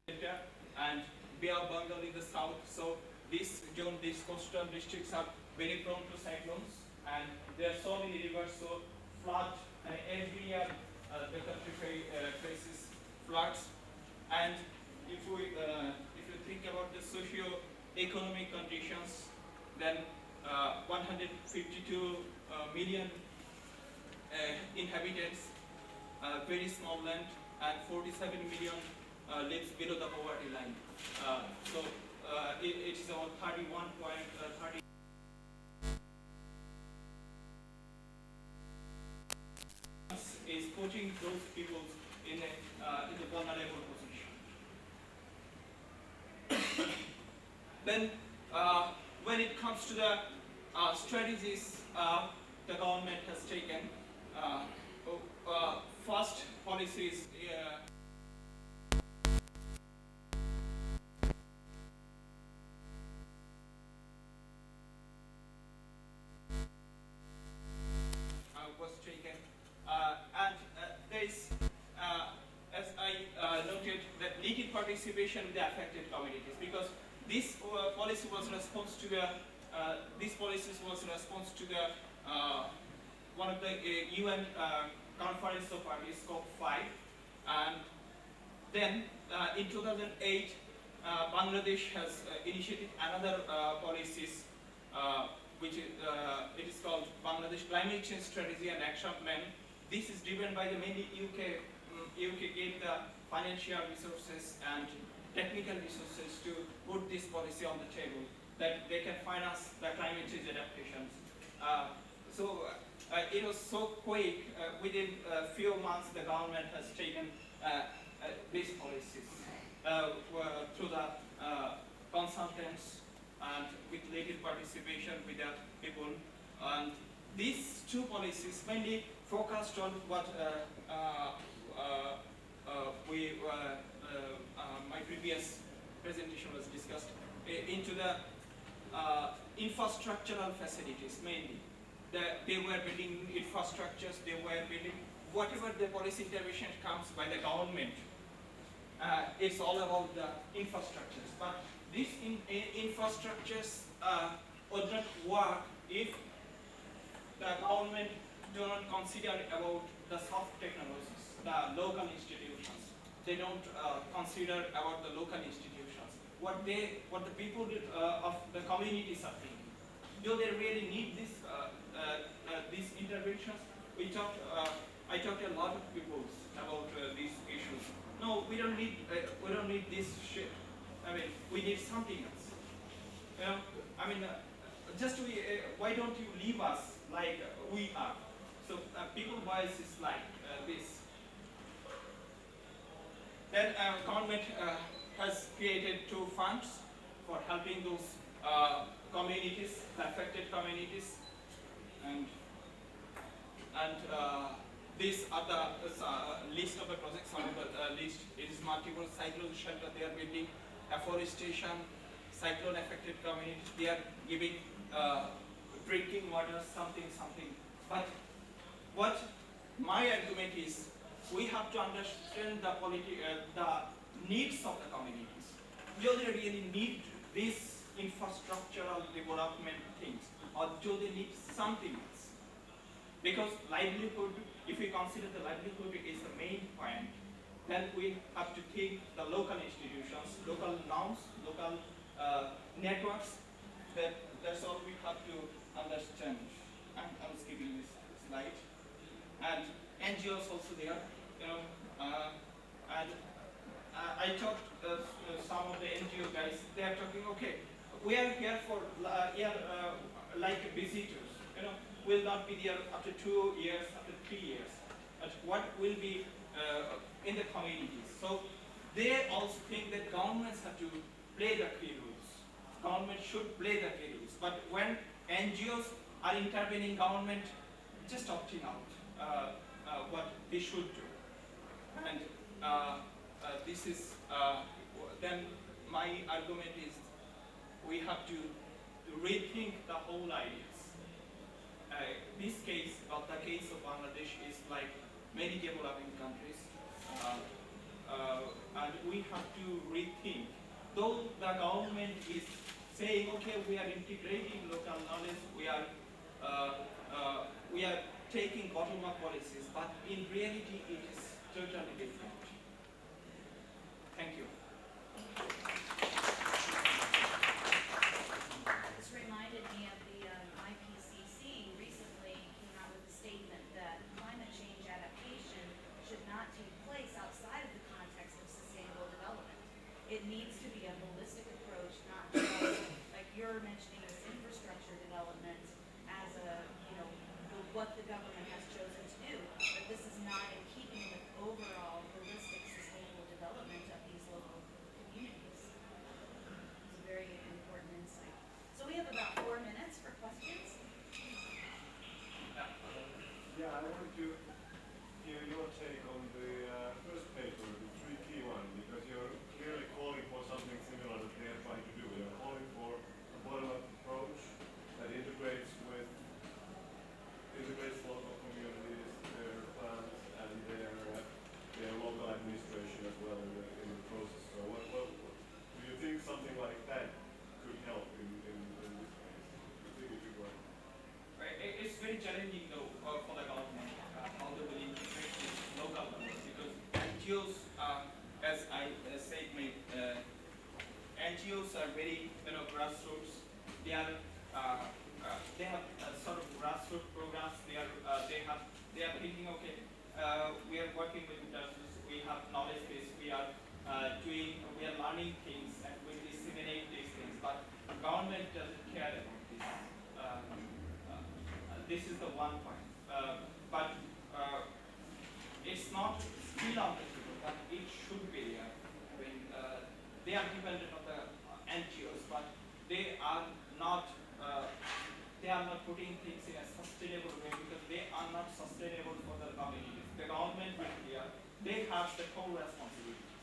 and Bay of Bengal in the south. So this zone, these coastal districts are very prone to cyclones, and there are so many rivers, so flood every year the country faces floods. And if you think about the socio-economic conditions, then 152 million inhabitants, very small land, and 47 million lives below the poverty line. So it is about 31.30 is putting those people in a vulnerable position. Then when it comes to the strategies the government has taken, first policies was taken, and there is, as I noted, that little participation with the affected communities, because this policy was response to the one of the UN conference of parties, COP5, and then in 2008 Bangladesh has initiated another policies which is it is called Bangladesh Climate Change Strategy and Action Plan. This is driven by the mainly UK. UK gave the financial resources and technical resources to put this policy on the table, that they can finance the climate change adaptations. It was so quick, within a few months the government has taken these policies through the consultants and with little participation with the people. And these two policies mainly focused on what my previous presentation was discussed, into the infrastructural facilities mainly. They were building infrastructures, they were building whatever the policy intervention comes by the government. It's all about the infrastructures. But these infrastructures would not work if the government do not consider about the soft technologies, the local institutions. They don't consider about the local institutions. What the people of the communities are thinking. Do they really need these interventions? I talked to a lot of people about these issues. No, we don't need this shit. I mean, we need something else. You know, I mean, why don't you leave us like we are? So people voice is like this. Then government has created two funds for helping those communities, the affected communities, and these are the list of the projects. Some of the list, it is multiple cyclone shelter they are building, afforestation, cyclone affected communities, they are giving drinking water, something. But what my argument is, we have to understand the needs of the communities. Do they really need these infrastructural development things, or do they need something else? Because livelihood, if we consider the livelihood is the main point, then we have to take the local institutions, local norms, local networks. That's all we have to understand. I'm skipping this slide. And NGOs also there, you know, and I talked some of the NGO guys. They are talking, okay, we are here for like visitors. You know, we'll not be there after 2 years, after 3 years. But what will be in the communities? So they also think that governments have to play the key roles. Government should play the key roles. But when NGOs are intervening, government just opting out what they should do. And this is then my argument is we have to rethink the whole ideas. This case of the case of Bangladesh is like many developing countries. and we have to rethink. Though the government is saying, okay, we are integrating local knowledge, we are taking bottom-up policies, but in reality it is totally different. Thank you. This reminded me of the IPCC recently came out with a statement that climate change adaptation should not take place outside of the context of sustainable development. It needs to be a holistic approach, not just like you're mentioning this infrastructure development as what the government has chosen to do, but this is not in keeping with overall holistic sustainable development of these local communities. It's a very important insight. So we have about 4 minutes for questions. Yeah, I wanted to hear your take on the first paper, the 3 key one, because you're clearly calling for something similar that they are trying to do. You're calling for a bottom-up approach that integrates local communities, their plans, and their local administration as well in the process. So do you think something like that could help in this case? Do you think it could work? Right. It's very challenging though for the government how they will integrate this local knowledge, because NGOs, as I said, NGOs are very grassroots. They have sort of grassroots programs. They are thinking, okay, we are working with industries. We have knowledge base. We are learning things, and we disseminate these things. But government doesn't care about this. This is the one point. But it's not still on the table, but it should be there. I mean, they are dependent on the NGOs, but they are not putting things in a sustainable way, because they are not sustainable for the communities. The government will here, they have the core responsibilities.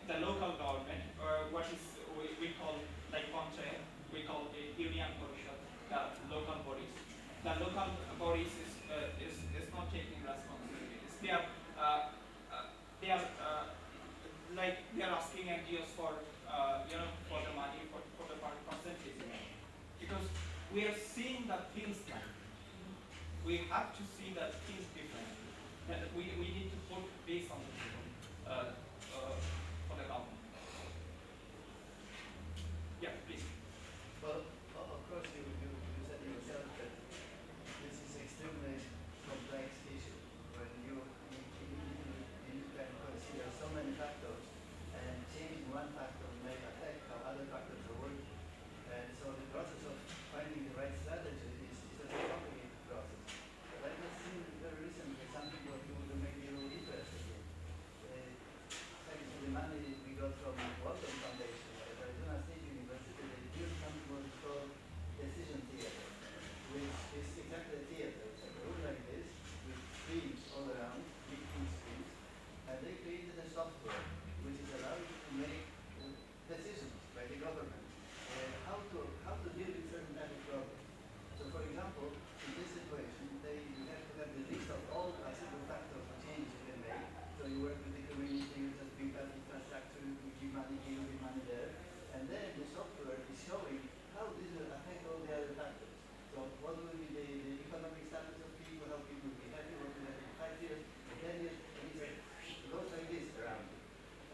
The local government, or what is we call like panchayat, we call it union parishad, the local bodies. The local bodies is not taking responsibilities. They are asking NGOs for the money for the percentage, because we are seeing that things like we have to see that things differently, and we need to put base on the table for the government. Yeah, please. Well, of course, you said yourself that this is extremely complex issue. When you can consider so many factors, and changing one factor may affect how other factors are working. And so the process of finding the right strategy is a complicated process. But I have seen very recently something what you may be a little interested in. Thanks to the money we got from Walton Foundation at Arizona State University, they built something what is called Decision Theater, which is exactly a theater. It's like a room like this with screens all around, big screens, and they created a software which is allowing you to make decisions by the government how to deal with certain type of problems. So, for example, in this situation, you have to have the list of all possible factors for change you can make. So you work with the community, you just build up infrastructure, you give money here, you give money there, and then the software is showing how this will affect all the other factors. So what will be the economic status of people, how people will be happy, what will happen in 5 years, in 10 years, and it goes like this around.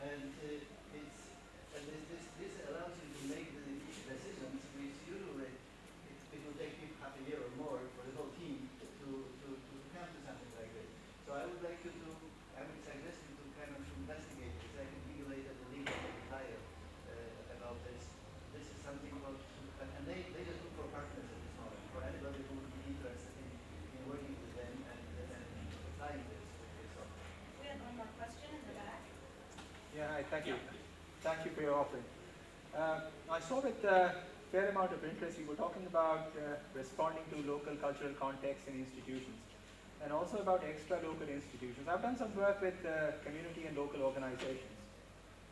And this allows you to make the decisions which usually it will take people half a year or more for the whole team to come to something like this. So I would suggest you to kind of investigate this. I can give you later the link of the flyer about this. This is something about, and they just look for partners at this moment, for anybody who would be interested in working with them and applying this software. We have one more question in the back. Yeah, hi, thank you. Thank you for your offering. I saw with a fair amount of interest you were talking about responding to local cultural contexts and institutions, and also about extra-local institutions. I've done some work with community and local organizations.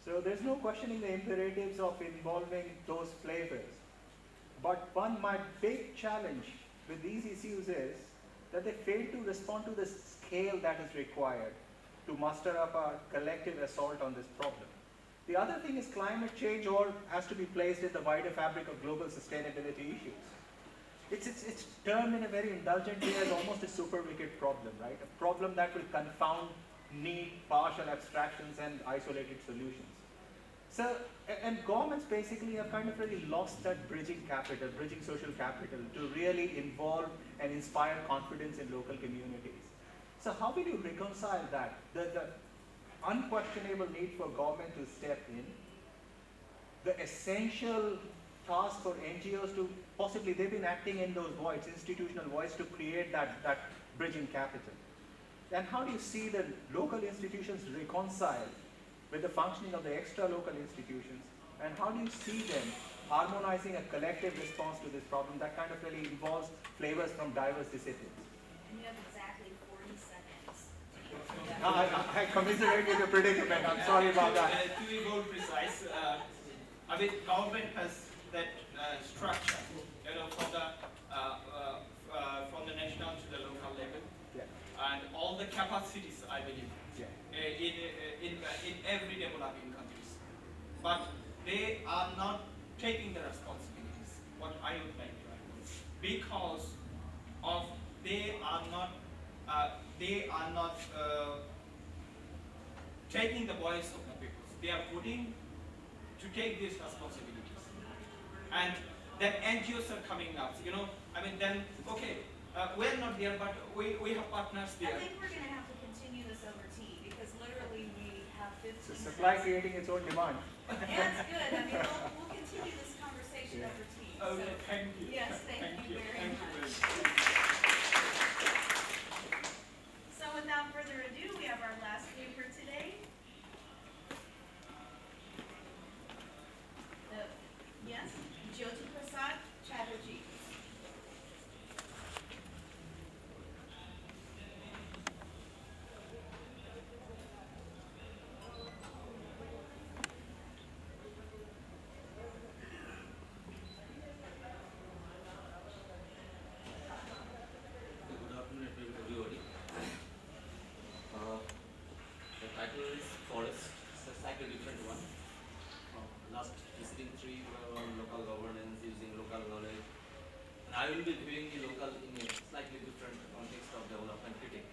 So there's no questioning the imperatives of involving those flavors. But my big challenge with these issues is that they fail to respond to the scale that is required. to muster up a collective assault on this problem. The other thing is climate change or has to be placed in the wider fabric of global sustainability issues. It's termed in a very indulgent way as almost a super wicked problem, right? A problem that will confound neat, partial abstractions and isolated solutions. So, and governments basically have kind of really lost that bridging capital, bridging social capital to really involve and inspire confidence in local communities. So how will you reconcile that? The unquestionable need for government to step in, the essential task for NGOs to possibly, they've been acting in those voids, institutional voids, to create that bridging capital. And how do you see the local institutions reconcile with the functioning of the extra local institutions, and how do you see them harmonizing a collective response to this problem that kind of really involves flavors from diverse disciplines? And you have exactly 40 seconds. I commiserate with your predicament. I'm sorry about that. To be more precise, I mean, government has that structure, from the national to the local level, Yeah. and all the capacities, I believe, Yeah. in every developing countries, but they are not taking the responsibilities. What I would like to add, because of they are not taking the voice of the people. They are putting to take these responsibilities, and then NGOs are coming up. I mean, then okay, we're not there, but we have partners I there. think we're gonna have to continue this over tea, because literally we have 15 So minutes. supply creating its own demand. Yeah, it's good. I mean, we'll continue this conversation Yeah. over tea. Okay, So, thank you. yes, thank you very Thank you much. very much. So without further ado, we have our last paper today. Yes, Jyoti Prasad Chatterjee. Good afternoon, everybody. The title is Forest. It's a slightly different one. Last preceding three were on local governance using local knowledge. And I will be viewing the local in a slightly different context of development critique.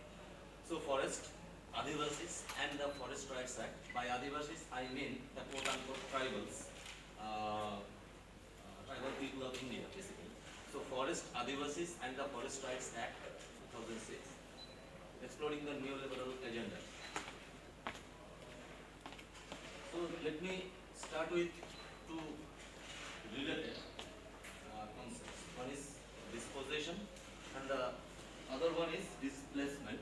So forest, Adivasis and the Forest Rights Act. By Adivasis, I mean the quote-unquote tribals, tribal people of India, basically. So Forest, Adivasis and the Forest Rights Act 2006, exploring the neoliberal agenda. So let me start with two related concepts. One is dispossession and the other one is displacement.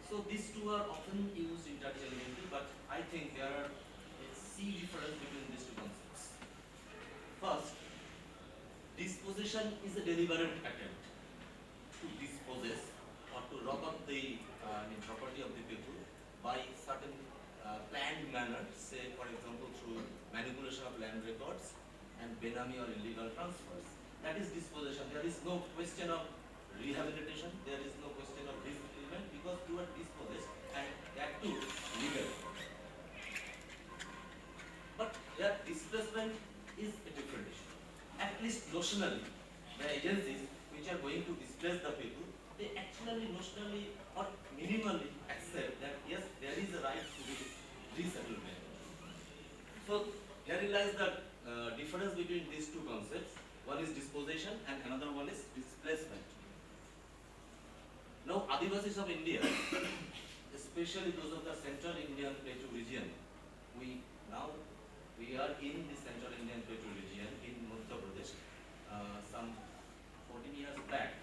So these two are often used interchangeably, but I think there are a sea difference between these two concepts. First, dispossession is a deliberate attempt to dispossess or to rob up the property of the people by certain planned manner, say for example through manipulation of land records and benami or illegal transfers. That is dispossession. There is no question of rehabilitation, there is no question of resettlement, because you are dispossessed and that too legal. But their displacement is a different issue. At least notionally, the agencies which are going to displace the people, they actually notionally or minimally accept that yes, there is a right to resettlement. So here lies the difference between these two concepts. One is dispossession and another one is displacement. Now Adivasis of India, especially those of the central Indian Plateau region, we are in the central Indian Plateau region in Madhya Pradesh. Some 14 years back,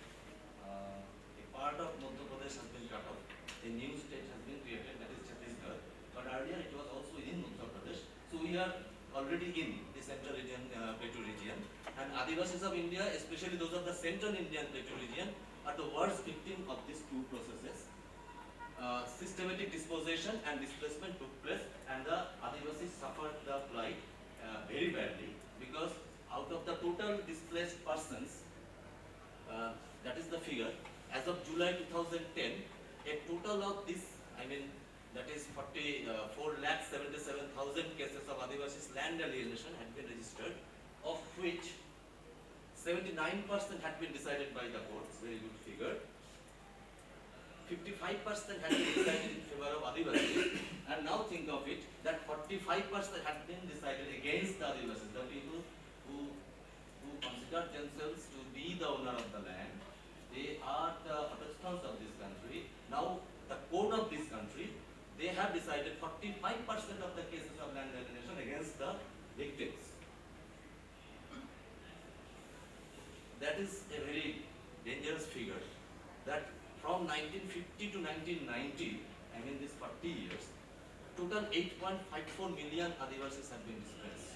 a part of Madhya Pradesh has been cut off. A new state has been created, that is Chhattisgarh. But earlier it was also within Madhya Pradesh. So we are already in the central Indian Plateau region. And Adivasis of India, especially those of the central Indian Plateau region, are the worst victim of these two processes. Systematic dispossession and displacement took place, and the Adivasis suffered the plight very badly, because out of the total displaced persons, that is the figure, as of July 2010, land alienation had been registered, of which 79% had been decided by the courts, very good figure. 55% had been decided in favor of Adivasis, and now think of it that 45% had been decided against the Adivasis, the people who consider themselves to be the owner of the land. They are the Protestants of this country. Now, the court of this country, they have decided 45% of the cases of land alienation against the victims. That is a very dangerous figure. That from 1950 to 1990, I mean this 40 years, total 8.54 million Adivasis have been displaced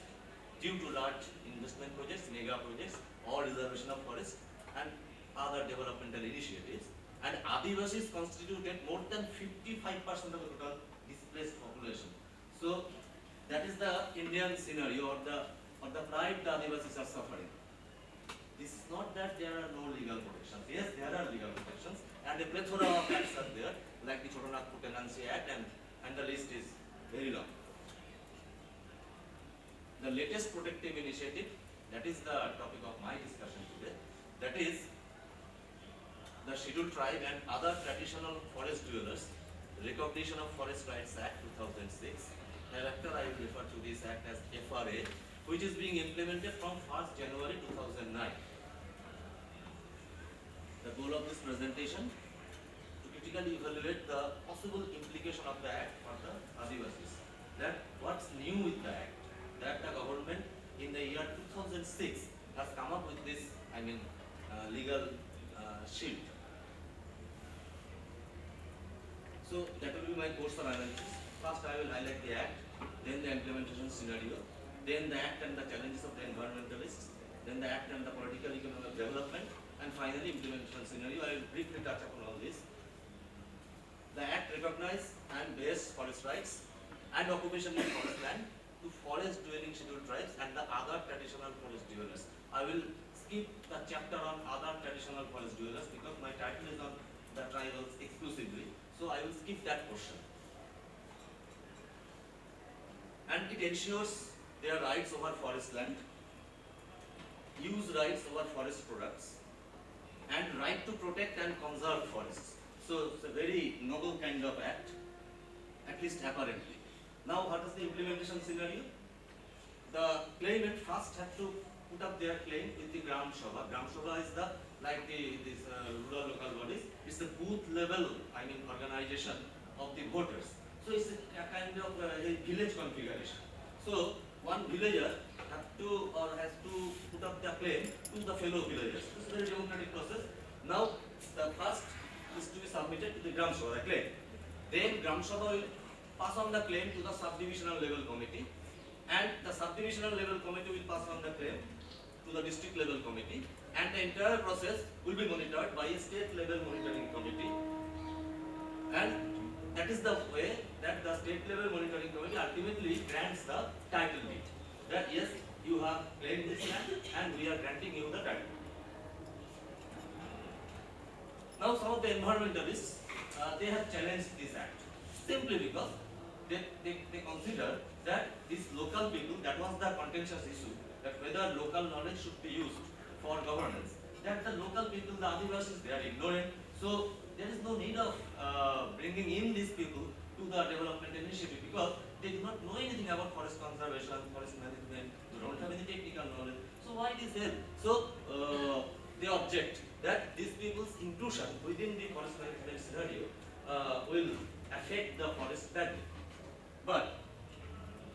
due to large investment projects, mega projects, or reservation of forest and other developmental initiatives. And Adivasis constituted more than 55% of the total displaced population. So that is the Indian scenario, or the plight the Adivasis are suffering. This is not that there are no legal protections. Yes, there are legal protections, and a plethora of acts are there, like the Chotanagpur Tenancy Act, and the list is very long. The latest protective initiative, that is the topic of my discussion today, that is the Scheduled Tribe and Other Traditional Forest Dwellers Recognition of Forest Rights Act 2006. Thereafter, I will refer to this act as FRA, which is being implemented from 1st January 2009. The goal of this presentation to critically evaluate the possible implication of the act for the Adivasis. That what's new with the act? That the government in the year 2006 has come up with this, legal shield. So that will be my course of analysis. First, I will highlight the act, then the implementation scenario, then the act and the challenges of the environmentalists, then the act and the political economic development, and finally implementation scenario. I will briefly touch upon all this. The act recognizes and bears forest rights and occupation of forest land to forest dwelling scheduled tribes and the other traditional forest dwellers. I will skip the chapter on other traditional forest dwellers because my title is on the tribals exclusively. So I will skip that portion. And it ensures their rights over forest land, use rights over forest products, and right to protect and conserve forests. So it's a very noble kind of act, at least apparently. Now, what is the implementation scenario? The claimant first had to put up their claim with the Gram Sabha. Gram Sabha is these rural local bodies. It's a booth level, organization of the voters. So it's a kind of a village configuration. So one villager has to put up the claim to the fellow villagers. It's a very democratic process. Now the first is to be submitted to the Gram Sabha, the claim. Then Gram Sabha will pass on the claim to the subdivisional level committee, and the subdivisional level committee will pass on the claim to the district level committee, and the entire process will be monitored by a state level monitoring committee. And that is the way that the state level monitoring committee ultimately grants the title deed. That yes, you have claimed this land and we are granting you the title. Now some of the environmentalists, they have challenged this act simply because they consider that these local people, that was the contentious issue, that whether local knowledge should be used for governance, that the local people, the Adivasis, they are ignorant. So there is no need of bringing in these people to the development initiative because they do not know anything about forest conservation, forest management, they don't have any technical knowledge. So why this help? So they object that these people's inclusion within the forest management scenario will affect the forest badly. But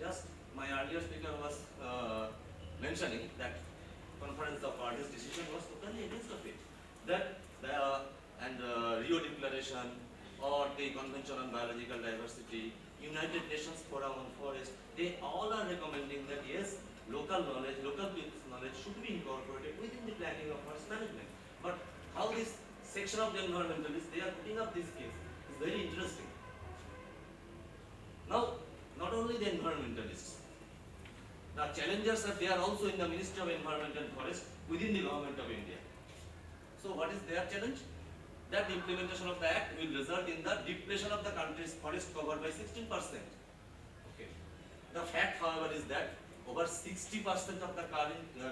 just my earlier speaker was mentioning that Conference of Parties decision was totally against of it. That the Rio Declaration or the Convention on Biological Diversity, United Nations Forum on Forest, they all are recommending that yes, local knowledge, local people's knowledge should be incorporated within the planning of forest management. But how this section of the environmentalists, they are putting up this case is very interesting. Now, not only the environmentalists, the challengers are there also in the Ministry of Environment and Forest within the Government of India. So what is their challenge? That the implementation of the act will result in the depletion of the country's forest cover by 16%. Okay. The fact, however, is that over 60% of the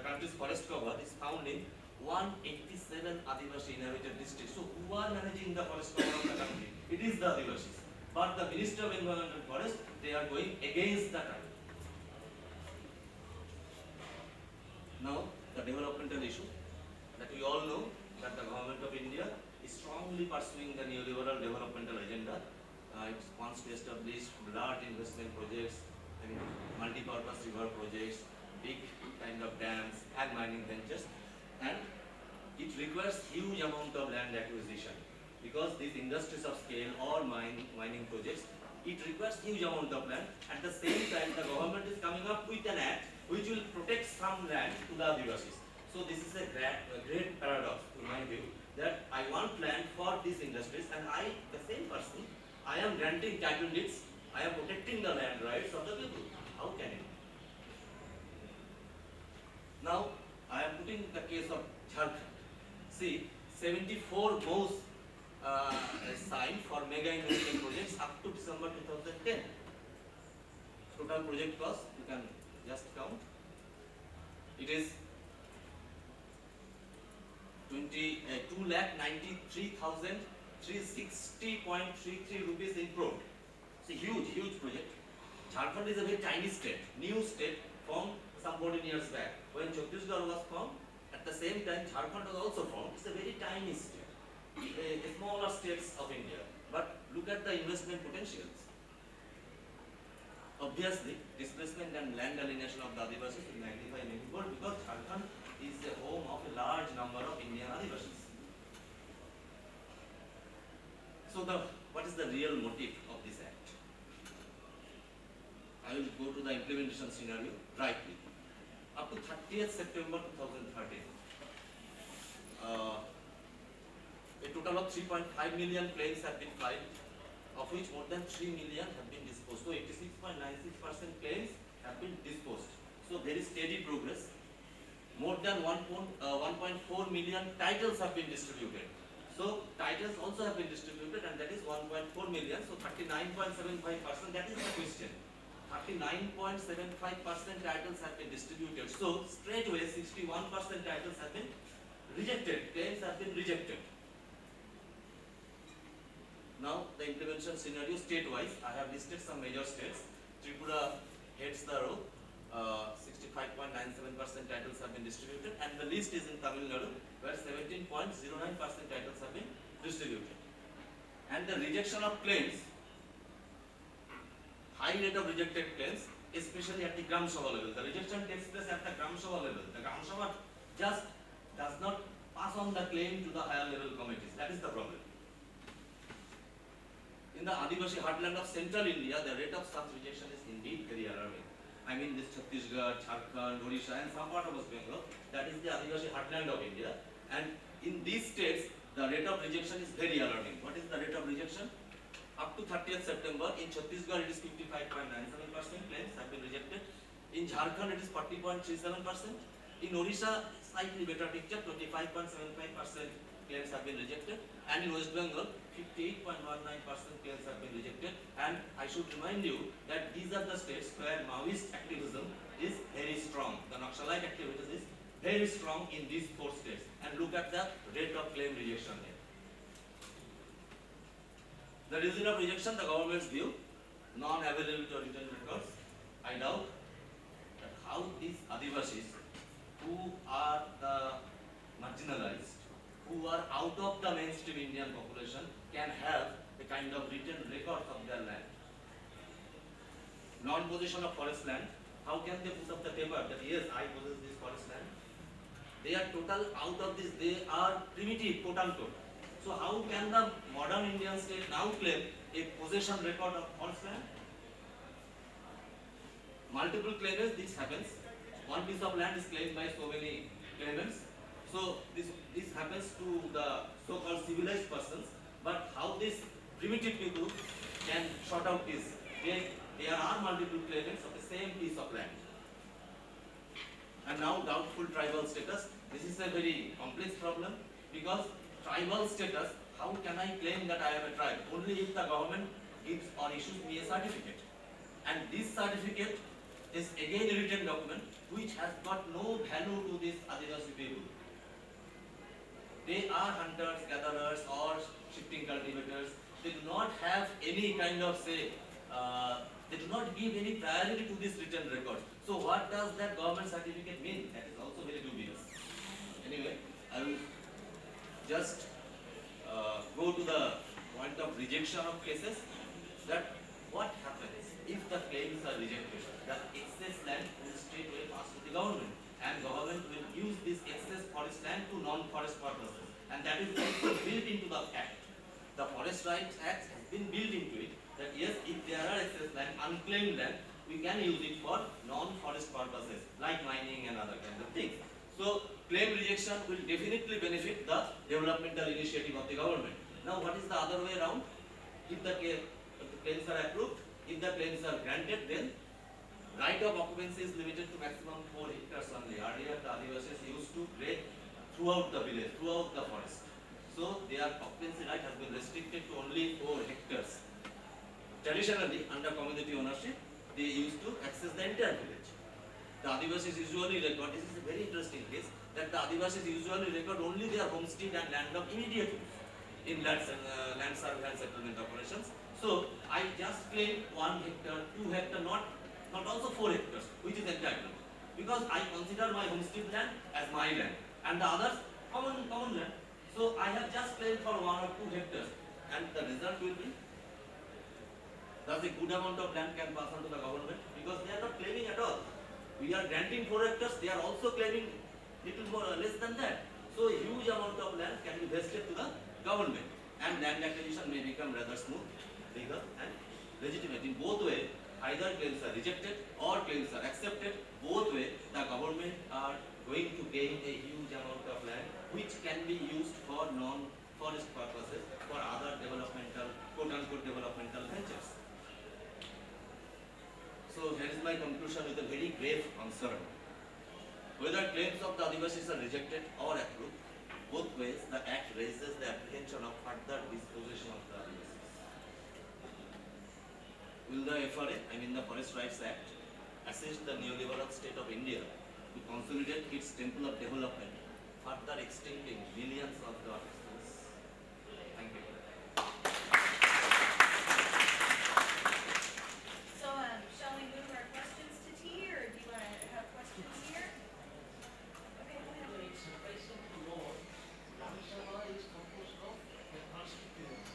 country's forest cover is found in 187 Adivasi inhabited districts. So who are managing the forest cover of the country? It is the Adivasis. But the Minister of Environment and Forest, they are going against the tribe. Now, the developmental issue that we all know that the government of India is strongly pursuing the neoliberal developmental agenda. It wants to establish large investment projects, multi-purpose river projects, big kind of dams and mining ventures, and it requires huge amount of land acquisition because these industries of scale or mining projects, it requires huge amount of land. At the same time, the government is coming up with an act which will protect some land to the Adivasis. So this is a great paradox in my view, that I want land for these industries and I, the same person, I am granting title deeds, I am protecting the land rights of the people. How can it be? Now, I am putting the case of Jharkhand. See, 74 MOUs signed for mega investment projects up to December 2010. Total project cost, you can just count. It is 2,93,360.33 rupees in crore. It's a huge project. Jharkhand is a very tiny state, new state formed some 14 years back. When Chhattisgarh was formed, at the same time Jharkhand was also formed. It's a very tiny state, a smaller states of India. But look at the investment potentials. Obviously, displacement and land alienation of the Adivasis will magnify manifold because Jharkhand is the home of a large number of Indian Adivasis. So what is the real motive of this act? I will go to the implementation scenario rightly. Up to 30th September 2013, a total of 3.5 million claims have been filed, of which more than 3 million have been disposed. So 86.96% claims have been disposed. So very steady progress. More than 1.4 million titles have been distributed. So titles also have been distributed, and that is 1.4 million. So 39.75%. That is the question. 39.75% titles have been distributed. So straightaway 61% titles have been rejected. Claims have been rejected. Now the implementation scenario state-wise, I have listed some major states. Tripura heads the row. 65.97% titles have been distributed, and the least is in Tamil Nadu, where 17.09% titles have been distributed. And the rejection of claims, high rate of rejected claims, especially at the Gram Sabha level. The rejection takes place at the Gram Sabha level. The Gram Sabha just does not pass on the claim to the higher level committees. That is the problem. In the Adivasi heartland of central India, the rate of such rejection is indeed very alarming. I mean this Chhattisgarh, Jharkhand, Odisha and some part of West Bengal, that is the Adivasi heartland of India. And in these states, the rate of rejection is very alarming. What is the rate of rejection? Up to 30th September, in Chhattisgarh it is 55.97% claims have been rejected. In Jharkhand it is 40.37%. In Odisha, slightly better picture, 25.75% claims have been rejected. And in West Bengal, 58.19% claims have been rejected. And I should remind you that these are the states where Maoist activism is very strong. The Naxalite activism is very strong in these 4 states. And look at the rate of claim rejection here. The reason of rejection, the government's view, non-availability of written records. I doubt that how these Adivasis, who are the marginalized, who are out of the mainstream Indian population, can have a kind of written record of their land. Non-possession of forest land, how can they put up the paper that yes, I possess this forest land? They are total out of this, they are primitive, quote unquote. So how can the modern Indian state now claim a possession record of forest land? Multiple claimants, this happens. One piece of land is claimed by so many claimants. So this happens to the so-called civilized persons. But how these primitive people can sort out this? There are multiple claimants of the same piece of land. And now doubtful tribal status. This is a very complex problem because tribal status, how can I claim that I am a tribe? Only if the government gives or issues me a certificate. And this certificate is again a written document which has got no value to this Adivasi people. They are hunters, gatherers, or shifting cultivators. They do not have any kind of say, they do not give any priority to this written record. So what does that government certificate mean? That is also very dubious. Anyway, I will just go to the point of rejection of cases, that what happens if the claims are rejected? The excess land will straightway pass to the government, and government will use this excess forest land to non-forest purposes, and that is also built into the Act. The Forest Rights Act has been built into it, that yes, if there are excess land, unclaimed land, we can use it for non-forest purposes, like mining and other kinds of things. So, claim rejection will definitely benefit the developmental initiative of the government. Now, what is the other way around? If the claims are approved, if the claims are granted, then right of occupancy is limited to maximum 4 hectares only. Earlier, the Adivasis used to graze throughout the village, throughout the forest. So, their occupancy right has been restricted to only 4 hectares. Traditionally, under community ownership, they used to access the entire village. The Adivasis usually record, this is a very interesting case, that the Adivasis usually record only their homestead and land of immediate use in land survey and settlement operations. So, I just claim 1 hectare, 2 hectare, not also 4 hectares, which is entitlement. Because I consider my homestead land as my land, and the others common land. So, I have just claimed for 1 or 2 hectares, and the result will be, thus a good amount of land can pass on to the government, because they are not claiming at all. We are granting 4 hectares, they are also claiming little more or less than that. So, a huge amount of land can be vested to the government, and land acquisition may become rather smooth, legal, and legitimate. In both ways, either claims are rejected or claims are accepted. Both ways, the government are going to gain a huge amount of land which can be used for non-forest purposes, for other developmental, quote-unquote developmental ventures. So here is my conclusion with a very grave concern. Whether claims of the Adivasis are rejected or approved, both ways the Act raises the apprehension of further dispossession of the Adivasis. Will the FRA, the Forest Rights Act, assist the neoliberal state of India to consolidate its temple of development, further extending millions of the Adivasis? Thank you. So, shall we move our questions to T, or do you want to have questions here? Okay, go ahead. It's a basic law. Lok Sabha is composed of the constituents,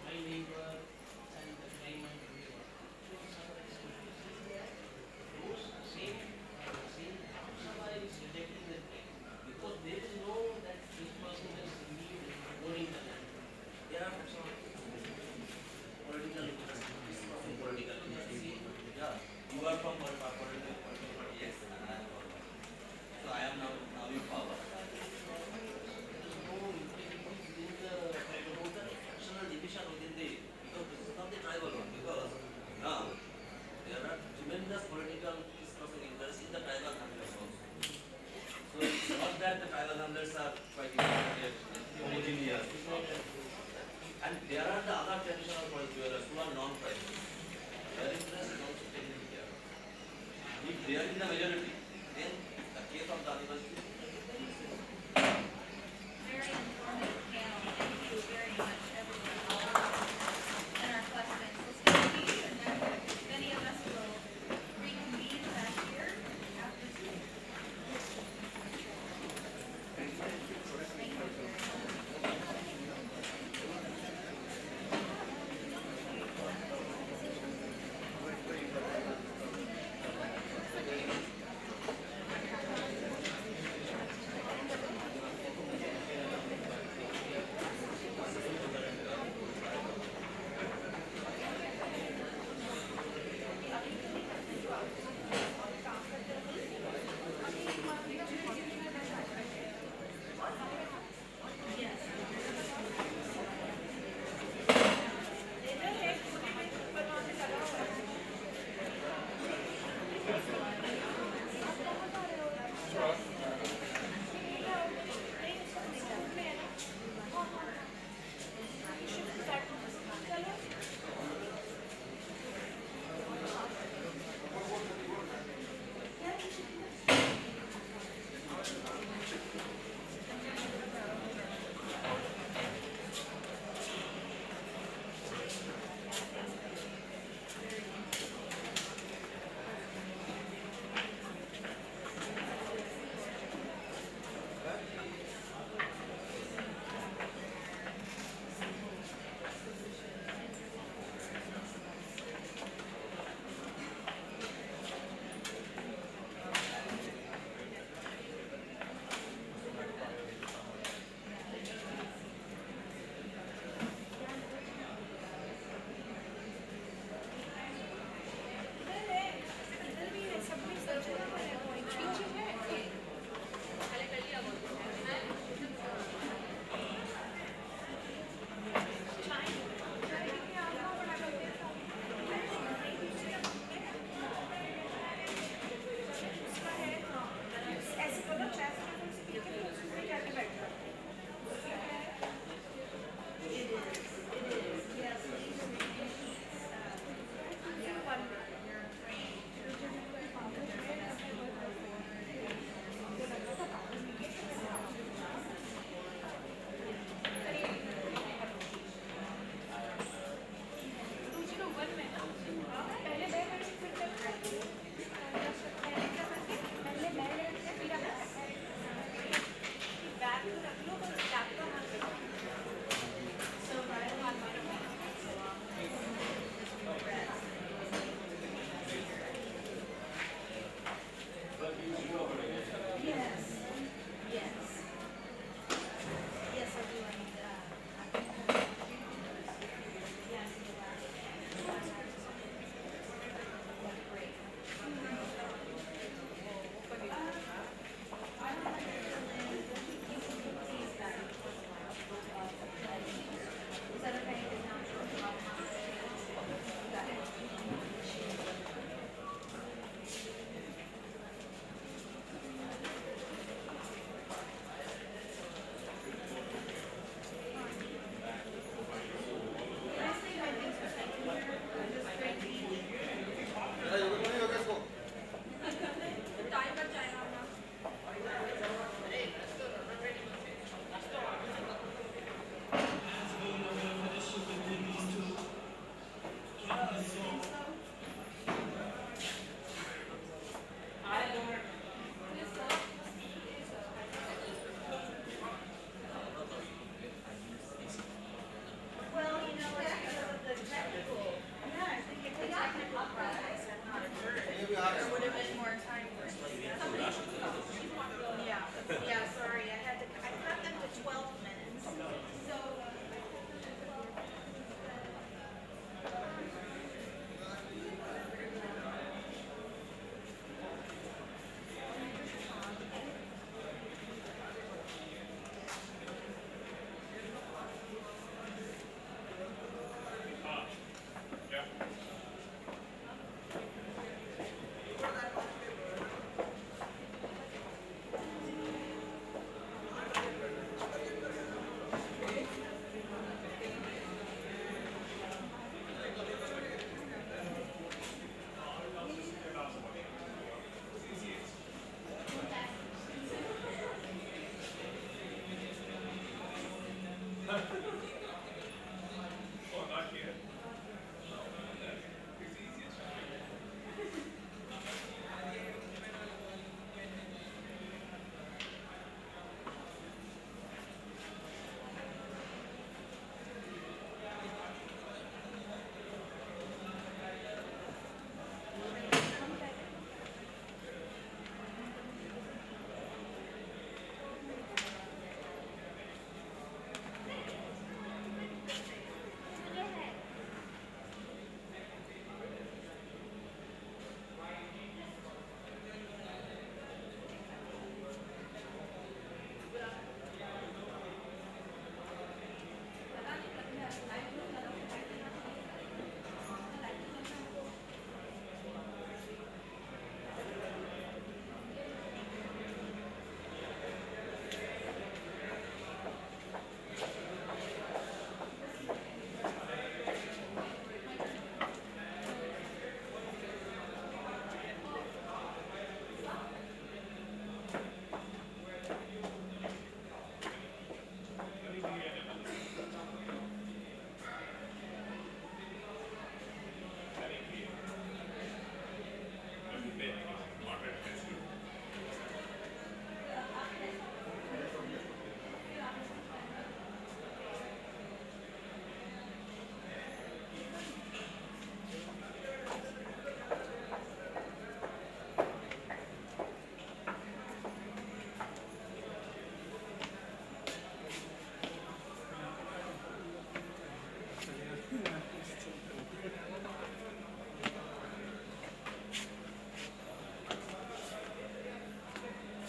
my neighbor and the claimant neighbor. Lok Sabha is those same Lok Sabha is rejecting the claim because they will know that this person is indeed owning the land. There are some political political yeah. You are from political party, yes, and I am from. So I am now in power. There is no impediment within the Total fractional division within the, because this is not the tribal one, because now there are tremendous political discussing interests in the tribal handlers also. So it's not that the tribal handlers are quite homogeneous. And there are the other traditional forest dwellers who are non-tribal. Their interest is also taken care of. If they are in the majority, then the case of the Adivasi Very informative panel. Thank you very much, everyone. And our questions. Let's continue, and then many of us will reconvene back here after tea. Thank you very much.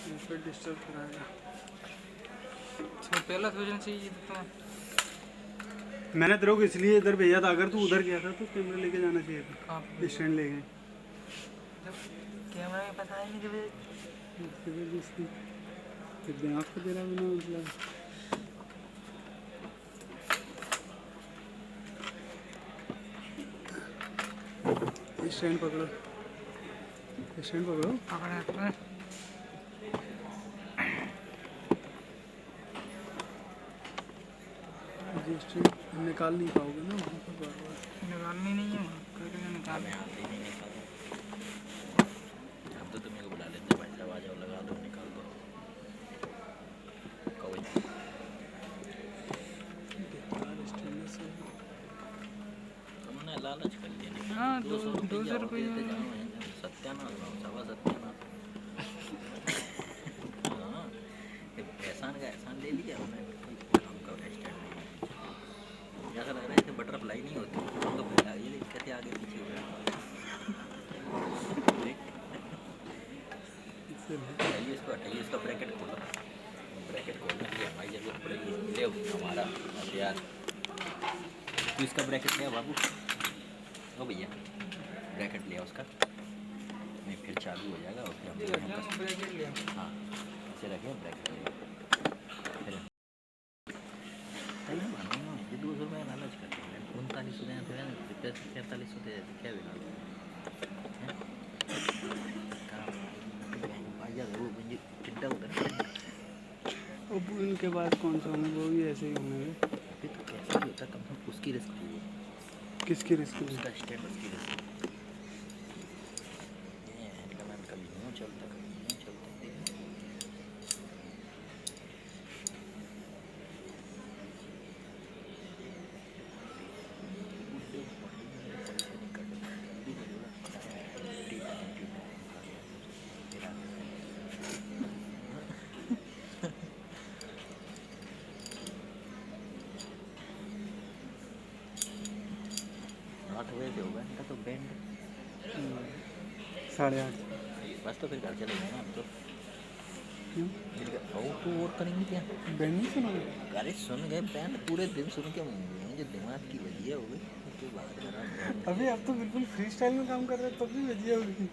फिर disturb कराएगा। तो पहला सोचना चाहिए तो मैंने तेरे को इसलिए इधर भेजा था, अगर तू उधर गया था तो कैमरा लेके जाना चाहिए था, आप स्टैंड ले गए। कैमरा में पता है नहीं जबरदस्ती फिर दिमाग को दे रहा बिना मतलब। स्टैंड पकड़ो, स्टैंड पकड़ो। पकड़ा ये स्टैंड निकाल नहीं पाओगे ना वहाँ पर बार बार। निकालनी नहीं है करके निकाल अब तो तुम्हें को बुला लेते भाई साहब, आ जाओ लगा दो निकाल दो कवई। बेकार स्टैंड है सब। तुमने लालच कर लिया नहीं। हाँ, 200 रुपये देते जाओ, सत्यानाश हो, सवा सत्यानाश। हाँ, एहसान का एहसान ले लिया उन्होंने, काम का स्टैंड नहीं। ऐसा लग रहा है कि बटरफ्लाई नहीं होती, हम तो फैला ये दिक्कतें आगे पीछे हो रही। हटाइए इसको, हटाइए इसका ब्रैकेट खोलो, ब्रैकेट खोलने की हमारी जरूरत पड़ेगी। ले हमारा यार, तू इसका ब्रैकेट ले बाबू। ओ भैया ब्रैकेट लिया उसका, नहीं फिर चालू हो जाएगा और फिर हम ब्रैकेट लिया। हाँ ऐसे रखें ब्रैकेट लिया। फिर नहीं मानूंगा मैं, ये 200 रुपये लालच करते हैं। 39 दें फिर 43 दे देते, क्या बिना चिंता होता है। अब इनके बाद कौन सा होंगे, वो भी ऐसे ही होंगे। फिर तो कैसे भी होता, कम से कम उसकी रिस्क ली, किसकी रिस्क ली? उसका स्टैंड उसकी रिस्क। ये हैंडकमैन कभी यूँ चलता, कभी यूँ चलता। होगा इनका तो बैंड 8:30। बस तो फिर घर चले गए ना हम तो। क्यों? तो और करेंगे क्या? बैंड नहीं सुनोगे? अरे सुन गए बैंड, पूरे दिन सुन के मुझे दिमाग की वजिया हो गई। तो बात कर रहा अभी आप तो बिल्कुल फ्री स्टाइल में काम कर रहे हैं, तब भी वजिया होगी।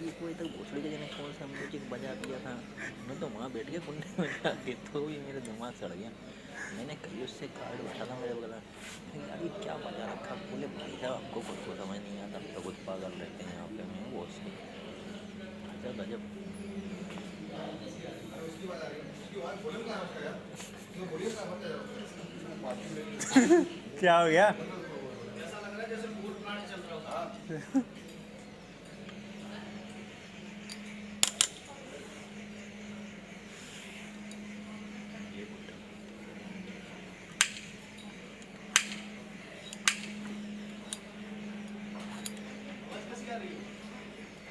ये कोई तक भोसड़ी के जने कौन सा म्यूजिक बजा दिया था, मैं तो वहाँ बैठ के कुंडे में जाके, तो भी मेरे दिमाग सड़ गया। मैंने कहीं उससे कार्ड उठा था, मेरे बोला यार ये क्या बजा रखा। बोले भाई साहब आपको कुछ को समझ नहीं आता, तो कुछ पागल रहते हैं यहाँ पे। मैं वो गजब गजब। क्या हो गया?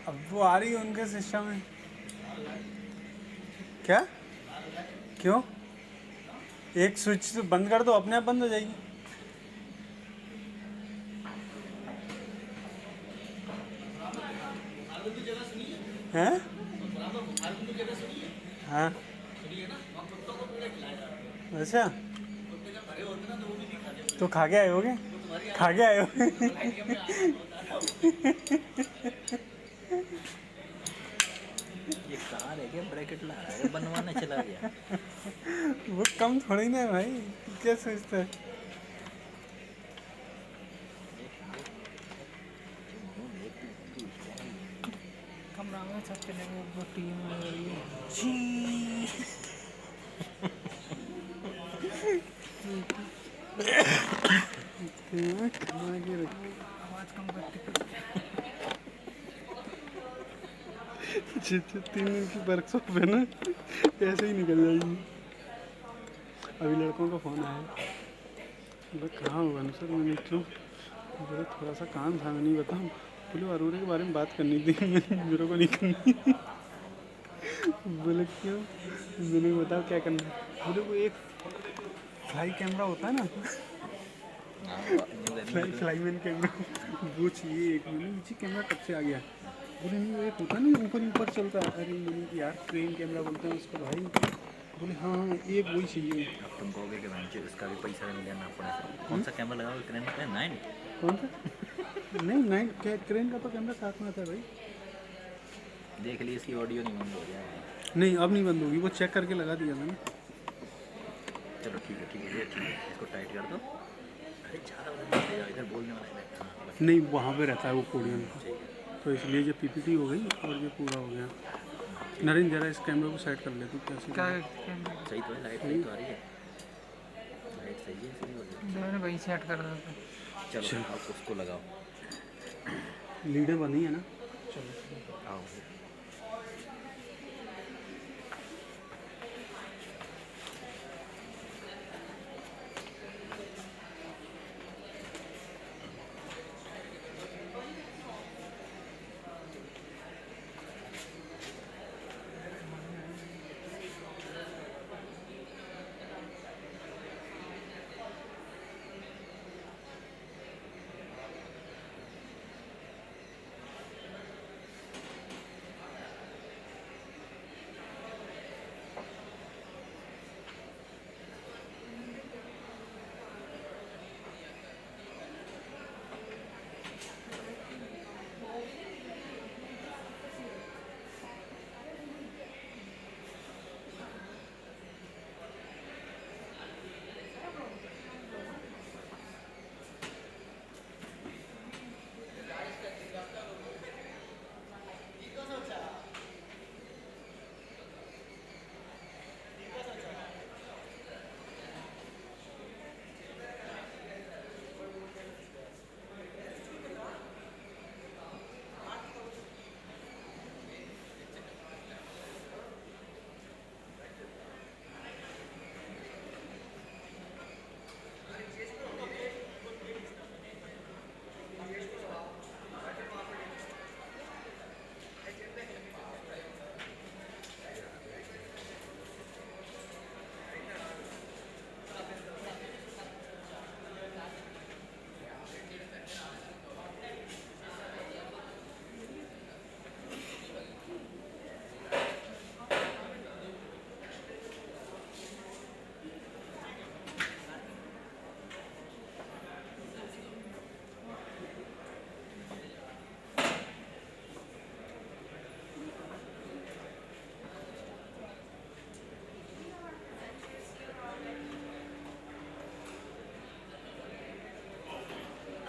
अब वो आ रही है उनके सिस्टम में। क्या? क्यों? एक स्विच तो बंद कर दो, अपने आप बंद हो जाएगी। हैं? हाँ। अच्छा, तो खा के आए होगे? खा के आए होगे? ये कहाँ रह गया ब्रैकेट ला रहा है, बनवाने चला गया। वो कम थोड़ी ना है भाई, क्या सोचता है? कमरा में सब चले गए, वो टीम आ रही है। आवाज कम करते 3 दिन की वर्कशॉप है ना, ऐसे ही निकल जाएगी। अभी लड़कों का फ़ोन आया, बोले कहाँ हुआ सर? मैंने क्यों? बोले थोड़ा सा काम था, मैं नहीं बताऊँ। बोले अरोरे के बारे में बात करनी थी, मेरे को नहीं करनी। बोले क्यों? मैंने बताओ क्या करना है। बोले वो एक फ्लाई कैमरा होता है ना, फ्लाईमैन कैमरा, वो चाहिए एक। मैंने नीचे कैमरा कब से आ गया? बोले नहीं वो एक होता नहीं ऊपर ऊपर चलता है। अरे मैंने कि यार क्रेन कैमरा बोलते हैं उसको भाई। बोले हाँ हाँ एक वही चाहिए। अब तुम कहोगे कि मैंने उसका भी पैसा नहीं लेना पड़ा। कौन सा कैमरा लगाओगे क्रेन में? 9। कौन सा? नहीं 9 क्रेन का तो कैमरा साथ में आता है भाई। देख ली इसकी ऑडियो नहीं बंद हो गया है। नहीं अब नहीं बंद होगी, वो चेक करके लगा दिया था ना। चलो ठीक है ये ठीक है, इसको टाइट कर दो। अरे ज़्यादा बंद जाओ, इधर बोलने वाला है। हाँ बस नहीं वहाँ पे रहता है वो पोडियम, ठीक है। तो इसलिए ये पीपीटी हो गई और ये पूरा हो गया। नरेंद्र जरा इस कैमरे को सेट कर ले तू कैसे। क्या सही तो है, लाइट सही तो आ रही है। लाइट सही है इसलिए हो गया। मैंने वही सेट कर रहा था। चलो आप उसको लगाओ। लीडें बनी है ना। चलो आओ।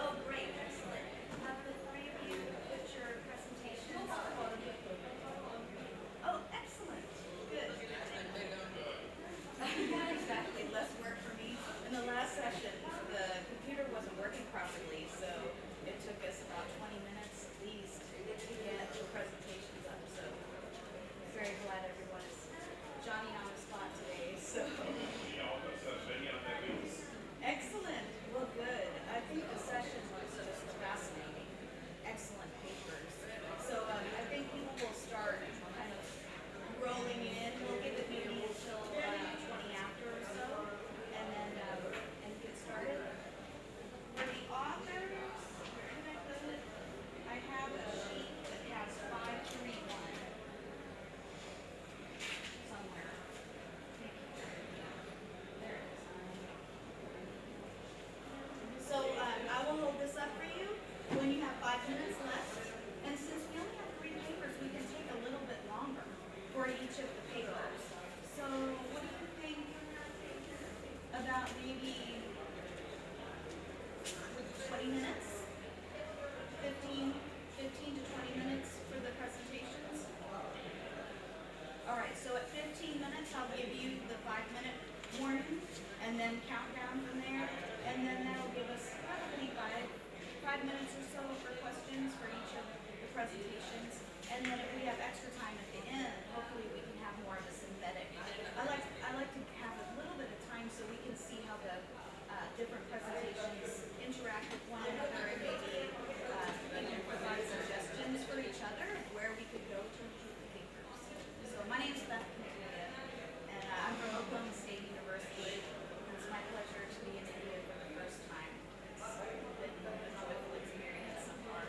Oh, great, excellent. Have the three of you put your presentations on. Oh, excellent, good. Yeah, exactly, less work for me. In the last session, the computer wasn't working properly, so it took us about 20 minutes at least to get the presentations up, so very glad everyone is Johnny on the spot today, so. Excellent. Well, good. I think the session was just fascinating. Excellent papers. So I think people will start kind of rolling in. We'll give it maybe until 20 after or so, and then and get started. For the authors, where did I put it? I have a sheet that has 531 somewhere. There it is. So I will hold this up for you when you have 5 minutes left. And since we only have 3 papers, we can take a little bit longer for each of the papers. So what do you think about maybe 20 minutes? 15 to 20 minutes for the presentations? All right, so at 15 minutes, I'll give you the 5-minute warning and then count down from there. And then that'll give us probably five minutes or so for questions for each of the presentations. And then if we have extra time at the end, hopefully we can have more of a synthetic. I like to have a little bit of time so we can see how the different presentations interact with one another and maybe even provide suggestions for each other of where we could go to improve the papers. So my name's Beth Katia, and I'm from Oklahoma State University. It's my pleasure to be in India for the first time. It's been a wonderful experience so far.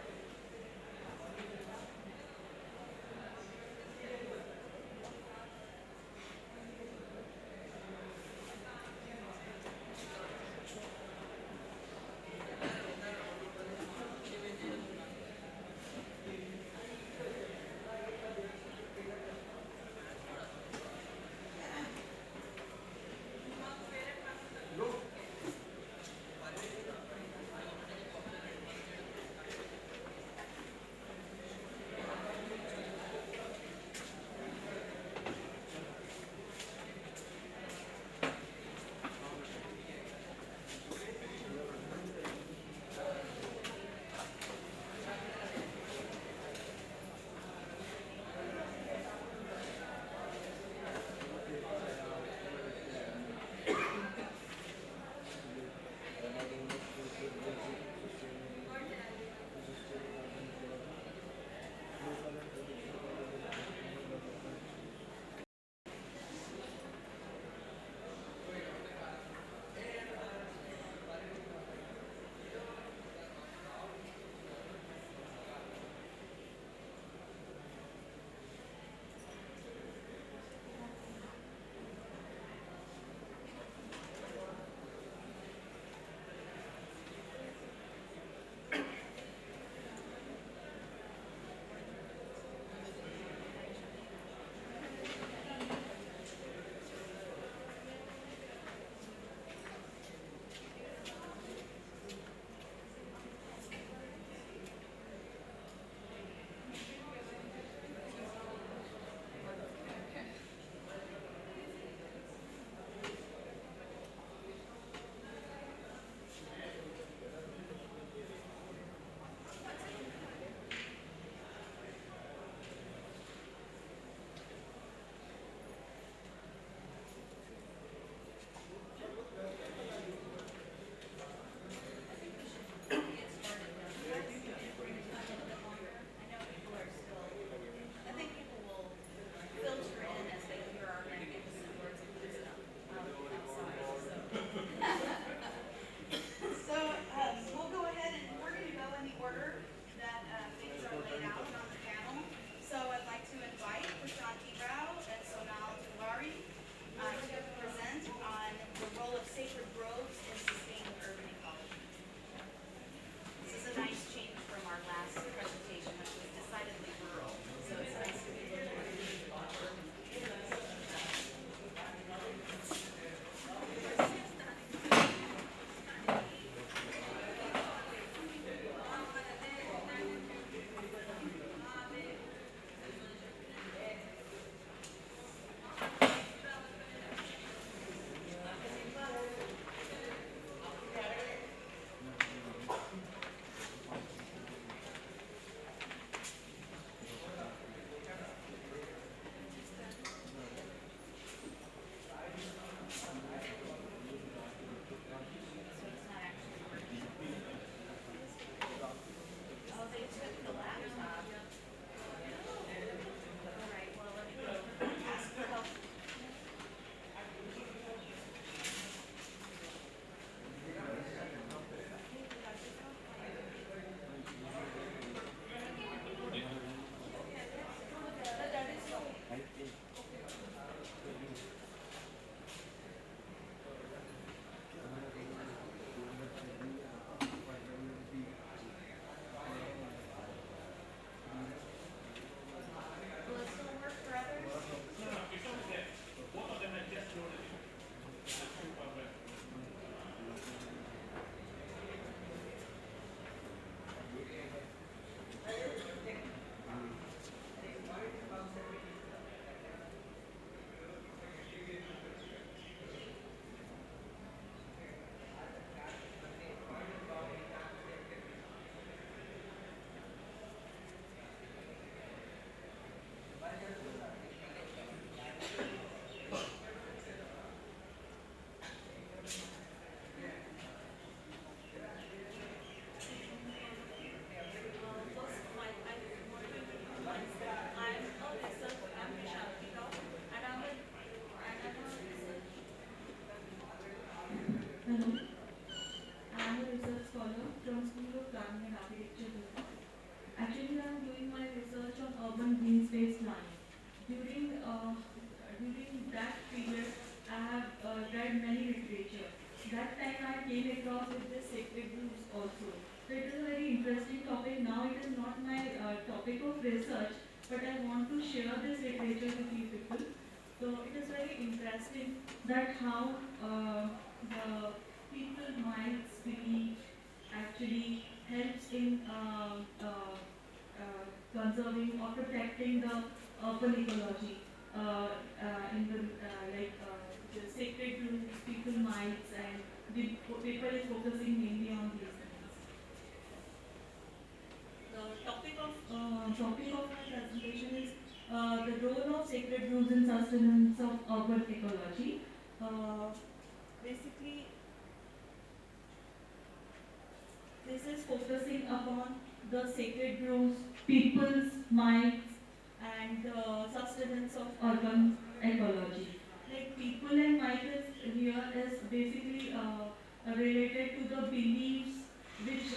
that time I came across with this sacred groves also. So it is a very interesting topic. Now it is not my topic of research, but I want to share this literature with you people. So it is very interesting that how the people minds belief actually helps in conserving or protecting the urban ecology in the the sacred groves, people minds, and the paper is focusing mainly on these things. The topic of my presentation is the role of sacred groves in sustenance of urban ecology. Basically, this is focusing upon the sacred groves, people's minds, and the sustenance of urban ecology. Like people and mind is here is basically related to the beliefs which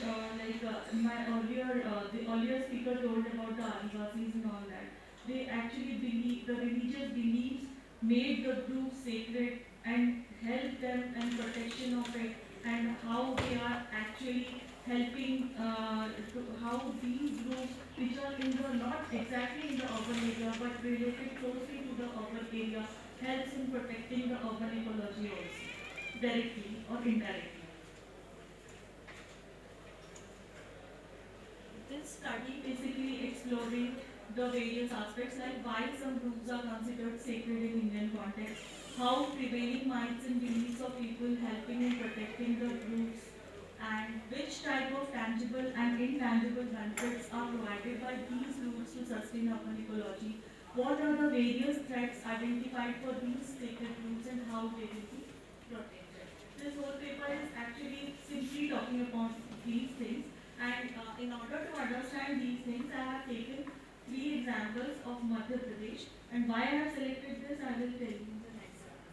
my earlier the earlier speaker told about the Adivasis and all that. They actually believe the religious beliefs made the group sacred and helped them and protection of it, and how they are actually helping how these groups which are in the not exactly in the urban area but related closely to the urban area helps in protecting the urban ecology also, directly or indirectly. This study basically exploring the various aspects like why some groups are considered sacred in Indian context, how prevailing minds and beliefs of people helping in protecting the groups, and which type of tangible and intangible benefits are provided by these groups to sustain urban ecology, what are the various threats identified for these sacred groups and how they will be protected. This whole paper is actually simply talking about these things, and in order to understand these things I have taken 3 examples of Madhya Pradesh, and why I have selected this I will tell you in the next slide.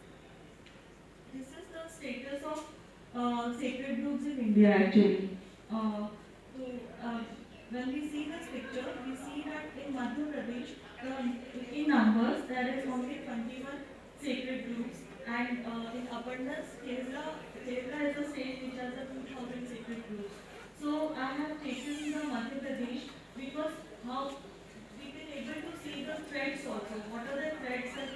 This is the status of sacred groves in India actually. So when we see this picture, we see that in Madhya Pradesh, in numbers there is only 21 sacred groves, and in abundance, Kerala is a state which has a 2,000 sacred groves. So I have taken the Madhya Pradesh because how we can able to see the threats also. What are the threats that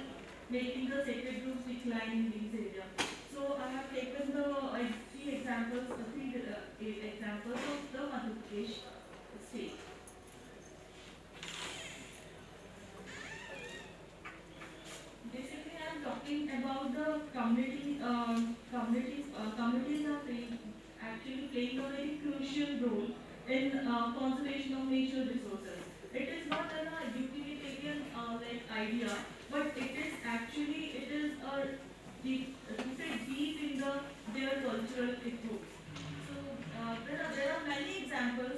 making the sacred groves decline in these areas? So I have taken the 3 examples, examples of the Madhya Pradesh state. Basically, I am talking about the community. Communities are actually playing a very crucial role in conservation of natural resources. It is not a utilitarian like idea, but it is a rooted deep in their cultural ethos. So there are many examples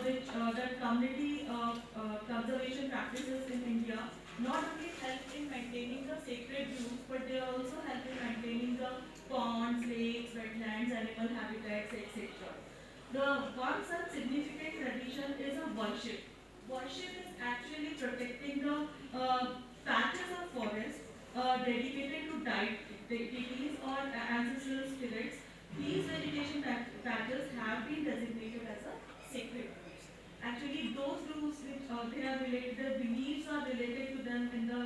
which that community conservation practices in India not only help in maintaining the sacred groves, but they also help in maintaining the ponds, lakes, wetlands, animal habitats, etc. The one such significant tradition is a worship. Worship is actually protecting the patches of forest dedicated to deities or ancestral spirits. These vegetation patches have been designated as a sacred groves. Actually, those groves which they are related, their beliefs are related to them in the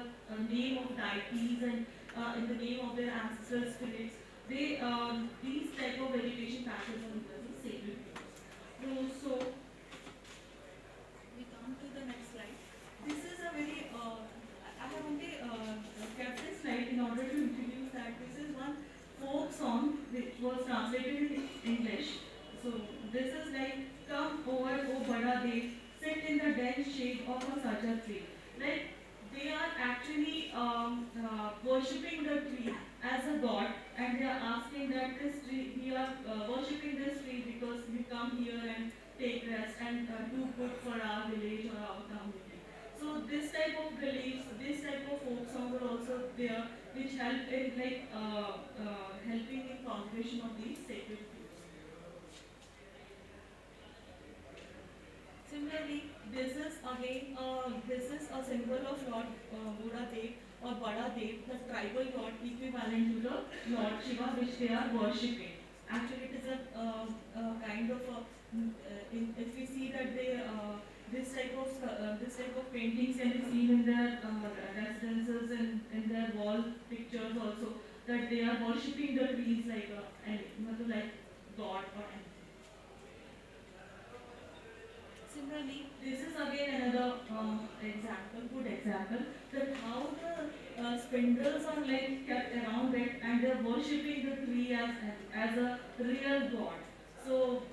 name of deities and in the name of their ancestral spirits. These type of vegetation patches are known as sacred groves. So we come to the next slide. This is a very I have only kept this slide in order to introduce that this is one folk song which was translated in English. So this is like, come over, O Bada Dev, sit in the dense shade of a sajat tree. Like they are actually worshipping the tree as a god, and they are asking that this tree, we are worshipping this tree because we come here and take rest and do good for our village or our community. So this type of beliefs, this type of folk song are also there, which help in helping in conservation of these sacred groves. Similarly, this is again this is a symbol of Lord Buddha Dev, or Bada Dev, the tribal god equivalent to the Lord Shiva, which they are worshipping. Actually, it is a kind of if we see that this type of paintings can be seen in their residences and in their wall pictures also, that they are worshipping the trees like like god or anything. Similarly, this is again another good example, that how the spindles are like kept around it and they're worshipping the tree as a real god. So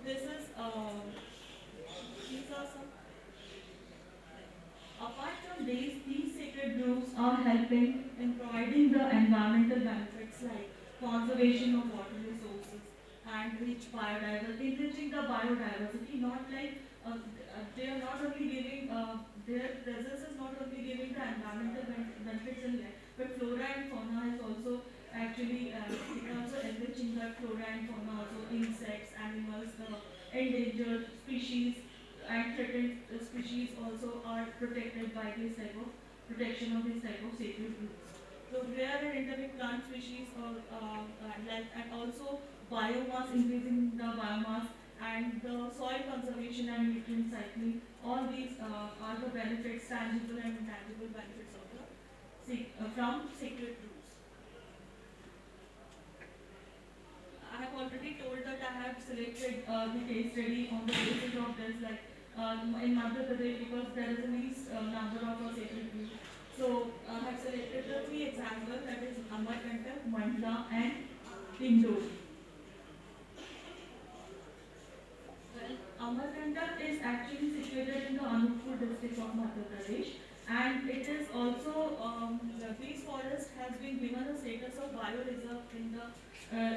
this is these are some. Apart from these sacred groves are helping in providing the environmental benefits like conservation of water resources and enriching the biodiversity. Not like they are not only giving their presence is not only giving the environmental benefits in life, but flora and fauna is also actually also enriching the flora and fauna, also insects, animals, the endangered species and threatened species also are protected by this type of protection of this type of sacred groups. So rare and endemic plant species and also biomass, increasing the biomass and the soil conservation and nutrient cycling. All these are the benefits, tangible and intangible benefits of from sacred groups. I have already told that I have selected the case study on the basis of this, like in Madhya Pradesh, because there is a least number of sacred groups. So I have selected the three examples, that is Amarkantak, Mandla and Tindori. Well, Amarkantak is actually situated in the Anuppur district of Madhya Pradesh, and it is also these forests has been given a status of bioreserve in the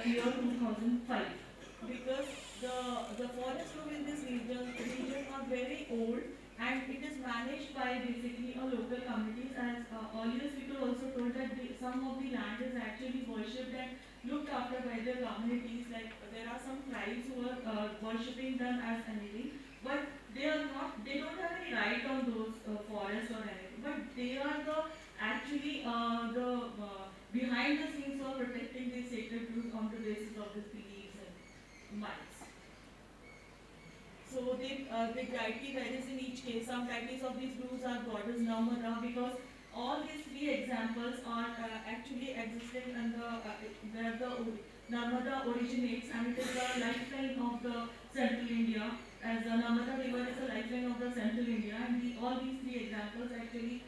year 2005, because the forest in this region are very old, and it is managed by basically a local communities. As earlier speaker also told that some of the land is actually worshipped and looked after by the communities. Like there are some tribes who are worshipping them as anything, but they don't have any right on those forests or anything. But they are the behind the scenes of protecting these sacred groups on the basis of these beliefs and myths. So the deity varies in each case. Some deities of these groups are goddess Narmada, because all these three examples are actually existing in where the Narmada originates, and it is the lifeline of the central India. As the Narmada river is the lifeline of the central India, and all these three examples actually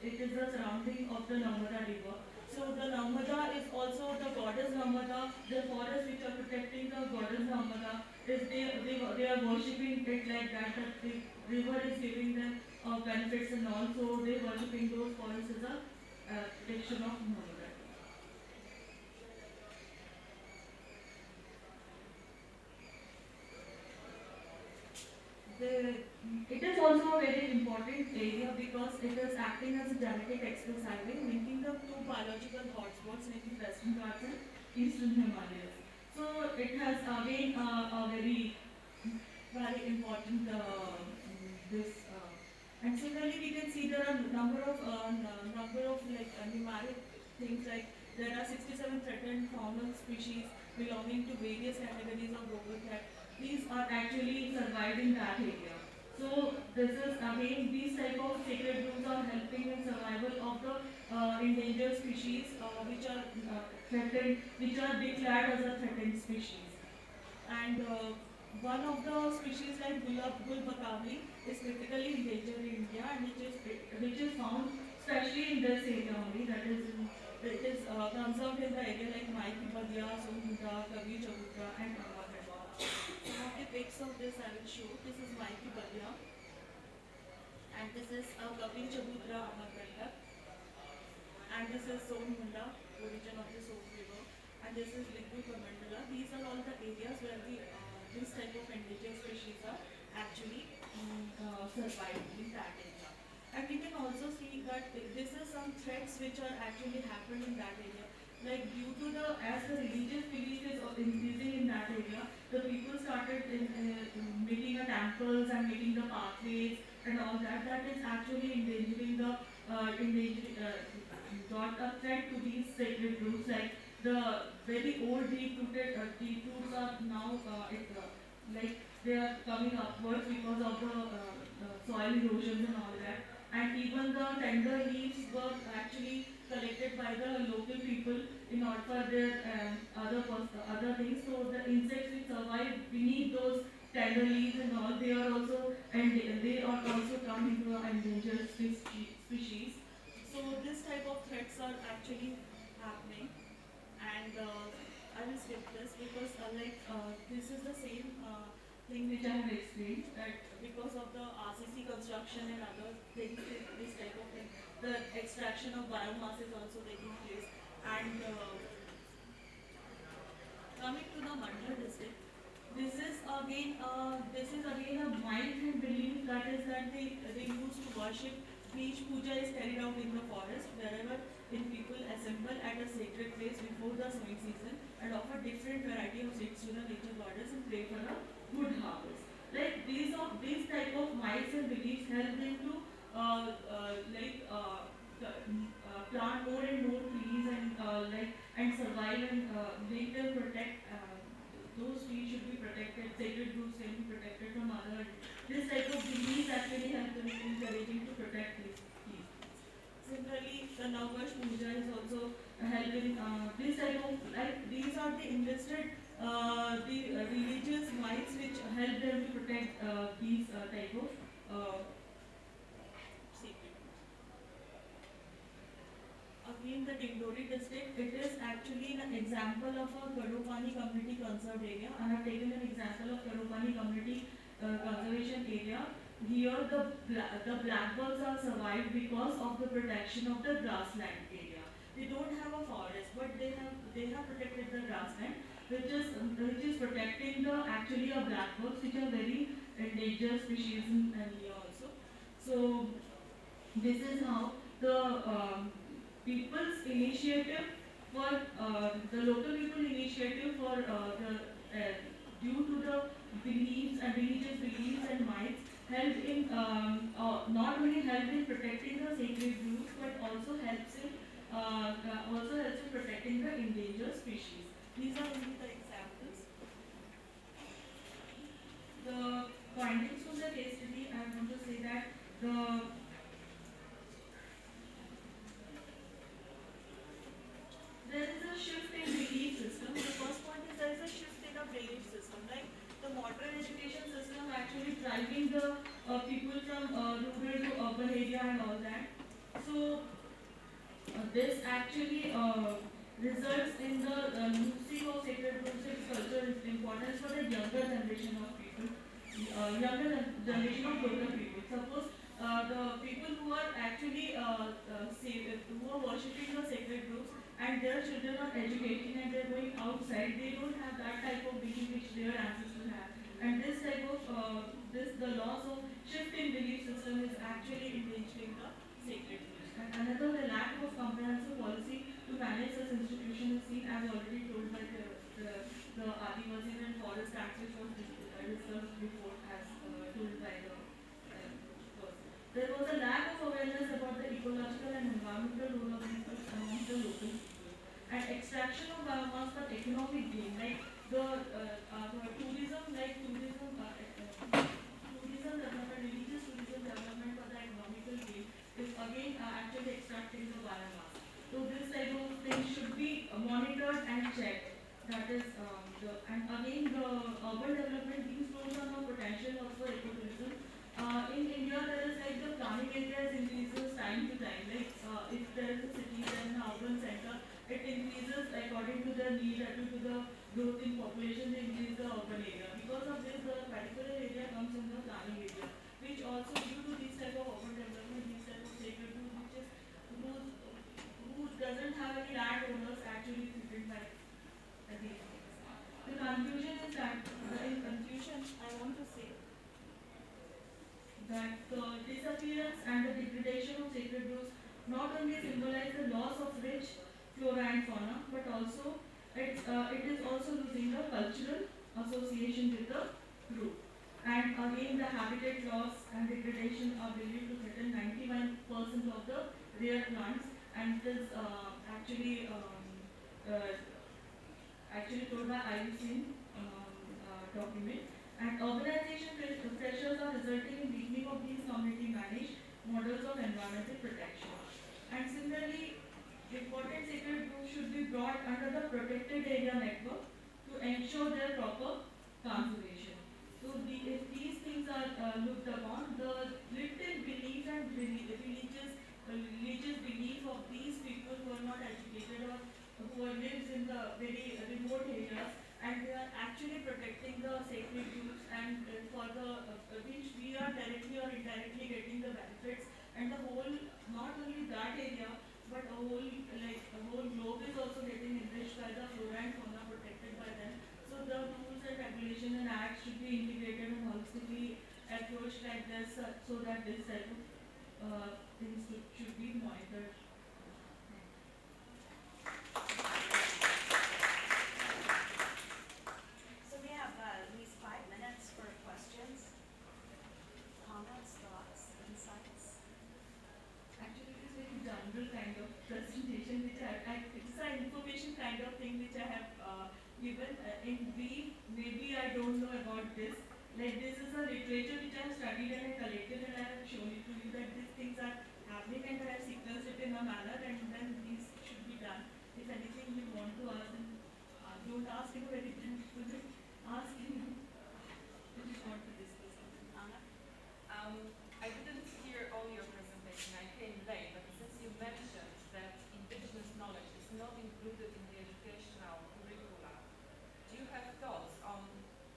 it is the surrounding of the Narmada river. So the Narmada is also the goddess Narmada. The forests which are protecting the goddess Narmada is they are worshipping it like that. That the river is giving them benefits, and also they worshipping those forests as a protection of Narmada. It is also a very important area because it is acting as a genetic express highway linking the two biological hotspots, namely Western Ghats and Eastern Himalayas. So it has again a very important and similarly we can see there are number of like numeric things, like there are 67 threatened faunal species belonging to various categories of global cat. These are actually surviving that area. So this is again, these type of sacred groups are helping in survival of the endangered species which are threatened, which are declared as a threatened species. And one of the species like Bulbakavli is critically endangered in India, and which is found especially in this area only. That is, it is conserved in the area like Maiki Badia, Sonhuda, Kavi Chabudra, and Amarkantak. Some of the pics of this I will show. This is Maiki Badia, and this is Kavi Chabudra, Amarkantak, and this is Sonhunda, origin of the Son River, and this is Liggu Mandala. These are all the areas where this type of endangered species are actually surviving in that area. And we can also see that this is some threats which are actually happening in that area. Like due to as the religious belief is increasing in that area, the people started making the temples and making the pathways and all that. That is actually endangering the got a threat to these sacred groups. Like the very old deep roots are now like they are coming upwards because of the soil erosions and all that. And even the tender leaves were actually collected by the local people in order for their other things. So the insects which survive beneath those tender leaves and all, they are also come into an endangered species. So this type of threats are actually happening, and I will skip this because this is the same thing which I have explained, that because of the RCC construction and other things, this type of thing, the extraction of biomass is also taking place. And coming to the Mandal district, this is again a myth and belief, that is that they used to worship. Each puja is carried out in the forest wherever in people assemble at a sacred place before the sowing season and offer different variety of seeds to the nature goddess and pray for a good harvest. Like these type of myths and beliefs help them to plant more and more trees and and survive and make them protect. Those trees should be protected. Sacred groups can be protected from other. This type of beliefs actually help them in encouraging to protect these trees. Similarly, the Navash Puja is also helping this type of these are the invested the religious myths which help them to protect these type of secret. Again, the Dindori district, it is actually an example of a Kadopani community conserved area. I have taken an example of Kadopani community conservation area. Here, the blackbirds are survived because of the protection of the grassland area. They don't have a forest, but they have protected the grassland, which is protecting the actually a blackbirds, which are very endangered species in here also. So this is how the people's initiative for the local people initiative for due to the beliefs and religious beliefs and myths helped in not only helped in protecting the sacred groups, but also helps in protecting the endangered species. These are only the examples. The findings from the case study, I want to say that there is a shift in belief system. The first point is there is a shift in the belief system. Like the modern education system actually driving the people from rural to urban area and all that. So this actually results in the losing of sacred groups and culture importance for the younger generation of people, generation of local people. Suppose the people who are actually who are worshipping the sacred groups and their children are educating and they're going outside, they don't have that type of belief which their ancestors have. And this type of the loss of shift in belief system is actually endangering the sacred groups. And another, the lack of comprehensive policy to manage such institutions is seen, as already told by the Adivasis and Forest Act, which was discussed before, as told by the person. There was a lack of awareness about the ecological and environmental role of these groups among the local people. And extraction of biomass for economic gain, like the tourism development, religious tourism development for the economical gain is again actually extracting the biomass. So this type of things should be monitored and checked. That is and again the urban development, these roads are now potential also ecotourism. In India, there is like the planning areas increases time to time. Like if there is a city, then an urban center, it increases according to the need, due to the growth in population, they increase the urban area. Because of this, the particular area comes in the planning area, which also due to this type of urban development, this type of sacred group, which is who doesn't have any land owners actually threatened by these things. The conclusion is that, in conclusion, I want to say that the disappearance and the degradation of sacred groups not only symbolize the loss of rich flora and fauna, but also it is also losing the cultural association with the group. And again, the habitat loss and degradation are believed to threaten 91% of the their plants, and it is uh, actually told by IUCN document. And urbanization pressures are resulting in weakening of these community managed models of environmental protection. And similarly, important sacred groves should be brought under the protected area network to ensure their proper conservation. So if these things are looked upon, the little belief and religious belief of these people who are not educated or who lives in the very remote areas, and they are actually protecting the sacred groups, and for the which we are directly or indirectly getting the benefits, and the whole, not only that area, but a whole, like the whole globe is also getting enriched by the flora and fauna protected by them. So the rules and regulations and acts should be integrated and holistically approached like this, so that this type of things should be monitored. So we have at least 5 minutes for questions, comments, thoughts, insights. Actually, it is very general kind of presentation which it's an information kind of thing which I have given in brief. Maybe I don't know about this. Like this is a literature which I have studied and I collected and I have shown it to you that these things are happening, and I have sequenced it in a manner, and then these should be done. If anything you want to ask, then don't ask in a very difficult way. Ask him if you want to discuss something. Anna? I didn't hear all your presentation. I came late, but since you mentioned that indigenous knowledge is not included in the educational curricula, do you have thoughts on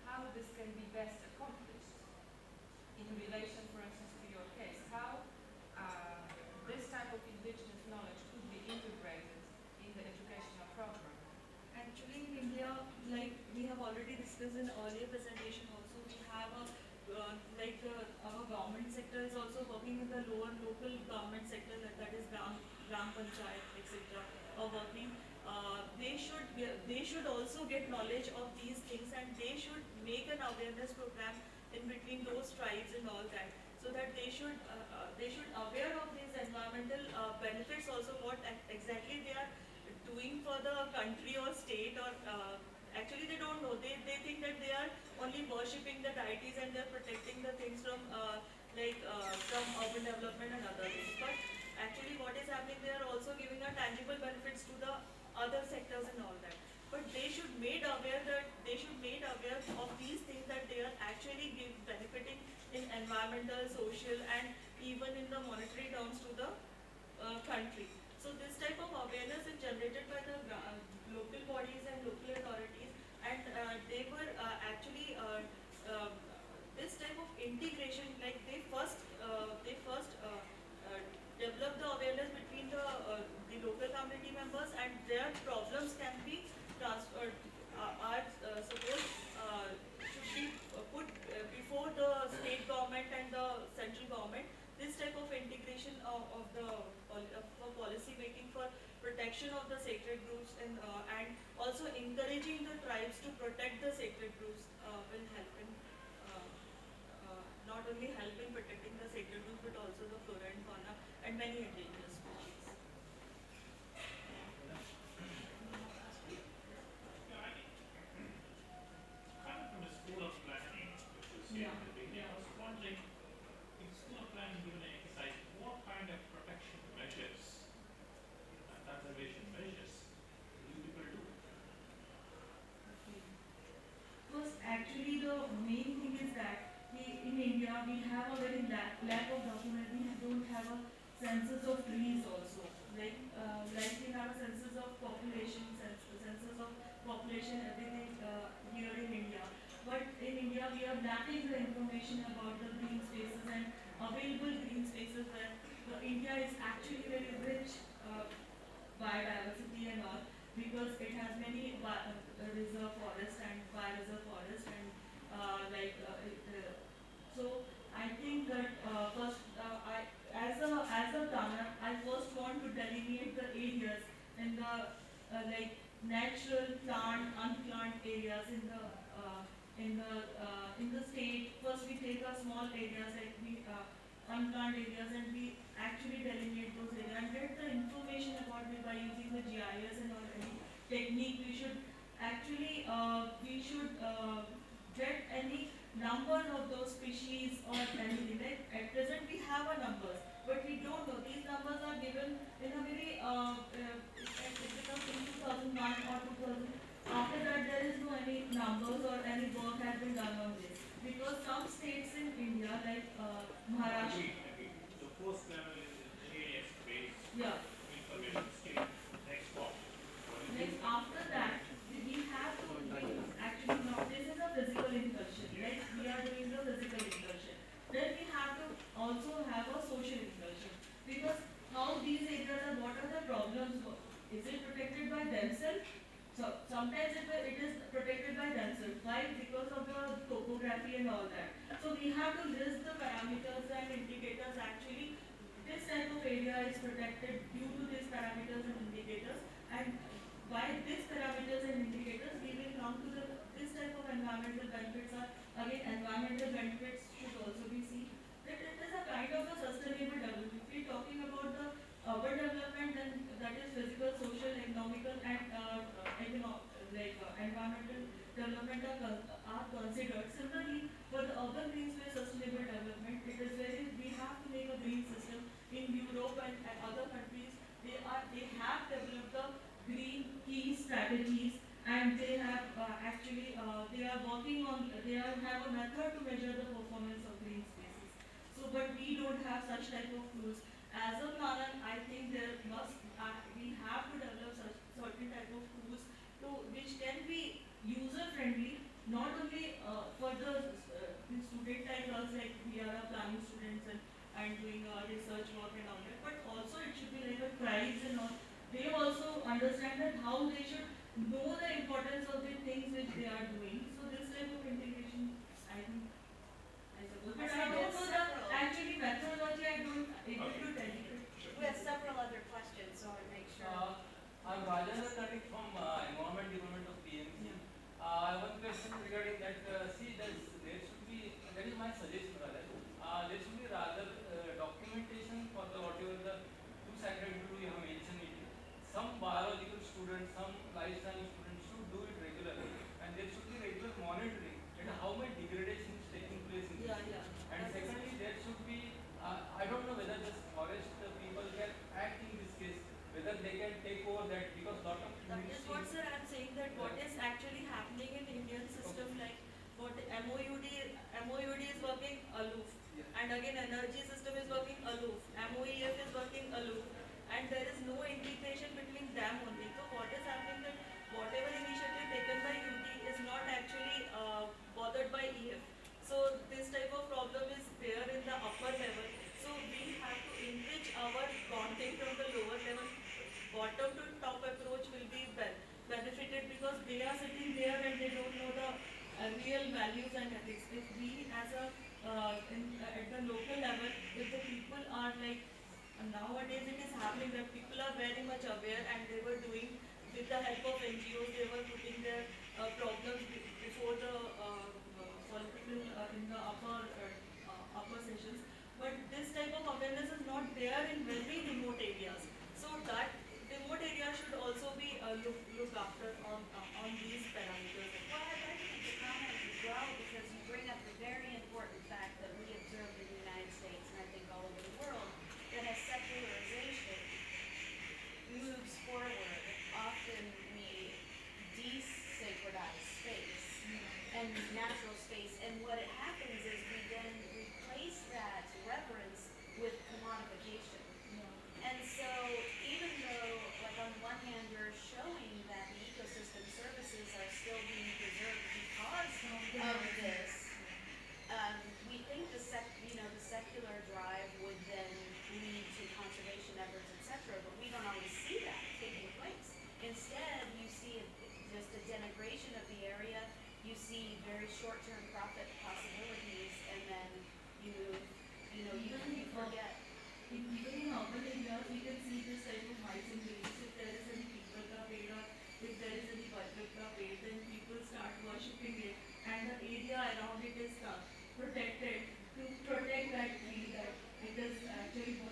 how this can be best accomplished in relation, for instance, to your case? How this type of indigenous knowledge could be integrated in the educational program? Actually, in India, like we have already discussed in earlier presentation also, we have a our government sector is also working with the lower local government sector, that is gram panchayat, etc. are working. They should also get knowledge of these things, and they should make an awareness program in between those tribes and all that, so that they should aware of these environmental benefits also, what exactly they are doing for the country or state, or actually they don't know. They think that they are only worshipping the deities and they're protecting the things from from urban development and other things. But actually what is happening, they are also giving a tangible benefits to the other sectors and all that. But they should made aware of these things, that they are actually benefiting in environmental, social, and even in the monetary terms to the country. So this type of awareness is generated by the local bodies and local authorities, and they were this type of integration, like they first develop the awareness between the local community members, and their problems can be transferred, should be put before the state government and the central government. This type of integration of policy making for protection of the sacred groves, and also encouraging the tribes to protect the sacred groves will help in not only help in protecting the sacred groves, but also the flora and fauna and many endangered species. Coming from the School of Planning, which was here in the beginning, I was wondering, in School of Planning, given an exercise, what kind of protection measures and conservation measures do you people do? First, actually, the main thing is that in India we have a very lack of document. We don't have a census of trees also. Like we have a census of population, census of population, everything here in India. But in India we are lacking the information about the green spaces and available green spaces, where India is actually very rich biodiversity and all, because it has many reserve forest and bioreserve forest, and so I think that first as a planner, I first want to delineate the areas in the natural plant, unplant areas in the state. First we take a small areas, like we unplant areas, and we actually delineate those areas and get the information about it by using the GIS and all any technique. We should actually get any numbers of those species or anything. Like at present we have a numbers, but we don't know. These numbers are given in a very it becomes in 2001 or 2000. After that, there is no any numbers or any work has been done on this because some states in India, like Maharashtra. Agreed. The first level is GIS based Yeah. information state. Next what? Next, after that, we have to actually now this is a physical incursion. Like we are doing the physical incursion. Then we have to also have a social incursion because how these areas are, what are the problems? Is it protected by themselves? So sometimes it is protected by themselves. Why? Because of the topography and all that. So we have to list the parameters and indicators actually. This type of area is protected due to these parameters and indicators, and by these parameters and indicators we will come to this type of environmental benefits are again environmental benefits should also be seen. That it is a kind of a sustainable development. If we are talking about the urban development, then that is physical, social, economical and environmental development are considered. Similarly, for the urban green space sustainable development, it is very we have to make a green system. In Europe and other countries, they have developed the green key strategies, and they have they are working on have a method to measure the performance of green spaces. So, but we don't have such type of tools. As of now, I think we have to develop such certain type of tools to which can be user friendly, not only for the student like us, like we are planning students and doing research work and all that, but also it should be like a prize and all. They also understand that how they should know the importance of the things which they are doing. So this type of integration, I think, I suppose. But I don't know the actually methodology. I don't able to tell you. We have several other questions, so I make sure. I'm Rajan Narik from Environment Department of PMC. I have one question regarding that. There should be, that is my suggestion rather. There should be rather documentation for the whatever the two sacred do you have mentioned it. Some biological students, some life science students should do it regularly, and there should be regular monitoring and how much degradation is taking place in this. And secondly, there should be I don't know whether this forest people can act in this case, whether they can take over that because lot of That is what, sir, I'm saying that what is actually happening in Indian system, like what MOUD is working aloof, and again energy system is working aloof, MOEF is working aloof, and there is no integration between them only. So what is happening that whatever initiative taken by UT is not actually bothered by EF. So this type of problem is there in the upper level. So we have to enrich our content from the lower level. Bottom to top approach will be benefited because they are sitting there and they don't know the real values and ethics. If we as a at the local level, if the people are like nowadays it is happening that people are very much aware and they were doing with the help of NGOs, they were putting their problems before the political in the upper sessions. But this type of awareness is not there in very remote areas. So that remote area should also be looked after on these parameters. Well, I'd like to make a comment as well because you bring up the very important fact that we observed in the United States and I think all over the world that as secularization moves forward, often we desacralize space and natural space, and what it happens is we then replace that reverence with commodification. And so even though, like on the one hand, you're showing that the ecosystem services are still being preserved because of this, we think the secular drive would then lead to conservation efforts, etc. But we don't always see that taking place. Instead, you see just a denigration of the area. You see very short-term profit possibilities, and then you forget. Even in urban areas, we can see this type of heights and beliefs. If there is any people ka ped or if there is any budget ka ped, then people start worshipping it, and the area around it is protected to protect that tree that it is actually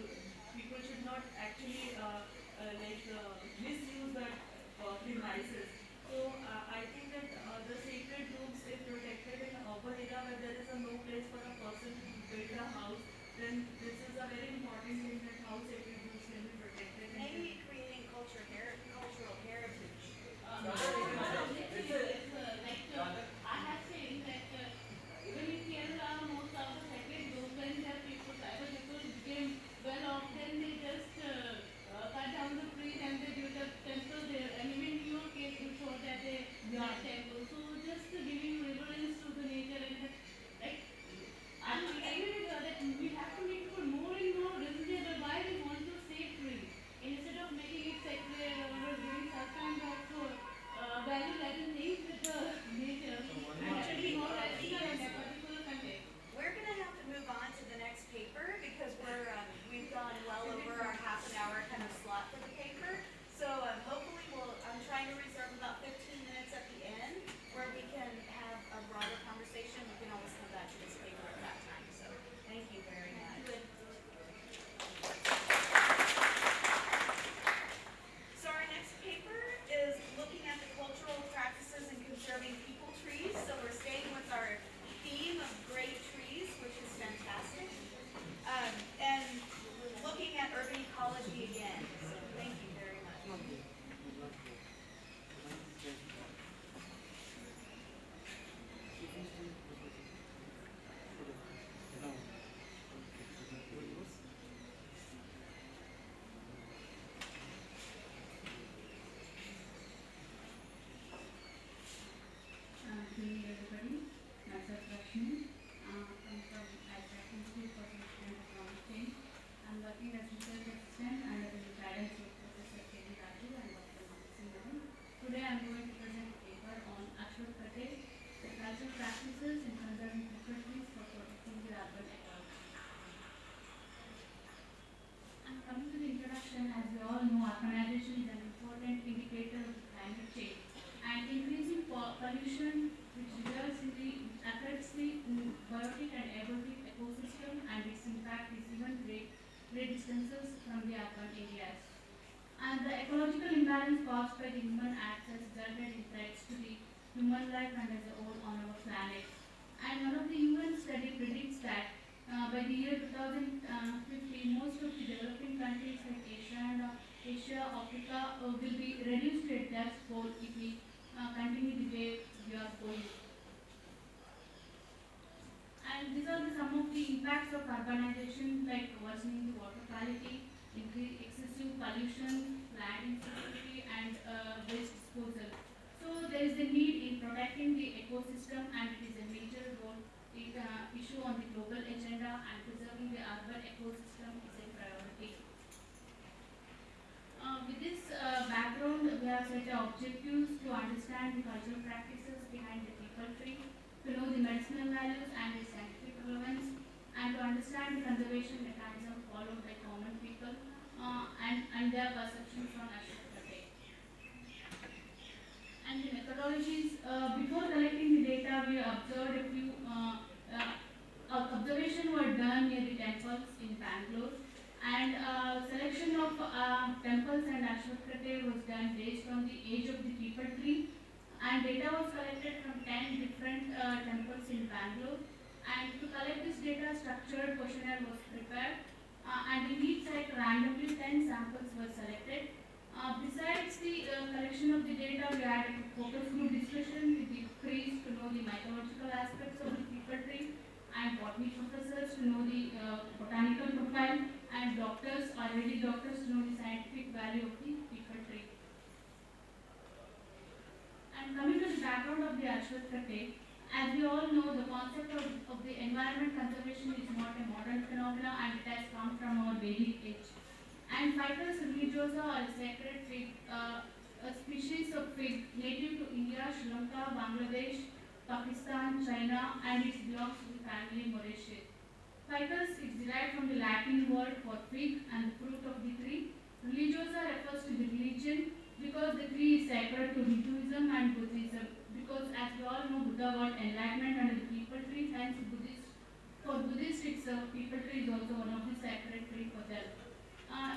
devices. So I think that the sacred groves, if protected in an urban area where there is no place for a person to build a house, then this is a very important thing that how sacred groves can be protected. Maybe creating cultural heritage. I have seen that even in Kerala, most of the sacred groves, when the people, tribal people became well off, then they just cut down the trees and they built a temple there. And even in your case, you showed that they built temple. So just giving reverence to the nature and like, I agree with her that we have to make people more and more reasonable why we want to save trees. Instead of making it sacred or doing such kind of value that is linked with the nature, and should be more ethical in that particular context. We're gonna have to move on to the next paper because we've gone well over our half an hour kind of slot for the paper. So hopefully I'm trying to reserve about 15 minutes at the end where we can have a broader conversation. We can always come back to this paper at that time. So thank you very much. So our next paper is looking at the cultural practices in conserving people trees. So we're staying with our theme of great trees, which is fantastic, and looking at urban ecology again. So thank you very much. Good evening, everybody. Myself, Rashmi. I'm from Ojha Institute for Sustainable and Climate Change. I'm working as research assistant under the guidance of Professor K.D. Raju and Dr. Mansi Mohan. Today, I'm going to present a paper on Ashwat Patel, the cultural practices in conserving trees for protecting the urban ecology. And coming to the introduction, as we all know, urbanization is an important indicator of climate change. And increasing pollution, which results in affects the biotic and abiotic ecosystem, and its impact is even great distances from the urban areas. And the ecological imbalance caused by the human acts has resulted in threats to the human life and as a whole on our planet. And one of the UN study predicts that by the year 2050, most of the developing countries like Asia, Africa will be reduced to a dust bowl if we continue the way we are going. And these are some of the impacts of urbanization, like worsening the water quality, excessive pollution, land insecurity, and waste disposal. So there is a need in protecting the ecosystem, and it is a major role issue on the global agenda, and preserving the urban ecosystem is a priority. With this background, we have set objectives to understand the cultural practices behind the people tree, to know the medicinal values and their scientific relevance, and to understand the conservation mechanism followed by common people and their perceptions on Ashwat Patel. And the methodologies, before collecting the data, we observed a few observations were done near the temples in Bangalore. And selection of temples and Ashwat Patel was done based on the age of the people tree. And data was collected from 10 different temples in Bangalore. And to collect this data, structured questionnaire was prepared. And in each site, randomly 10 samples were selected. Besides the collection of the data, we had a focus group discussion with the trees to know the mythological aspects of the people tree, and botany professors to know the botanical profile, and doctors, Ayurvedic doctors, to know the scientific value of the people tree. And coming to the background of the Ashwat Patel, as we all know, the concept of the environment conservation is not a modern phenomenon, and it has come from our Vedic age. And Ficus religiosa, or a sacred fig, a species of fig native to India, Sri Lanka, Bangladesh, Pakistan, China, and it belongs to the family Moraceae. Ficus is derived from the Latin word for fig and the fruit of the tree. Religiosa refers to the religion because the tree is sacred to Hinduism and Buddhism. Because as we all know, Buddha got enlightenment under the people tree, hence for Buddhists, it's people tree is also one of the sacred tree for them.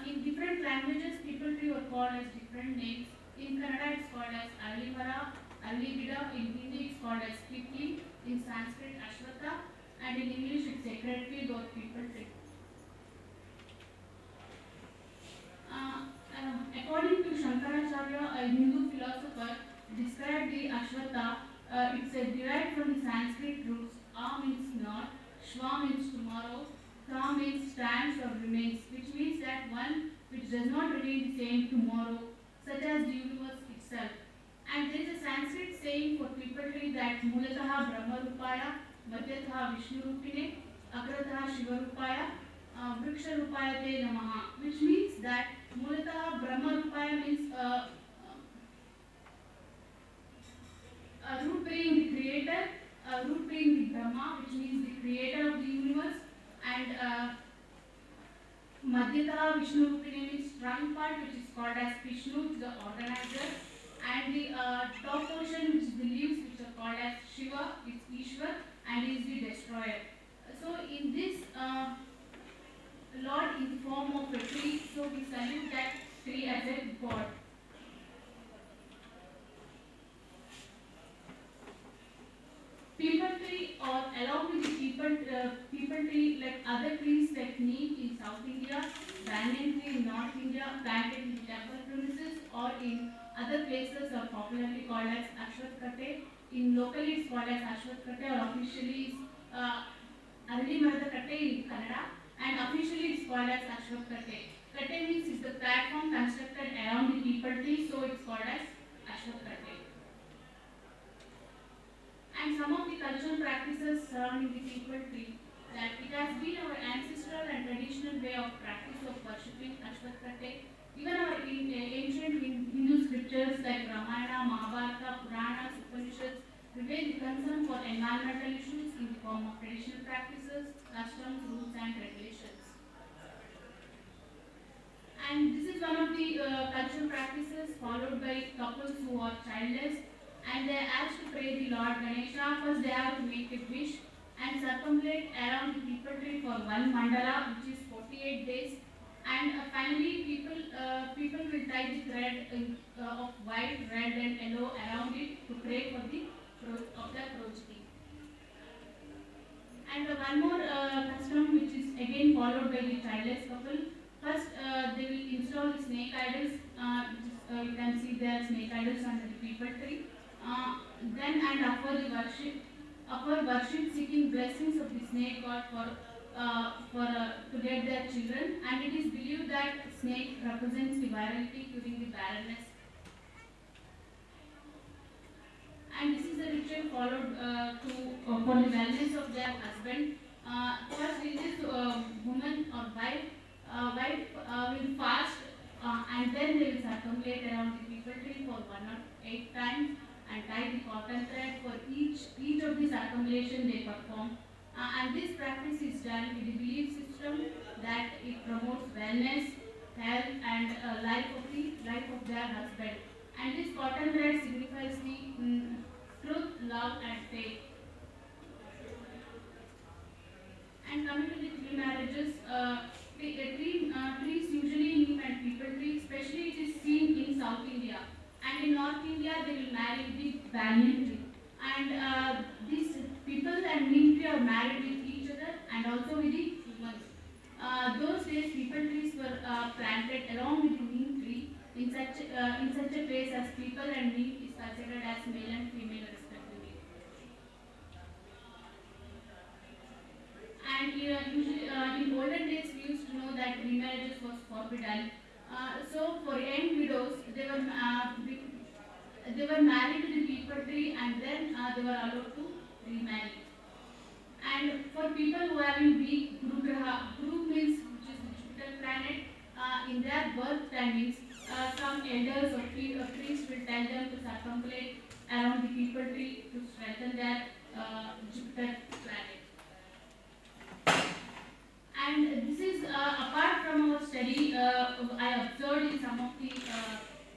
In different languages, people tree were called as different names. In Kannada it's called as Arlimara, Arligida, in Hindi it's called as Kipli, in Sanskrit Ashwatha, and in English it's sacred tree or people tree. According to Shankaracharya, a Hindu philosopher, described the Ashwatha, it's derived from the Sanskrit roots. A means not, Shva means tomorrow, Tha means stands or remains, which means that one which does not remain the same tomorrow, such as the universe itself. And there is a Sanskrit saying for people tree that Mulataha Brahma Rupaya, Madhyatha Vishnu Rupine, Agrataha Shiva Rupaya, Vriksha Rupayate Namaha, which means that Mulataha Brahma Rupaya means root being the creator, root being the Brahma, which means the creator of the universe, and Madhyataha Vishnu Rupine means trunk part, which is called as Vishnu, the organizer, and the top portion, which is the leaves, which are called as Shiva, it's Ishwar, and he is the destroyer. So in this Lord in the form of a tree, so we salute that tree as a god. People tree, or along with the people tree, like other trees like neem in South India, banyan tree in North India, planted in temple premises or in other places are popularly called as Ashwatkate. In locally it's called as Ashwatkate, or officially is Arali Marada Kate in Kannada, and officially it's called as Ashwatkate. Kate means it's the platform constructed around the people tree, so it's called as Ashwatkate. And some of the cultural practices surrounding the people tree, that it has been our ancestral and traditional way of practice of worshipping Ashwatkate. Even our ancient Hindu scriptures like Ramayana, Mahabharata, Puranas, Upanishads reveal the concern for environmental issues in the form of traditional practices, customs, rules, and regulations. And this is one of the cultural practices followed by couples who are childless, and they are asked to pray the Lord Ganesha. First they have to make a wish and circumambulate around the people tree for one mandala, which is 48 days. And finally, people will tie the thread of white, red, and yellow around it to pray for the of their progeny. And one more custom, which is again followed by the childless couple. First, they will install the snake idols. You can see their snake idols under the people tree. Then and offer worship, seeking blessings of the snake god to get their children, and it is believed that snake represents the virality during the barrenness. And this is a ritual followed for the wellness of their husband. First, in this woman or wife will fast, and then they will circumambulate around the people tree for 108 times and tie the cotton thread for each of the circumambulation they perform. And this practice is done with the belief system that it promotes wellness, health, and life of their husband. And this cotton thread signifies the truth, love, and faith. And coming to the tree marriages, trees usually neem and people tree, especially it is seen in South India. And in North India, they will marry the banyan tree. And these people and neem tree are married with each other and also with the humans. Those days, people trees were planted along with the neem tree in such a place as people and neem is considered as male and female respectively. And usually, in olden days, we used to know that remarriages was forbidden. So for young widows, they were married to the people tree, and then they were allowed to remarry. And for people who are in weak Guru Graha, Guru means which is the Jupiter planet, in their birth timings, some elders or priests will tell them to circumambulate around the people tree to strengthen their Jupiter planet. And this is apart from our study, I observed in some of the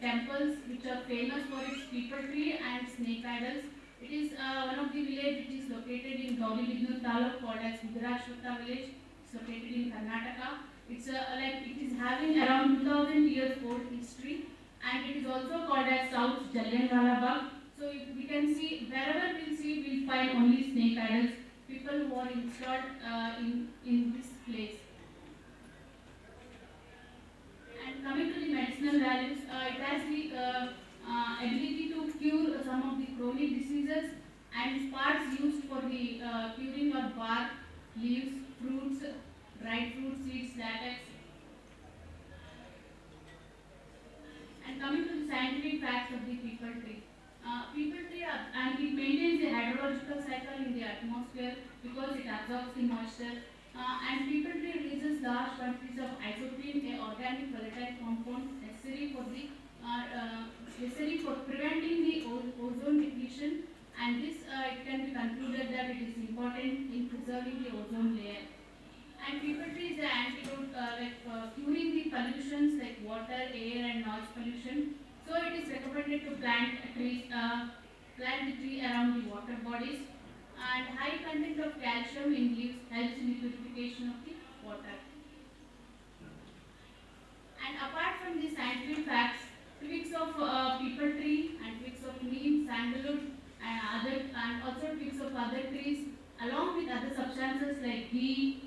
temples which are famous for its people tree and snake idols. It is one of the village which is located in Gaurav Taluk called as Vigrashwata village. It's located in Karnataka. It's it is having around 2000 years old history, and it is also called as South Jallianwala Bagh. So if we can see, wherever we'll see, we'll find only snake idols, people who are installed in this place. And coming to the medicinal values, it has the ability to cure some of the chronic diseases, and parts used for the curing of bark, leaves, fruits, dried fruit, seeds, latex. And coming to the scientific facts of the people tree. People tree and it maintains the hydrological cycle in the atmosphere because it absorbs the moisture. And people tree releases large quantities of isoprene, a organic volatile compound necessary for preventing the ozone depletion. And this it can be concluded that it is important in preserving the ozone layer. And people tree is an antidote curing the pollutions like water, air, and noise pollution. So it is recommended to plant the tree around the water bodies. And high content of calcium in leaves helps in the purification of the water. And apart from the scientific facts, twigs of people tree and twigs of neem, sandalwood, and also twigs of other trees, along with other substances like ghee,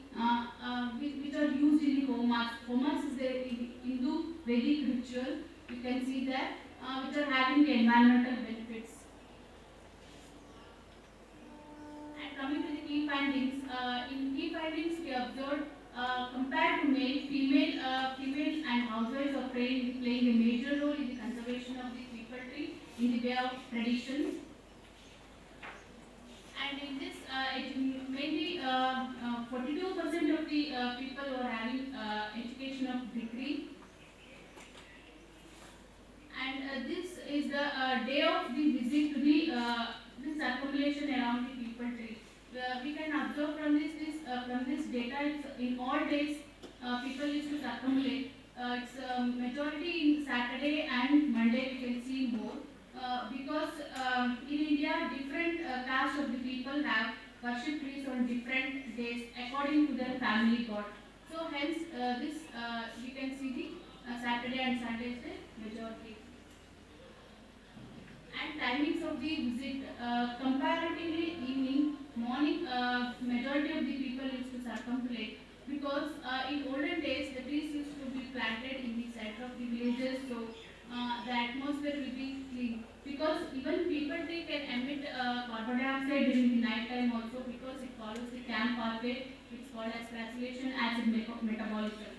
which are used in the homas. Homas is a Hindu Vedic ritual. You can see there, which are having the environmental benefits. And coming to the key findings, in key findings we observed compared to male, female and housewives are playing a major role in the conservation of the people tree in the way of tradition. And in this, it mainly 42% of the people who are having education of degree. And this is the day of the visit to the circumambulation around the people tree. We can observe from this data, it's in all days people used to circumambulate. It's majority in Saturday and Monday we can see more. Because in India, different castes of the people have worship trees on different days according to their family god. So hence this we can see the Saturday and Sunday is the majority. And timings of the visit, comparatively evening, morning, majority of the people used to circumambulate because in olden days the trees used to be planted in the center of the villages, so the atmosphere will be clean. Because even people tree can emit carbon dioxide during the night time also, because it follows the CAM pathway, which is called as cracillation acid metabolism.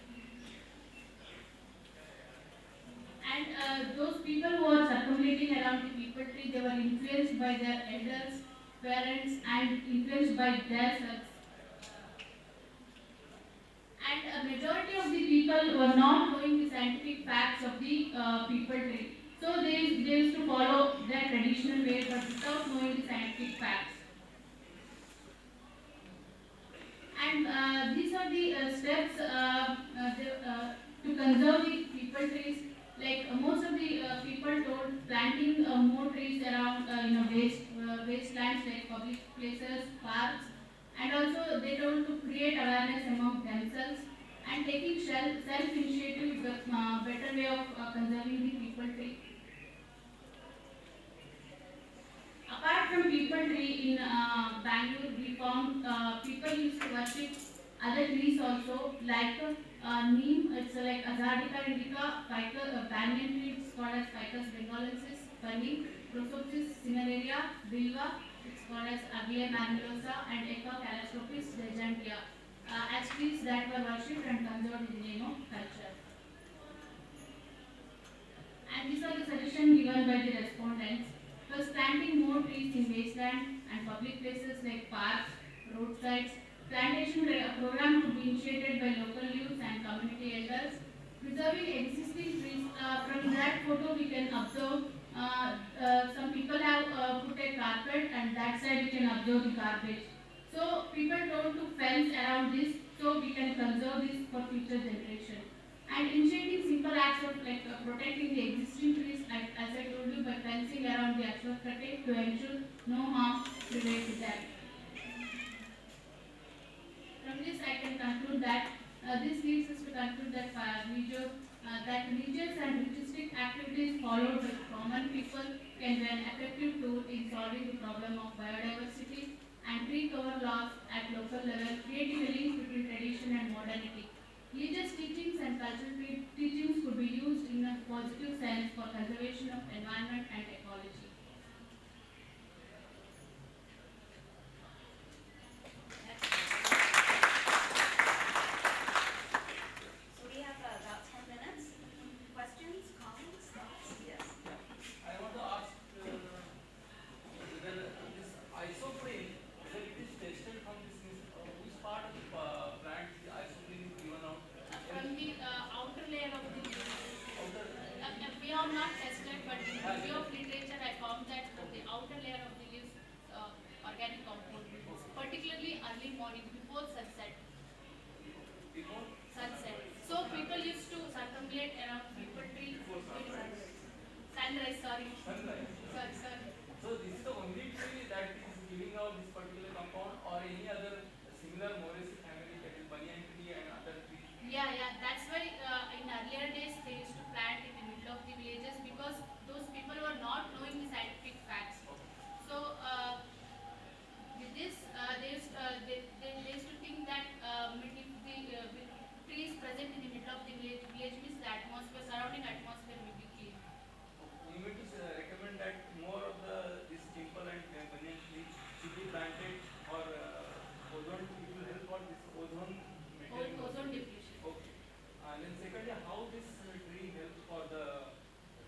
And those people who are circumambulating around the people tree, they were influenced by their elders, parents, and influenced by their selves. And a majority of the people were not knowing the scientific facts of the people tree. So they used to follow their traditional way, but without knowing the scientific facts. And these are the steps to conserve the people trees. Like most of the people told planting more trees around wastelands like public places, parks, and also they told to create awareness among themselves and taking self-initiative better way of conserving the people tree. Apart from people tree in Bangalore, we found people used to worship other trees also, like neem, it's like Azadica indica, banyan tree, it's called as Ficus bengalensis, bunny, Prosopis cineraria, bilva, it's called as Aglaia marmelosa, and Eca calastropis legentia, as trees that were worshipped and conserved in the name of culture. And these are the suggestions given by the respondents. First, planting more trees in wasteland and public places like parks, roadsides. Plantation program could be initiated by local youth and community elders. Preserving existing trees. From that photo, we can observe some people have put a carpet, and that side we can observe the garbage. So people told to fence around this, so we can conserve this for future generation. And initiating simple acts of protecting the existing trees, as I told you, by fencing around the ashwakate to ensure no harm related to them. From this, I can conclude that this leads us to conclude that religious and ritualistic activities followed by common people can be an effective tool in solving the problem of biodiversity and tree cover loss at local level, creating a link between tradition and modernity. Religious teachings and cultural teachings could be used in a positive sense for conservation of environment and ecology. So we have about 10 minutes. Questions, comments, thoughts? Yes. I want to ask whether this isoprene, whether it is tested from this, which part of the plant the isoprene is given out? From the outer layer of the leaf. Outer, We have not tested, but in review of literature, I found that the outer layer of the leaves organic compound, particularly early morning before sunset. before Sunset. So people used to circumambulate around people tree. Sunrise. Sorry. sunrise. Sorry. So this is the only tree that is giving out this particular compound, or any other similar Moraceae family, that is banyan tree and other trees? Yeah. That's why in earlier days they used to plant in the middle of the villages because those people were not knowing the scientific facts. So with this, they used to think that if the trees present in the middle of the village means the atmosphere, surrounding atmosphere will be clean. You mean to recommend that more of this simple and banyan tree should be planted, or ozone, it will help for this ozone maintaining? Ozone depletion. Okay. And then secondly, how this tree helps for the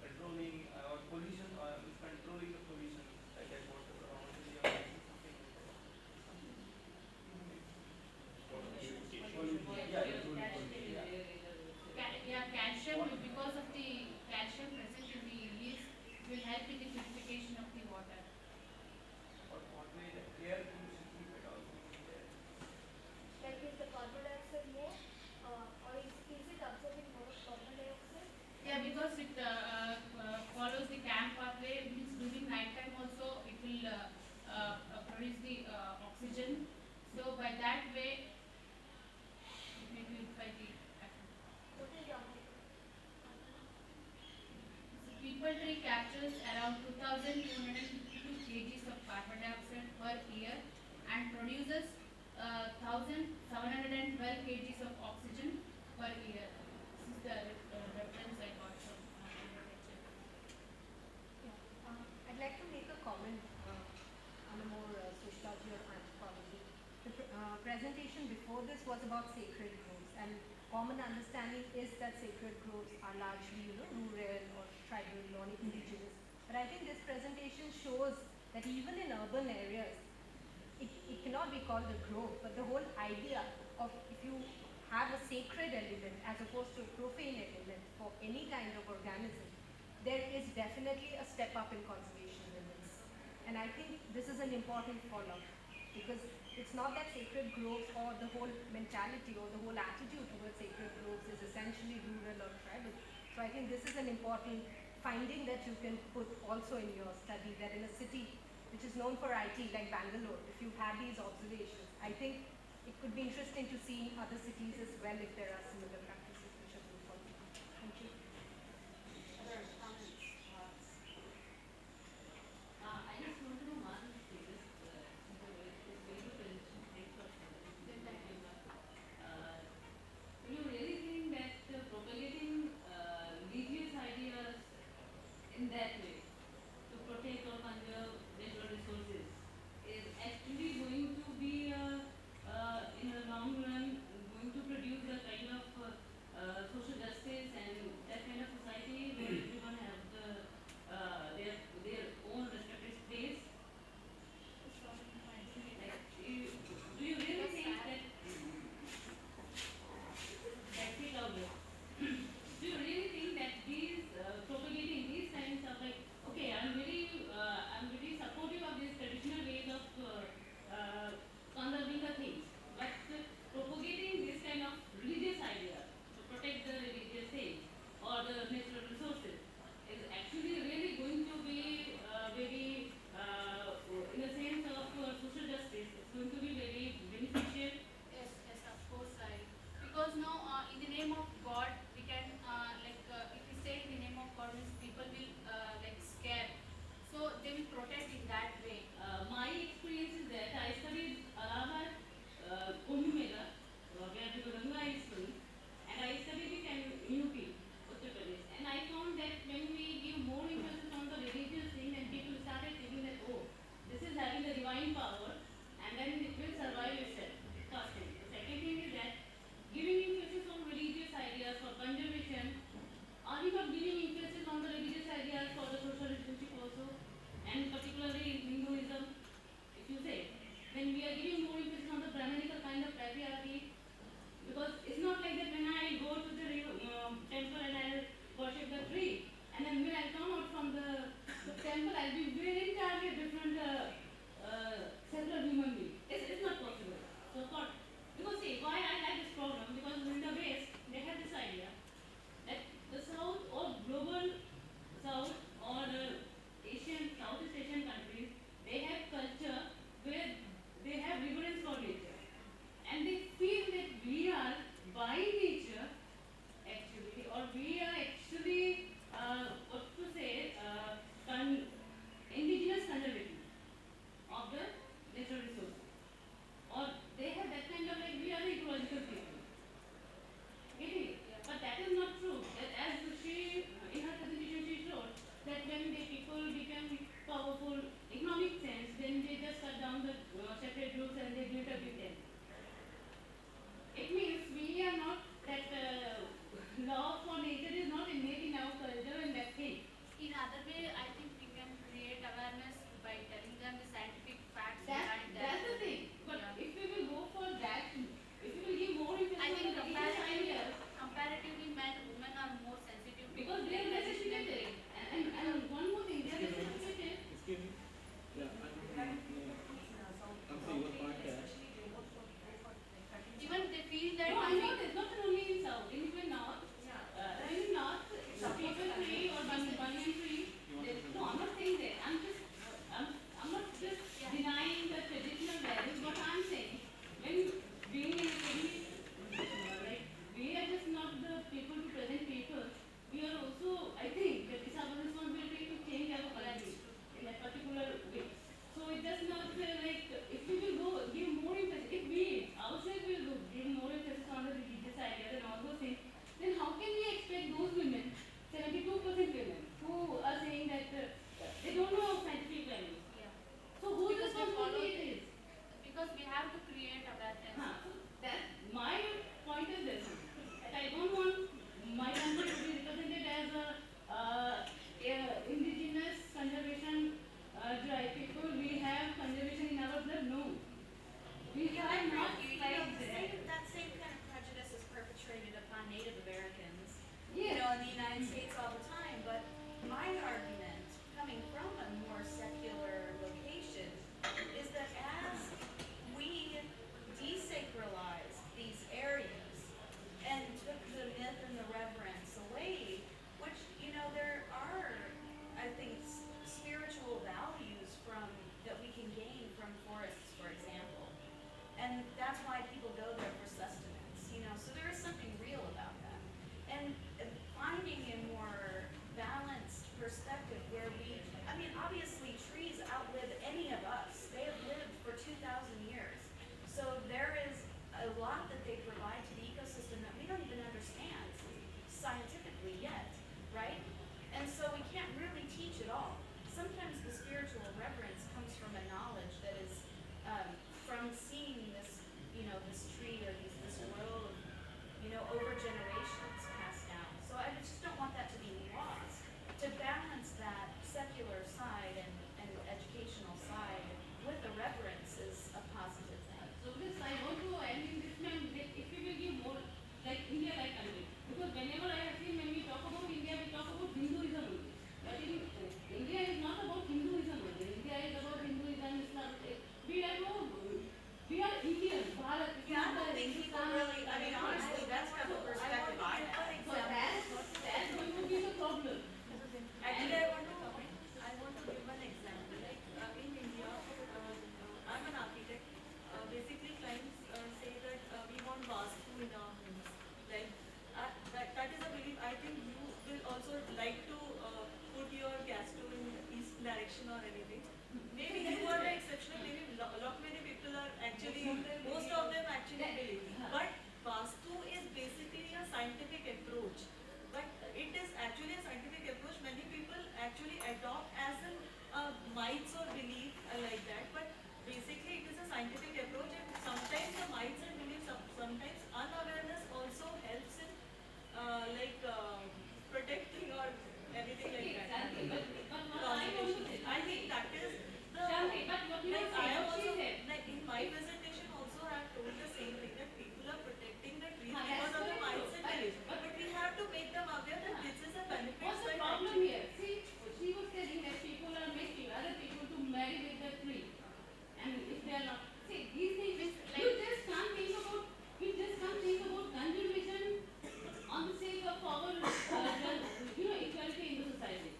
controlling or pollution, or is controlling the pollution, like that water around the something like that. Calcium, because of the calcium present in the leaves, will help in the purification of the water. Or what way the air pollution will get also there. Like is the carbon dioxide more, or is it absorbing more of carbon dioxide? Yeah, because it follows the CAM pathway, means during night time also it will produce the oxygen. So by that way, it may purify the atmosphere. What is the amount? People tree captures around 2,252 kg of carbon dioxide per year and produces 1,712 kg of oxygen per year. This is the reference I got from literature. I'd like to make a comment on a more sociology or anthropology. The presentation before this was about sacred groves, and common understanding is that sacred groves are largely, rural or tribal or indigenous. But I think this presentation shows that even in urban areas, it cannot be called a grove, but the whole idea of if you have a sacred element as opposed to a profane element for any kind of organism, there is definitely a step up in conservation limits. And I think this is an important follow-up, because it's not that sacred groves or the whole mentality or the whole attitude towards sacred groves is essentially rural or tribal. So I think this is an important finding that you can put also in your study, that in a city which is known for IT like Bangalore, if you've had these observations, I think it could be interesting to see in other cities as well if there are similar practices which are being followed. Thank you. Other comments, thoughts? I just want to know one thing. It's very good presentation. Thanks for that. Do you really think that propagating religious ideas in that way to protect or conserve natural resources is actually going to be in the long run going to produce a kind of social justice and that kind of society where everyone has their own respective space? Like, do you really think that do you really think that these propagating these kinds of like powerful economic sense, then they just cut down the separate groups and they build a big tent. It means we are not that love for nature is not innate in our culture and that thing. In other way, I think we can create awareness by telling them the scientific facts behind that. That's the thing. But if we will go for that, if we will give more I information think on the ideas, comparatively women are more sensitive because they are less educated. And one more thing, they are less educated. Excuse me. Yeah, I'm saying your point there. Even they feel that No, I know this, not only in South, even North. In North, people tree or banyan tree. No, I'm not saying that. I'm not just denying the traditional values. What I'm saying, when being in a like, we are just not the people to present papers. We are also, I think, that it's our responsibility to change our country in a particular way. So it does not like, if we will go give more emphasis, if we ourselves will go give more emphasis on the religious ideas and all those things, then how can we expect those women, 72% women, who are saying that they don't know scientific values? Yeah. So whose Because they follow responsibility it is? Because we have to create awareness. So that my point is this: that I don't want my country to be represented as a indigenous conservation drive. People, we have conservation in our blood. No, we have not like that. That same kind of prejudice is perpetrated upon Native Americans, Yes. in the United States all the time. But my argument, coming from a more secular location, is that as we desacralize these areas and took the myth and the reverence away, which, there are, I think, spiritual values that we can gain from forests, for example. And that's why people go there for sustenance, so there is something real about that. And finding a more balanced perspective where obviously trees outlive any of us. They have lived for 2,000 years. So there is a lot that they provide to the ecosystem that we don't even understand scientifically yet, right? And so we can't really teach it all. Sometimes the spiritual reverence comes from a knowledge that is from seeing this, this tree or this row of, over generations passed down. So I just don't want that to be lost. To balance that secular side and educational side with the reverence is a positive thing. So this I want to end in this man that if we will give more like India like country. Because whenever I have seen when we talk about India, we talk about Hinduism only. But India is not about Hinduism only. India is about Hinduism, Islam. We are Indian, Bharat. Yeah, I don't think people really, honestly, that's kind of the perspective I have. So that's going to be the problem. Actually, I want to give one example. Like in India, I'm an architect. Basically, clients say that we want vastu in our homes. Like that is a belief. I think you will also like to put your gas stove in east direction or anything. Maybe you are the exception. Maybe lot many people are actually, most of them actually believe. But vastu is basically a scientific approach. But it is actually a scientific approach. Many people actually adopt as a myths or belief like that. But basically, it is a scientific approach. And sometimes the myths and beliefs, sometimes unawareness also helps in protecting or anything like that. Exactly. But what I want to say, I think that is the Shanti, but what you like are I saying, also she said. like in my presentation also I have told the same thing that people are protecting the trees That's because of the very myths true. and beliefs. But we have to make them aware that this is a benefit. What's the problem here? See, she was telling that people are making other people to marry with the tree. And if they are not, see, these things, you just can't think about conservation on the sake of our, equality in the society.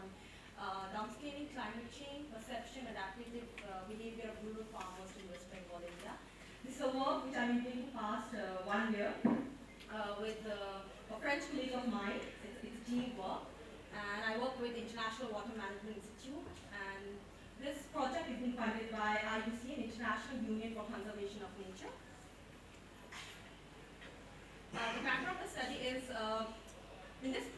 on downscaling climate change, perception, adaptive behavior of rural farmers in West Bengal, India. This is a work which I've been doing for past 1 year with a French colleague of mine. It's a team work, and I work with International Water Management Institute, and this project is being funded by IUC, an International Union for Conservation of Nature. The background of the study is, in this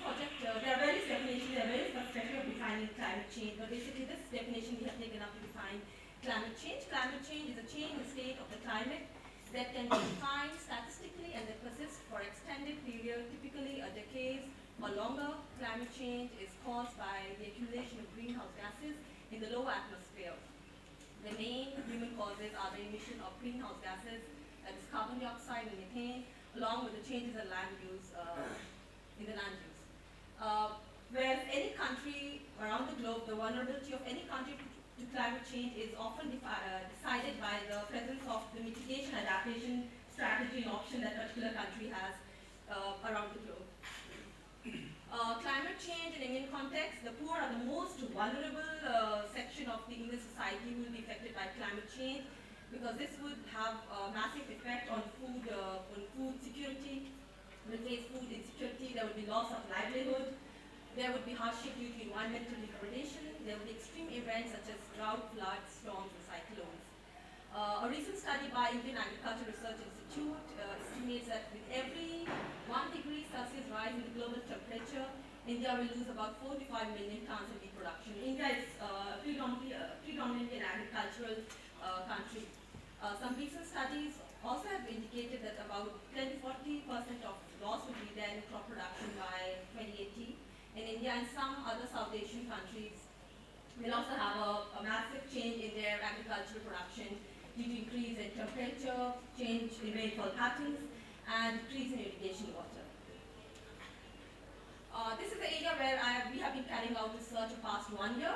project, there are various definitions, there are various perspectives of defining climate change, but basically this definition we have taken up to define climate change. Climate change is a change in the state of the climate that can be defined statistically and that persists for extended period, typically a decade or longer. Climate change is caused by the accumulation of greenhouse gases in the low atmosphere. The main human causes are the emission of greenhouse gases, that is carbon dioxide and methane, along with the changes in land use, Whereas any country around the globe, the vulnerability of any country to climate change is often decided by the presence of the mitigation adaptation strategy and option that a particular country has around the globe. Climate change in Indian context, the poor are the most vulnerable section of the Indian society who will be affected by climate change, because this would have a massive effect on food security. We'll face food insecurity, there would be loss of livelihood, there would be hardship due to environmental degradation, there would be extreme events such as drought, floods, storms, and cyclones. A recent study by Indian Agriculture Research Institute estimates that with every 1 degree Celsius rise in the global temperature, India will lose about 4 to 5 million tons of wheat production. India is predominantly an agricultural country. Some recent studies also have indicated that about 10 to 40% of loss will be there in crop production by 2080. In India and some other South Asian countries will also have a massive change in their agricultural production due to increase in temperature, change in rainfall patterns, and decrease in irrigation water. This is the area where we have been carrying out research for past 1 year.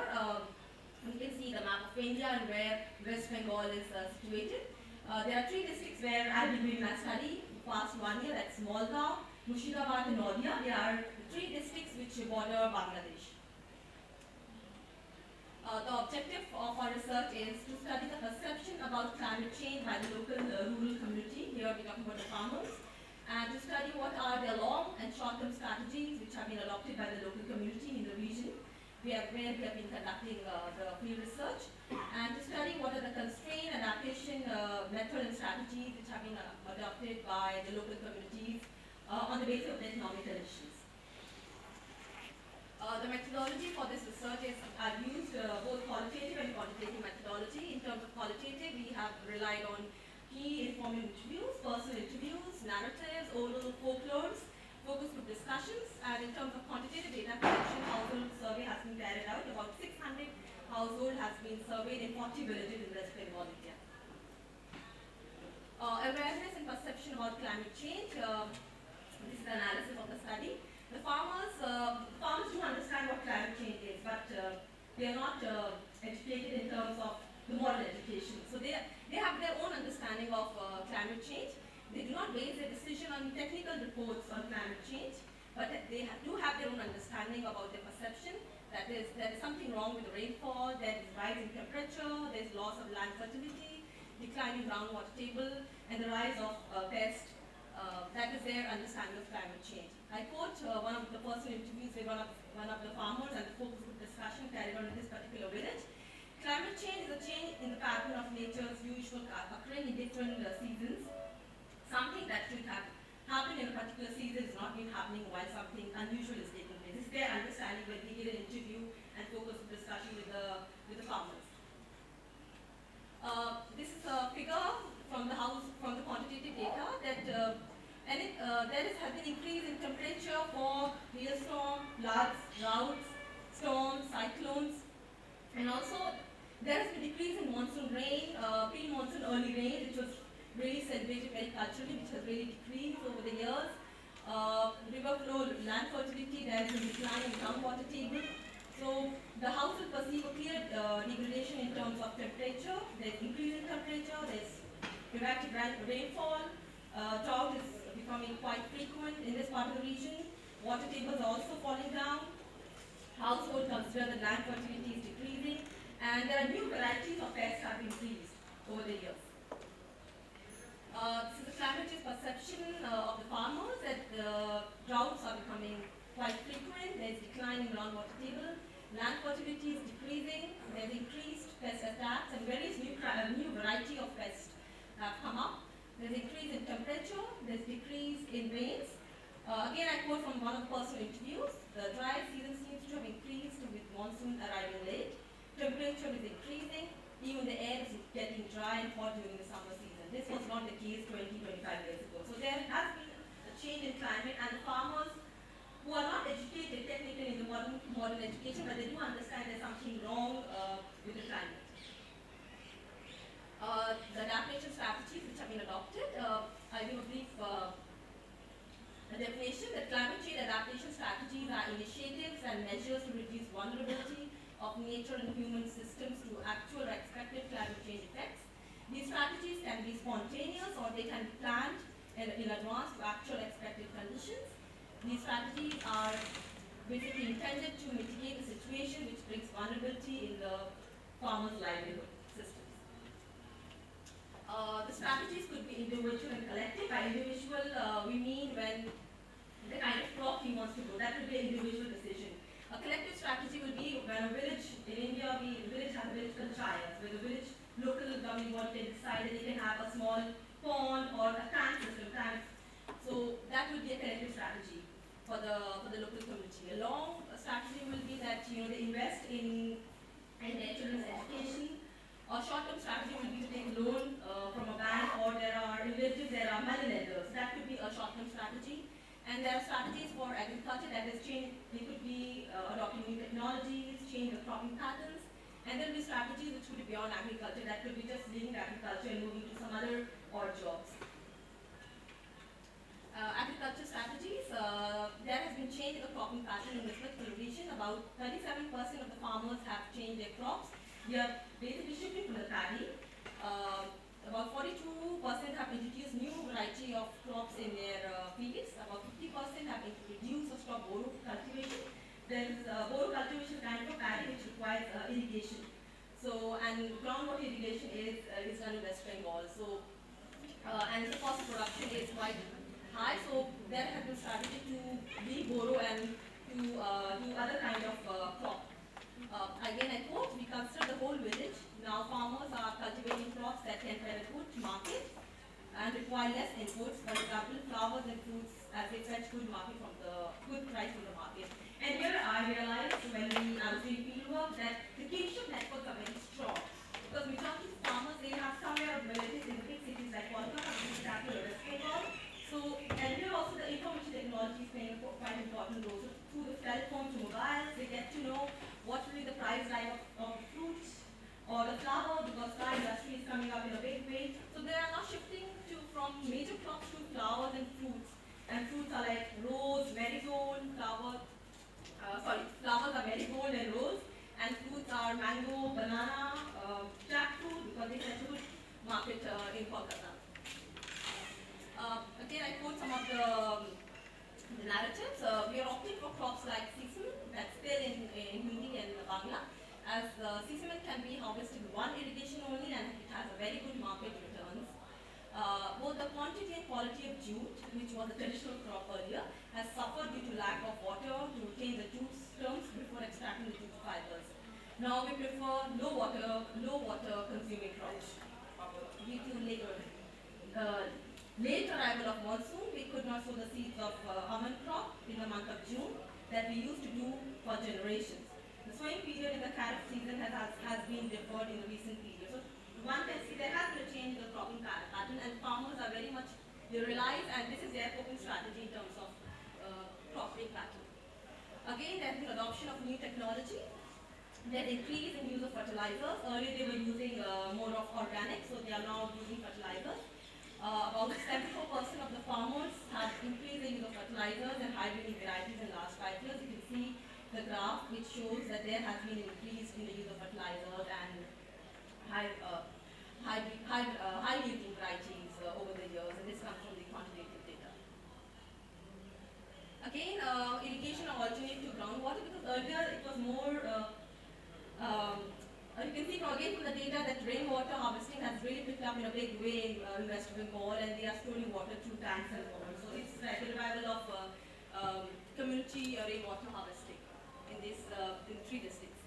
You can see the map of India and where West Bengal is situated. There are 3 districts where I've been doing my study for past 1 year. That's Malgaon, Mushidabad, and Nadia. They are 3 districts which border Bangladesh. The objective of our research is to study the perception about climate change by the local rural community. Here we're talking about the farmers. And to study what are their long and short-term strategies which have been adopted by the local community in the region where we have been conducting the field research, and to study what are the constraint adaptation method and strategies which have been adopted by the local communities on the basis of the economic conditions. The methodology for this research is I've used both qualitative and quantitative methodology. In terms of qualitative, we have relied on key informal interviews, personal interviews, narratives, oral folklores, focus group discussions, and in terms of quantitative data collection, household survey has been carried out. About 600 households has been surveyed in 40 villages in West Bengal, India. Awareness and perception about climate change. This is the analysis of the study. The farmers do understand what climate change is, but they are not educated in terms of the moral education. So they have their own understanding of climate change. They do not base their decision on technical reports on climate change, but they do have their own understanding about their perception that there is something wrong with the rainfall, there is rise in temperature, there is loss of land fertility, declining groundwater table, and the rise of pests. That is their understanding of climate change. I quote one of the personal interviews with one of the farmers and the focus group discussion carried on in this particular village. Climate change is a change in the pattern of nature's usual occurring in different seasons. Something that should have happened in a particular season is not been happening while something unusual is taking place. This is their understanding when we did an interview and focus group discussion with the farmers. This is a figure from the quantitative data that there has been increase in temperature for hailstorm, floods, droughts, storms, cyclones, and also there has been decrease in monsoon rain, pre-monsoon early rain, which was really celebrated very culturally, which has really decreased over the years. River flow, land fertility, there has been decline in groundwater table. So the house will perceive a clear degradation in terms of temperature. There's increase in temperature, there's erratic rainfall, drought is becoming quite frequent in this part of the region. Water tables are also falling down. consider that land fertility is decreasing, and there are new varieties of pests have increased over the years. This is the climate change perception of the farmers that droughts are becoming quite frequent. There is decline in groundwater table. Land fertility is decreasing. There is increased pest attacks, and various new variety of pests have come up. There is increase in temperature. There is decrease in rains. Again, I quote from one of the personal interviews. The dry season seems to have increased with monsoon arriving late. Temperature is increasing. Even the air is getting dry and hot during the summer season. This was not the case 20-25 years ago. So there has been a change in climate, and the farmers who are not educated technically in the modern education, but they do understand there's something wrong with the climate. The adaptation strategies which have been adopted, I give a brief definition that climate change adaptation strategies are initiatives and measures to reduce vulnerability of nature and human systems to actual or expected climate change effects. These strategies can be spontaneous or they can be planned in advance to actual expected conditions. These strategies are basically intended to mitigate the situation which brings vulnerability in the farmer's livelihood systems. The strategies could be individual and collective. By individual, we mean when the kind of crop he wants to grow. That would be an individual decision. A collective strategy will be when a village, in India, the village has village panchayats, where the village local government can decide that they can have a small pond or a tank system. So that would be a collective strategy for the local community. A long strategy will be that they invest in their children's education. A short-term strategy will be to take a loan from a bank, or there are money lenders. That could be a short-term strategy. And there are strategies for agriculture that is change. They could be adopting new technologies, change the cropping patterns, and there will be strategies which could be beyond agriculture. That could be just leaving agriculture and moving to some other odd jobs. Agriculture strategies. There has been change in the cropping pattern in this particular region. About 37% of the farmers have changed their crops. They are basically shifting from the paddy. About 42% have introduced new variety of crops in their fields. About 50% have reduced or stopped boro cultivation. There is boro cultivation kind of a paddy which requires irrigation. So, and groundwater irrigation is done in West Bengal. So, and the cost of production is quite high. So, there has been strategy to leave boro and to do other kind of crop. Again, I quote, we consider the whole village. Now farmers are cultivating crops that can fetch good market and require less inputs. For example, flowers and fruits as they fetch good price from the market. And here I realized when I was doing field work that the kinship networks are very strong. Because majority of farmers, they have somewhere relatives in the big cities like Kolkata, Bangalore, West Bengal. So, and here also the information technology is playing quite important role. So through the telephone to mobiles, they get to know what will be the price line of fruits or the flower, because flower industry is coming up in a big way. So they are now shifting from major crops to flowers and fruits. And fruits are like rose, marigold, flowers are marigold and rose. And fruits are mango, banana, jackfruit, because they fetch a good market in Kolkata. Again, I quote some of the narratives. We are opting for crops like sesame, that's still in Hindi and Bangla, as sesame can be harvested one irrigation only and it has a very good market returns. Both the quantity and quality of jute, which was a traditional crop earlier, has suffered due to lack of water to retain the jute stems before extracting the jute fibers. Now we prefer low water consuming crops. Due to late arrival of monsoon, we could not sow the seeds of almond crop in the month of June that we used to do for generations. The sowing period in the Kharif season has been deferred in the recent period. So one can see there has been a change in the cropping pattern, and farmers are very much, they realize, and this is their coping strategy in terms of cropping pattern. Again, there has been adoption of new technology. There's increase in use of fertilizers. Earlier they were using more of organic, so they are now using fertilizers. About 74% of the farmers have increased the use of fertilizers and hybrid varieties in the last 5 years. You can see the graph which shows that there has been an increase in the use of fertilizers and high yielding varieties over the years, and this comes from the quantitative data. Again, irrigation are alternative to groundwater, because earlier it was more in West Bengal, and they are storing water through tanks and ponds. So it's like a revival of community rainwater harvesting in in 3 districts.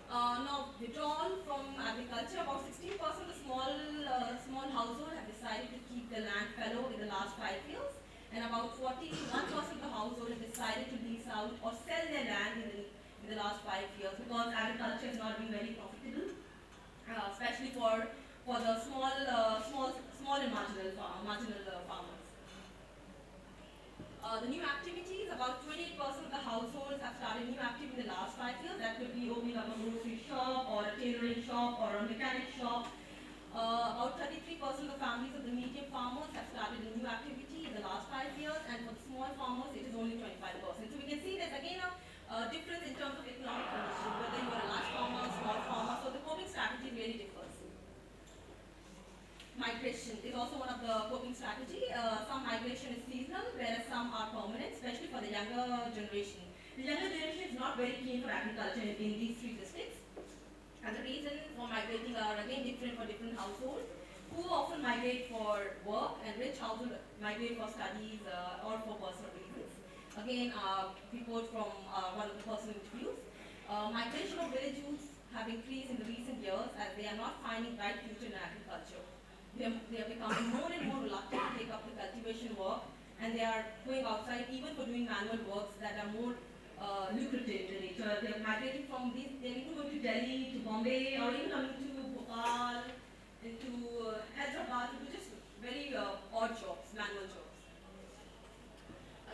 Now, withdrawal from agriculture, about 16% of the small households have decided to keep their land fallow in the last 5 years, and about 41% of the households have decided to lease out or sell their land in the last 5 years because agriculture has not been very profitable, especially for the small and marginal farmers. The new activities, about 28% of the households have started new activity in the last 5 years. That could be opening up a grocery shop or a tailoring shop or a mechanic shop. About 33% of the families of the medium farmers have started a new activity in the last 5 years, and for the small farmers it is only 25%. So we can see there's again a difference in terms of economic conditions, whether you are a large farmer, small farmer, so the coping strategy really differs. Migration is also one of the coping strategy. Some migration is seasonal, whereas some are permanent, especially for the younger generation. The younger generation is not very keen for agriculture in these 3 districts. And the reasons for migrating are again different for different households. Poor often migrate for work, and rich households migrate for studies or for personal reasons. Again, report from one of the personal interviews. Migration of village youths have increased in the recent years as they are not finding bright future in agriculture. They are becoming more and more reluctant to take up the cultivation work, and they are going outside even for doing manual works that are more lucrative in nature. They are migrating from these, they are even going to Delhi, to Bombay, or even coming to Bhopal, into Hyderabad, to do just very odd jobs, manual jobs.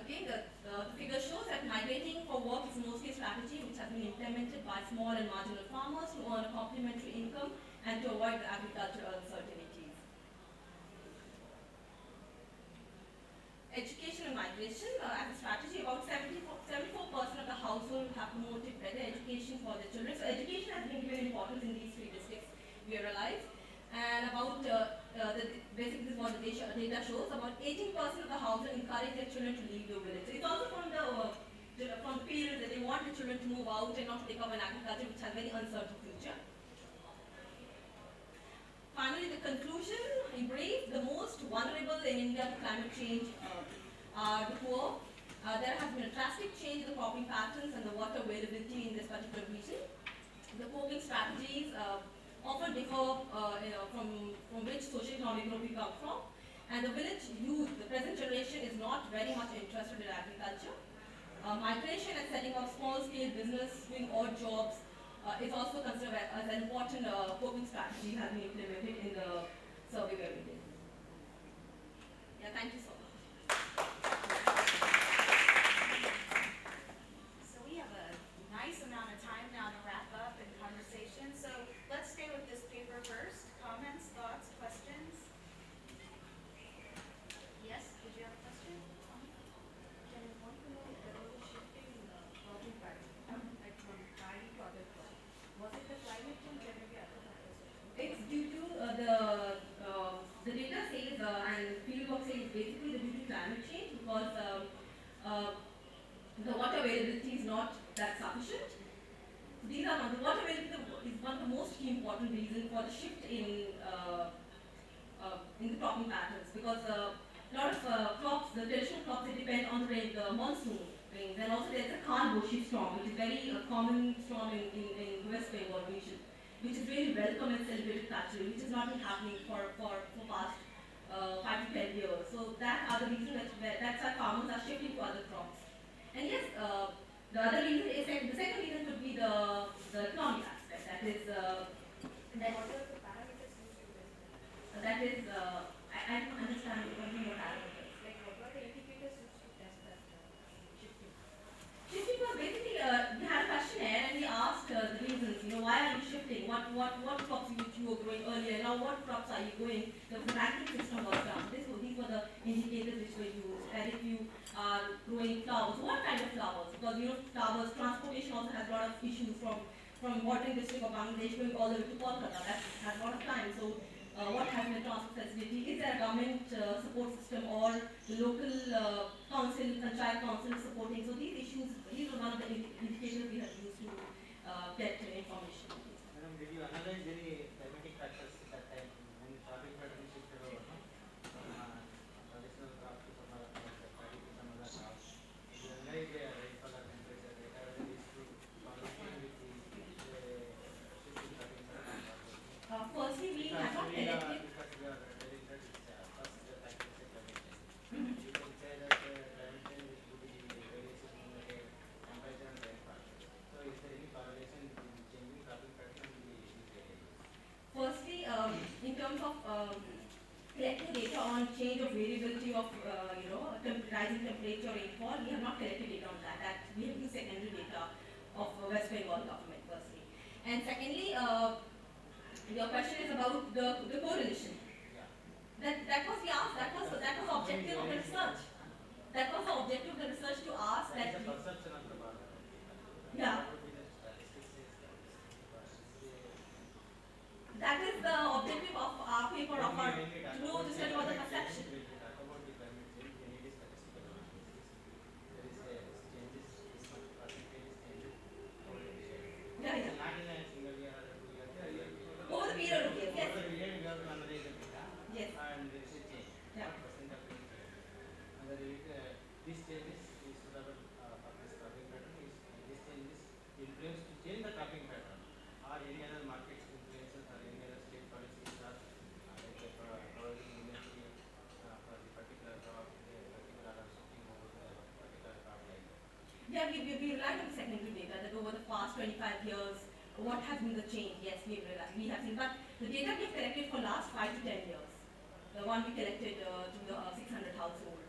Again, the figure shows that migrating for work is mostly a strategy which has been implemented by small and marginal farmers to earn a complementary income and to avoid the agricultural uncertainties. Education and migration, as a strategy, about 74% of the households have promoted better education for their children. So education has been given importance in these 3 districts, we realize. And about, basically this is what the data shows, about 18% of the households encourage their children to leave their village. So it's also from the period that they want the children to move out and not take up an agriculture which has very uncertain future. Finally, the conclusion, in brief, the most vulnerable in India to climate change are the poor. There has been a drastic change in the cropping patterns and the water availability in this particular region. The coping strategies often differ from which socio-economic group we come from. And the village youth, the present generation, is not very much interested in agriculture. Migration and setting up small-scale business, doing odd jobs, is also considered as an important coping strategy has been implemented in the survey where we did. Yeah, thank you so much. So we have a nice amount of time now to wrap up and conversation. So let's stay with this paper first. Comments, thoughts, questions? Yes, did you have a question? Can I want to know if there was a shift in cropping pattern, like from paddy to other crops? Was it the climate change or maybe other factors? It's due to the data says and fieldwork says basically due to climate change because the water availability is not that sufficient. These are not, the water availability is one of the most key important reasons for the shift in the cropping patterns because a lot of crops, the traditional crops, they depend on the monsoon rains, and also there's a Khan-Boshi storm, which is very common storm in West Bengal region, which is really welcome and celebrated culturally, which has not been happening for past 5 to 10 years. So that are the reasons that's why farmers are shifting to other crops. And yes, the other reason is the second reason could be the economic aspect. That is What were the parameters used to test that? that is I don't understand what you mean. Like what were the indicators used to test that shifting? Shifting was basically we had a questionnaire and we asked the reasons. Why are you shifting? What crops you were growing earlier? Now what crops are you growing? The ranking system was done. These were the indicators which were used. And if you are growing flowers, what kind of flowers? Because flowers transportation also has a lot of issues from watering district of Bangladesh going all the way to Kolkata. That has a lot of time. So what has been the transport facility? Is there a government support system or the local council, panchayat council supporting? So these are one of the indicators we have used to get information. Madam, did you analyze any climatic factors at that time when the cropping pattern shifted over? West Bengal government firstly. And secondly, your question is about the correlation. That was we asked. That was the objective of the research. That was the objective of the research to ask that. Yeah. That is the objective of our paper of our to know to study about the perception. Yeah, yeah. Over the period of years, yes. Yes. And there is a change. Yeah. What percent of it is change? And these changes is suitable for this cropping pattern. These changes influence to change the cropping pattern, or any other market influences, or any other state policies, or providing inventory for the particular crop, particular or shifting over the particular crop like that. Yeah, we relied on secondary data that over the past 25 years, what has been the change? Yes, we have seen, but the data we've collected for last 5 to 10 years. The one we collected to the 600 household.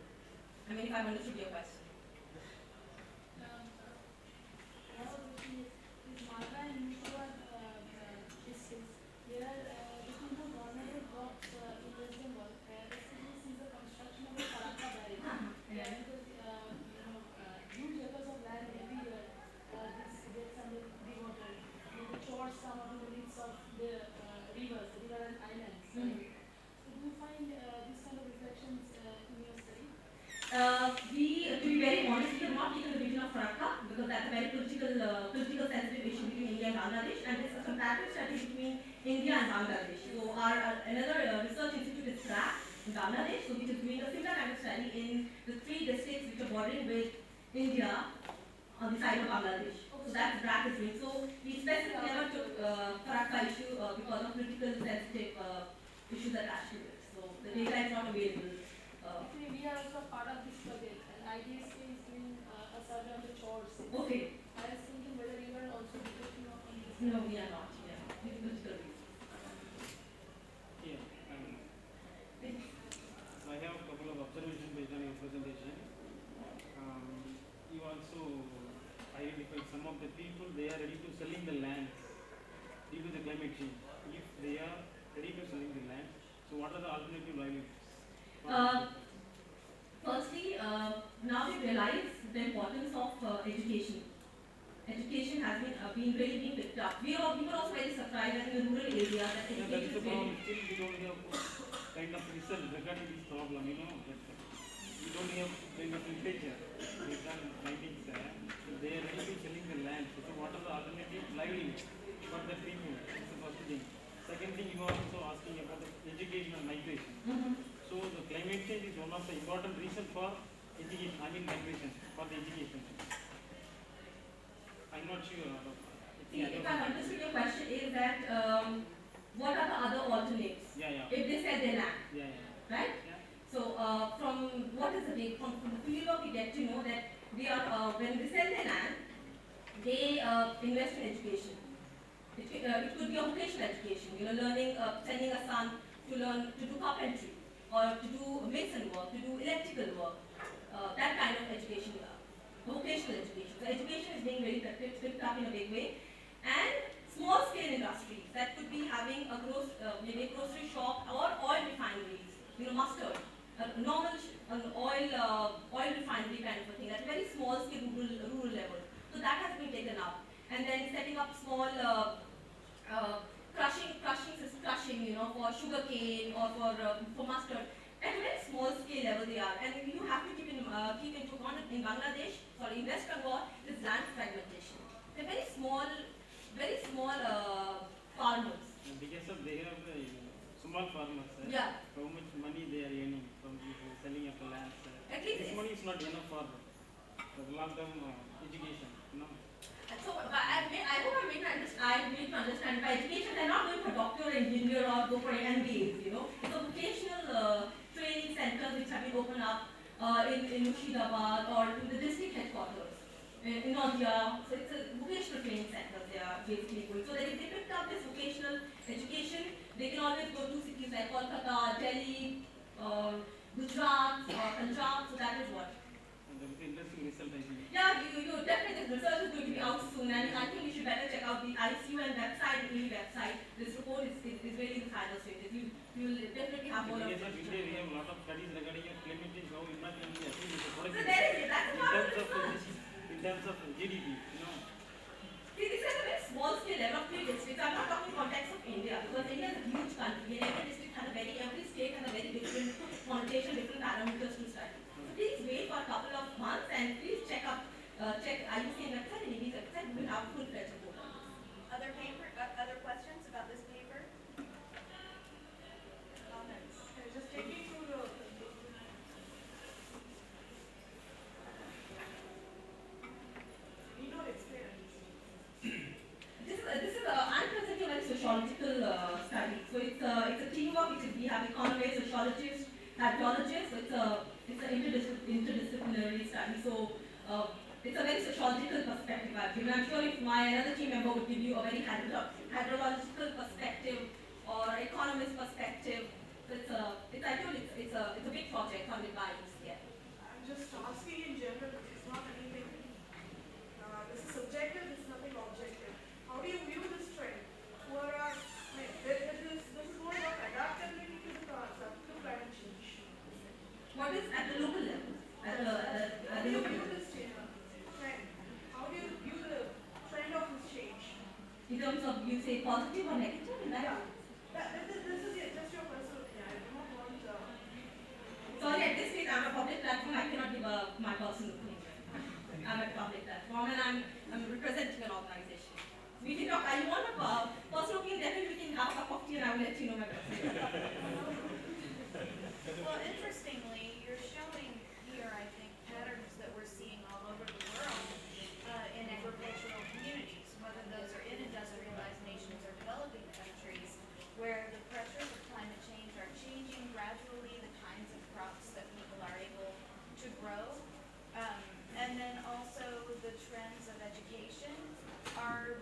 I mean, if I've understood your question. Is Malda and Mushawar districts, there are different vulnerable crops in West Bengal, especially since the construction of the Farakka barrage. Because huge acres of land every year, this gets under dewatered. The chores come out in the midst of the rivers, river and islands. So do you find this kind of reflections in your study? To be very honest, we have not taken the region of Farakka because that's a very political sensitive issue between India and Bangladesh, and it's a comparative study between India and Bangladesh. So our another research institute is CRAC in Bangladesh, so which is doing a similar kind of study in the 3 districts which are bordering with India on the side of Bangladesh. So that's BRAC is doing. So we specifically never took Farakka issue because of political sensitive issues attached to it. So the data is not available. Actually, we are also part of this project, and IDSK is doing a survey on the chores. Okay. I was thinking whether you are also reflecting on this. No, we are not. Yeah, we political reasons. Yeah. I have a couple of observations based on your presentation. You also identified some of the people, they are ready to selling the land due to the climate change. If they are ready to selling the land, so what are the alternative livelihoods? Firstly, now we realize the importance of education. Education has been really being picked up. We were also very surprised that in the rural areas that Yeah, that is the problem. Still we don't have kind of research regarding this problem, you know. We don't have kind of literature. We've done findings there. So they are ready to selling the land. So what are the alternative livelihoods for the people? That's the first thing. Second thing, you are also asking about the educational migration. So the climate change is one of the important reasons for education, migration, for the education. I'm not sure. If I understood your question is that what are the other alternatives? Yeah. If they sell their land. Yeah. Right? Yeah. So from what is the date? From the field work we get to know that they are when they sell their land, they invest in education. It could be a vocational education, learning, sending a son to learn to do carpentry or to do mason work, to do electrical work, that kind of education, vocational education. So education is being very picked up in a big way, and small scale industries that could be having maybe a grocery shop or oil refineries, mustard, normal oil refinery kind of a thing at a very small scale rural level. So that has been taken up, and then setting up small crushing, for sugar cane or for mustard. At a very small scale level they are, and you have to keep into account in Bangladesh, in West Bengal, is land fragmentation. They're very small farmers. And because of they have small farmers, Yeah. how much money they are earning from selling of the land. At least this money is not enough for long-term education, So I hope I made to understand by education they're not going for doctor or engineer or go for MBAs, It's a vocational training centers which have been opened up in Murshidabad or in the district headquarters in Ojha. So it's a vocational training centers they are basically going. So that if they picked up this vocational education, they can always go to cities like Kolkata, Delhi, Gujarat, Punjab. So that is what. And that is interesting result, I think. Yeah, you definitely, this research is going to be out soon, and I think ICUN website and EV website, this report is really in the final stages. You will definitely have more of Yes, sir, today we have a lot of studies regarding climate change, how it might be affecting the So productivity. there is it. That's a part of the In terms of GDP, See, this is a very small scale level of 3 districts. I'm not talking context of India because India is a huge country and every district has every state has a very different connotation, different parameters to study. So please wait for a couple of months and please check IUCN website and EB's website. We will have a full-fledged report on this. Other questions about this paper? Comments? Just take me through the. Need not explain anything. This is I'm presenting a sociological study. So it's a teamwork which is we have economists, sociologists, hydrologists. So it's an interdisciplinary study. So it's a very sociological perspective I've given. I'm sure if my another team member would give you a very hydrological perspective or economist perspective. So I told you it's a big project funded by UCL. I'm just asking in general. It's not anything. This is subjective. This is nothing objective. How do you view this trend? This is more about adaptability to the climate change. What is at the local level? How do you view this trend? How do you view the trend of this change? In terms of you say positive or negative? This is just your personal opinion. I do not want. Sorry, at this stage I'm a public platform. I cannot give my personal opinion. I'm a public platform and I'm representing an organization. We can talk. You want a personal opinion? Definitely we can have a cup of tea and I will let you know my personal opinion. Well, interestingly, you're showing here, I think, patterns that we're seeing all over the world in agricultural communities, whether those are in industrialized nations or developing countries, where the pressures of climate change are changing gradually the kinds of crops that people are able to grow. And then also the trends of education are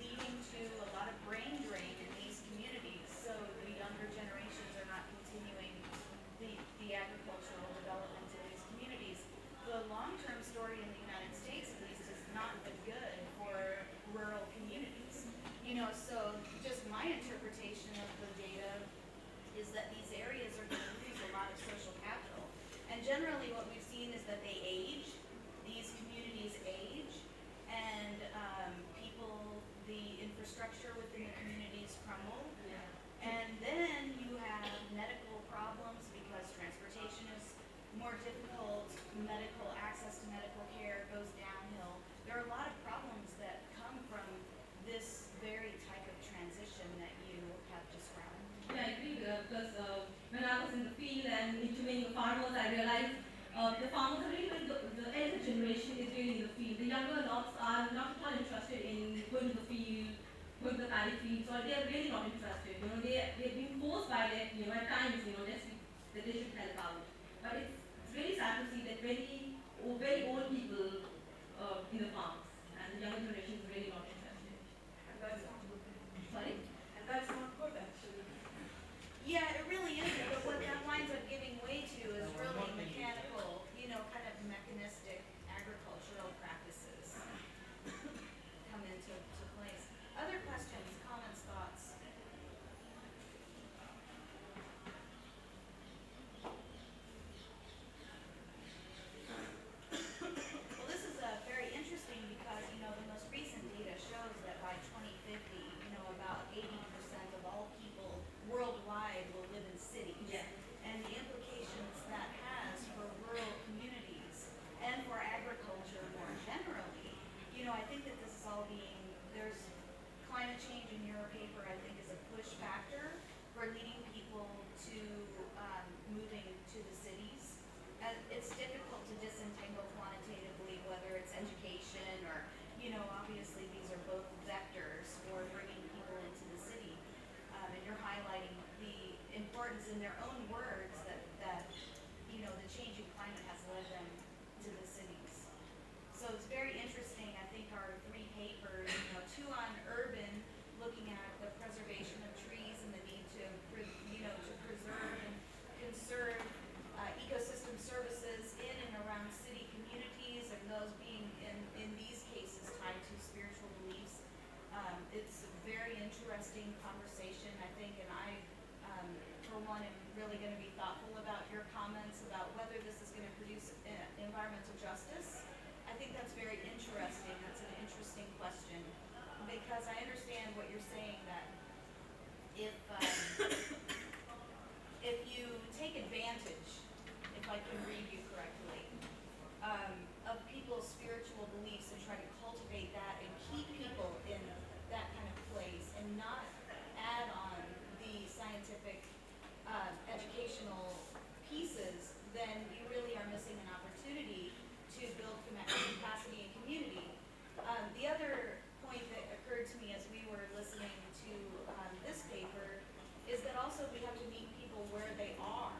leading to a lot of brain drain in these communities. So the younger generations are not continuing the agricultural development in these communities. The long-term story in the United States, at least, is not been good for rural communities. So just my interpretation of the data is that these areas are going to lose a lot of social capital. And generally what we've seen is that they age, these communities age, and the infrastructure within the communities crumble. And then you have medical problems because transportation is more difficult, medical access to medical care goes downhill. There are a lot of problems that come from this very type of transition that you have described. Yeah, I agree because when I was in the field and interviewing the farmers, I realized the farmers are really, the elder generation is really in the field. The younger lots are not at all interested in going to the field, going to the paddy fields, or they are really not interested. They've been forced by their, at times, just that they should help out. But it's really sad to see that very old people in the farms, and the younger generation is really not interested. And that's not good. Sorry? And that's not good, actually. Yeah, it really isn't, but what that winds up giving way to is really mechanical, kind of mechanistic agricultural practices come into place. Other questions, comments, thoughts? Well, this is very interesting because, the most recent data shows that by 2050, about 80% of all people worldwide will live in cities. Yeah. And the implications that has for rural communities and for agriculture more generally, I think that this is all there's climate change in your paper, I think, is a push factor for leading people to moving to the cities. And it's difficult to disentangle quantitatively whether it's education or, obviously these are both vectors for bringing people into the city. And you're highlighting the importance in their own words that the changing climate has led them to the cities. So it's very interesting. I think our 3 papers, 2 on urban, looking at the preservation of trees and the need to preserve and conserve ecosystem services in and around city communities, and those being in these cases tied to spiritual beliefs. It's very interesting conversation, I think, and I, for one, am really going to be thoughtful about your comments about whether this is going to produce environmental justice. I think that's very interesting. That's an interesting question because I understand what you're saying, that if you take advantage, if I can read you correctly, of people's spiritual beliefs and try to cultivate that and keep people in that kind of place and not add on the scientific educational pieces, then you really are missing an opportunity to build capacity and community. The other point that occurred to me as we were listening to this paper is that also we have to meet people where they are.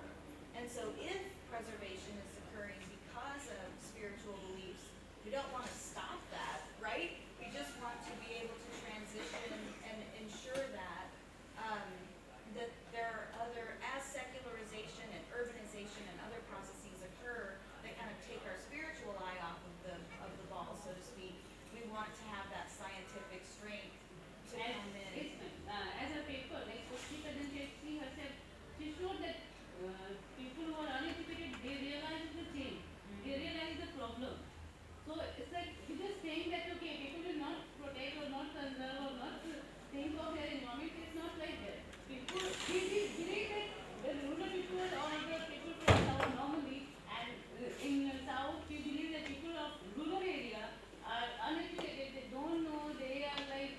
And so if preservation is occurring because of spiritual beliefs, we don't want to stop that, right? We just want to be able to transition and ensure that that there are other, as secularization and urbanization and other processes occur that kind of take our spiritual eye off of the ball, so to speak, we want to have that scientific strength to come in. As a paper, like Koshi Kadanchetsky herself, she showed that people who are uneducated, they realize the change, they realize the problem. So it's like you're just saying that, okay, people will not protect or not conserve or not think of their environment. It's not like that. People, we believe that the rural people or the people from South normally, and in South, we believe that people of rural area are uneducated, they don't know, they are like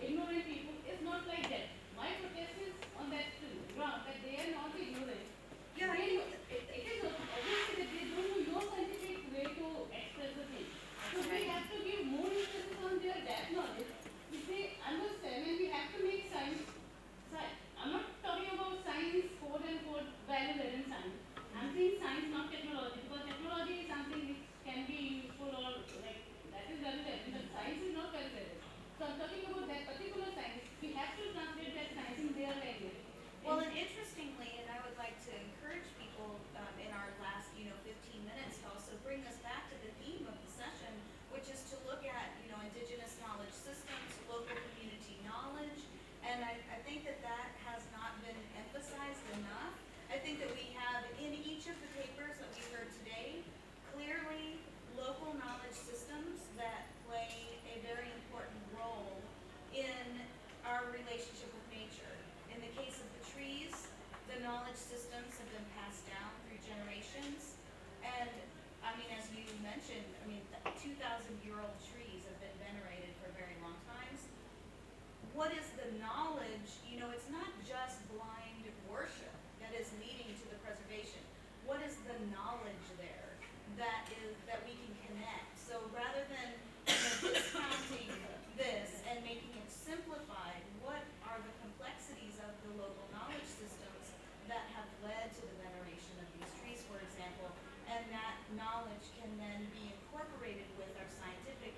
ignorant people. It's not like that. My protest is on that ground, that they are not ignorant. Yeah, It is obviously that they don't know your scientific way to express the thing. So we have to give more emphasis on their that knowledge. If they understand, and we have to make science. I'm not talking about science, quote unquote, value-laden science. I'm saying science, not technology, because technology is something which can be useful or like that is value-laden, but science is not value-laden. So I'm talking about that particular science. We have to translate that science in their language. Well, and interestingly, and I would like to encourage people in our last, 15 minutes to also bring us back to the theme of the session, which is to look at, indigenous knowledge systems, local community knowledge, and I think that that has not been emphasized enough. I think that we have in each of the papers that we heard today, clearly local knowledge systems that play a very important role in our relationship with nature. In the case of the trees, the knowledge systems have been passed down through generations. And I mean, as you mentioned, 2,000-year-old trees have been venerated for very long times. What is the knowledge? It's not just blind worship that is leading to the preservation. What is the knowledge there that we can connect? So rather than discounting this and making it simplified, what are the complexities of the local knowledge systems that have led to the veneration of these trees, for example, and that knowledge can then be incorporated with our scientific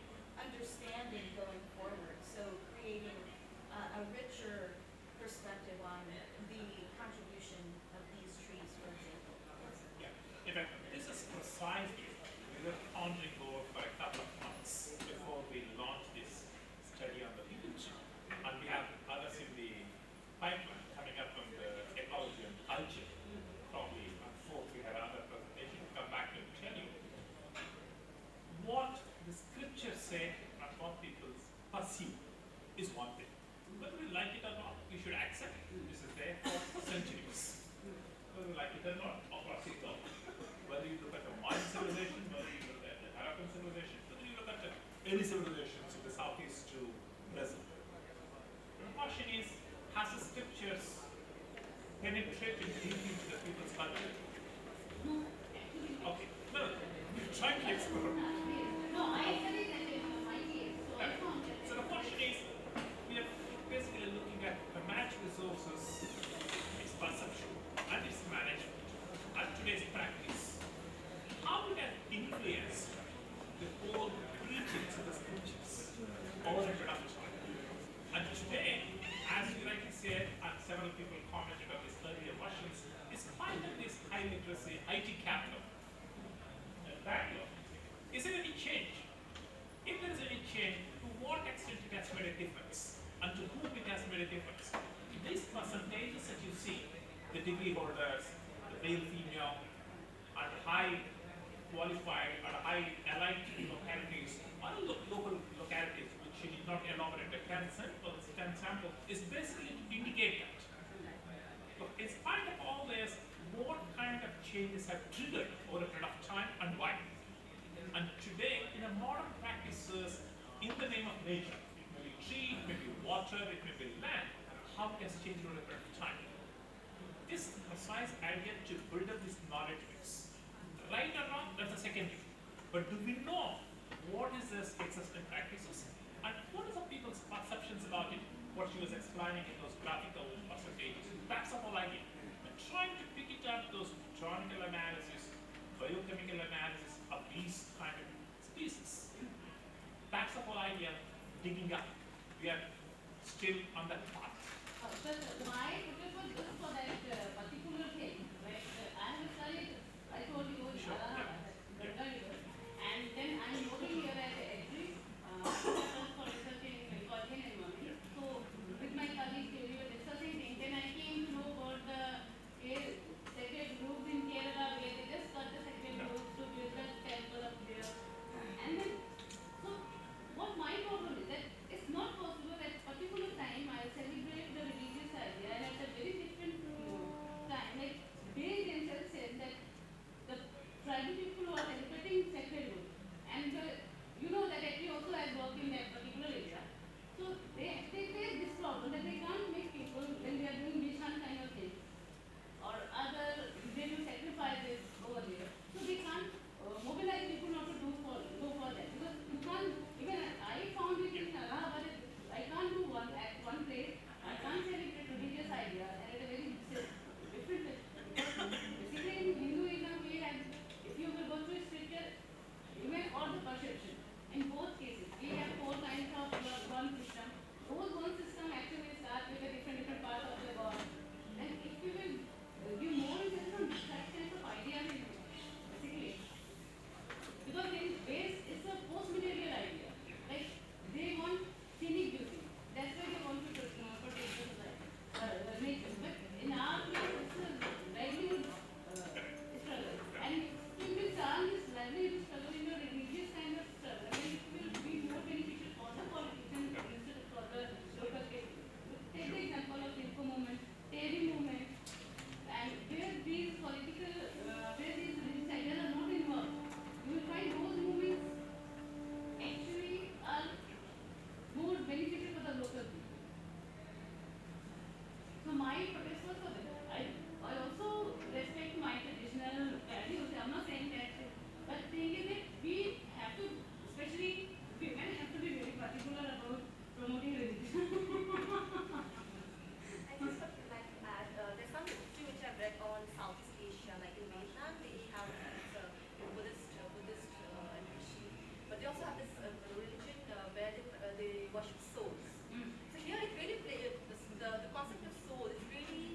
very different. These percentages that you see, the degree holders, the male, female, and high qualified or high allied localities, or local localities which you did not elaborate. The 10 sample is basically to indicate that. Look, in spite of all this, what kind of changes have triggered over a period of time and why? And today, in a modern practices, in the name of nature, it may be tree, it may be water, it may be land, how it has changed over a period of time. This precise idea to build up this knowledge base. Right or wrong, that's the second thing. But do we know what is this existing practices? And what are some people's perceptions about it? What she was explaining in those graphical percentages. That's the whole idea. But trying to pick it up, those botanical analysis, biochemical analysis of these kind of species. That's the whole idea, digging up. We are still on that path. My focus was just for that particular thing. Like, I have studied, I told you, Sure. and then I'm working here at ETSD for research in ecology and environment. So, with my colleagues, we were discussing things, and I came to know about the sacred groves in Kerala where they just cut the sacred groves to build a temple up there. And then, so what my problem is that it's not possible at particular time I celebrate the religious idea, and at a very different time, like they themselves said that the tribal people who are celebrating sacred wood, and you know that actually also has worked in that particular area. So they face this problem that they can't make people when they are doing mission kind of things or other they do sacrifices over there. So they can't mobilize people not to go for that because you can't. Even I found it in Allahabad. I can't do one at one place. I can't celebrate religious idea and at a very different place. Basically, in Hinduism, we have, if you will go through scripture, you may or the perception. In both cases, we have 4 kinds of one system. Those one system actually start with a different part of the God. And if you will give more interest on that kind of ideas, basically, because in base it's a post-material idea. Like they want scenic beauty. That's why they want to protect the society, nature. But in our case, it's a livelihood struggle. And if you will turn this livelihood struggle into a religious kind of struggle, then it will be more beneficial for the politicians instead of for the local people. Take the example of Info movement, Terry movement, and where these political, where these religious ideas are not involved. You will find those movements actually are more beneficial for the local people. So my protest was for that. I also respect my traditional values. I'm not saying that, but the thing is that we have to, especially women, have to be very particular about promoting religion. I just would like to add, there's some history which I've read on Southeast Asia, like in Vietnam, they have this Buddhist and Christian, but they also have this religion where they worship souls. So here it really the concept of soul is really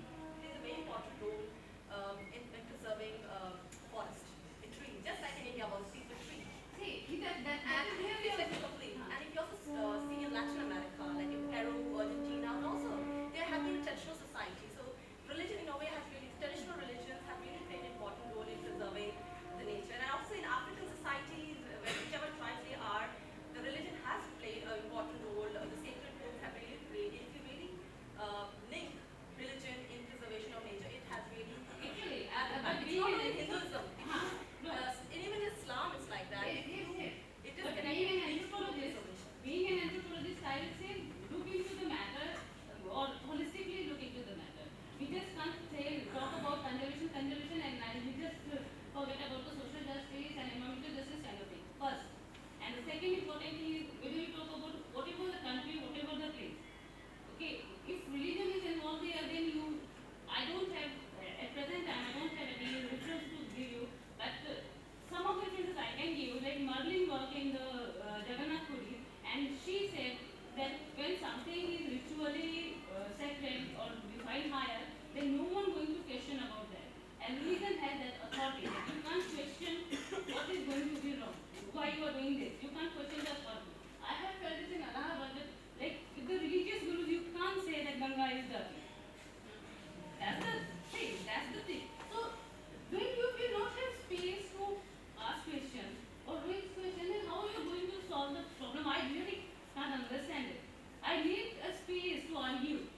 I need a space to argue.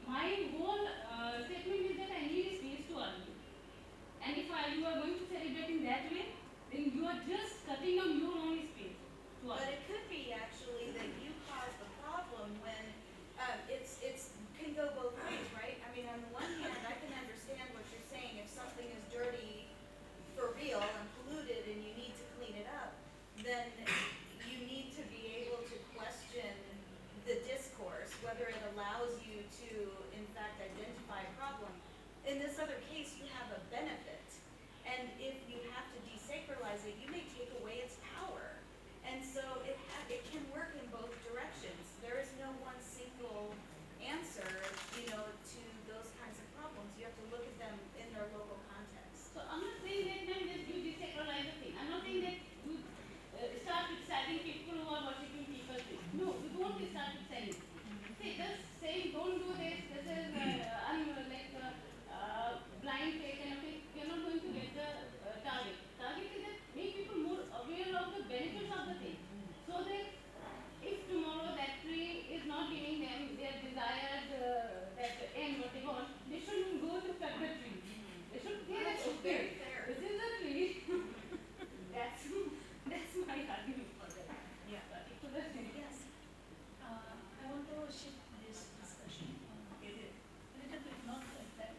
My whole statement is that I need a space to argue. And if you are going to celebrate in that way, then you are just cutting down your own space to But argue. it could be actually that you cause the problem when it's can go both ways, right? I mean, on the one hand, I can understand what you're saying. If something is dirty for real and polluted and you need to clean it up, then you need to be able to question the discourse, whether it allows you to, in fact, identify a problem. In this other case, you have a benefit. And if you have to desacralize it, you may take away its power. And so it can work in both directions. There is no one single answer, to those kinds of problems. You have to look at them in their local context. So I'm not saying that just you desacralize the thing. I'm not saying that you start with citing people who are worshipping people. No, you don't start with citing. See, just saying don't do this, this is blind faith kind of thing, you're not going to get the target. Target is that make people more aware of the benefits of the thing. So that if tomorrow that tree is not giving them their desired that end what they want, they shouldn't go to cut the tree. They should say that Very fair. this is a tree. that's my argument for that. Yeah. So that's it. Yes. I want to shift this discussion a little bit, not like that.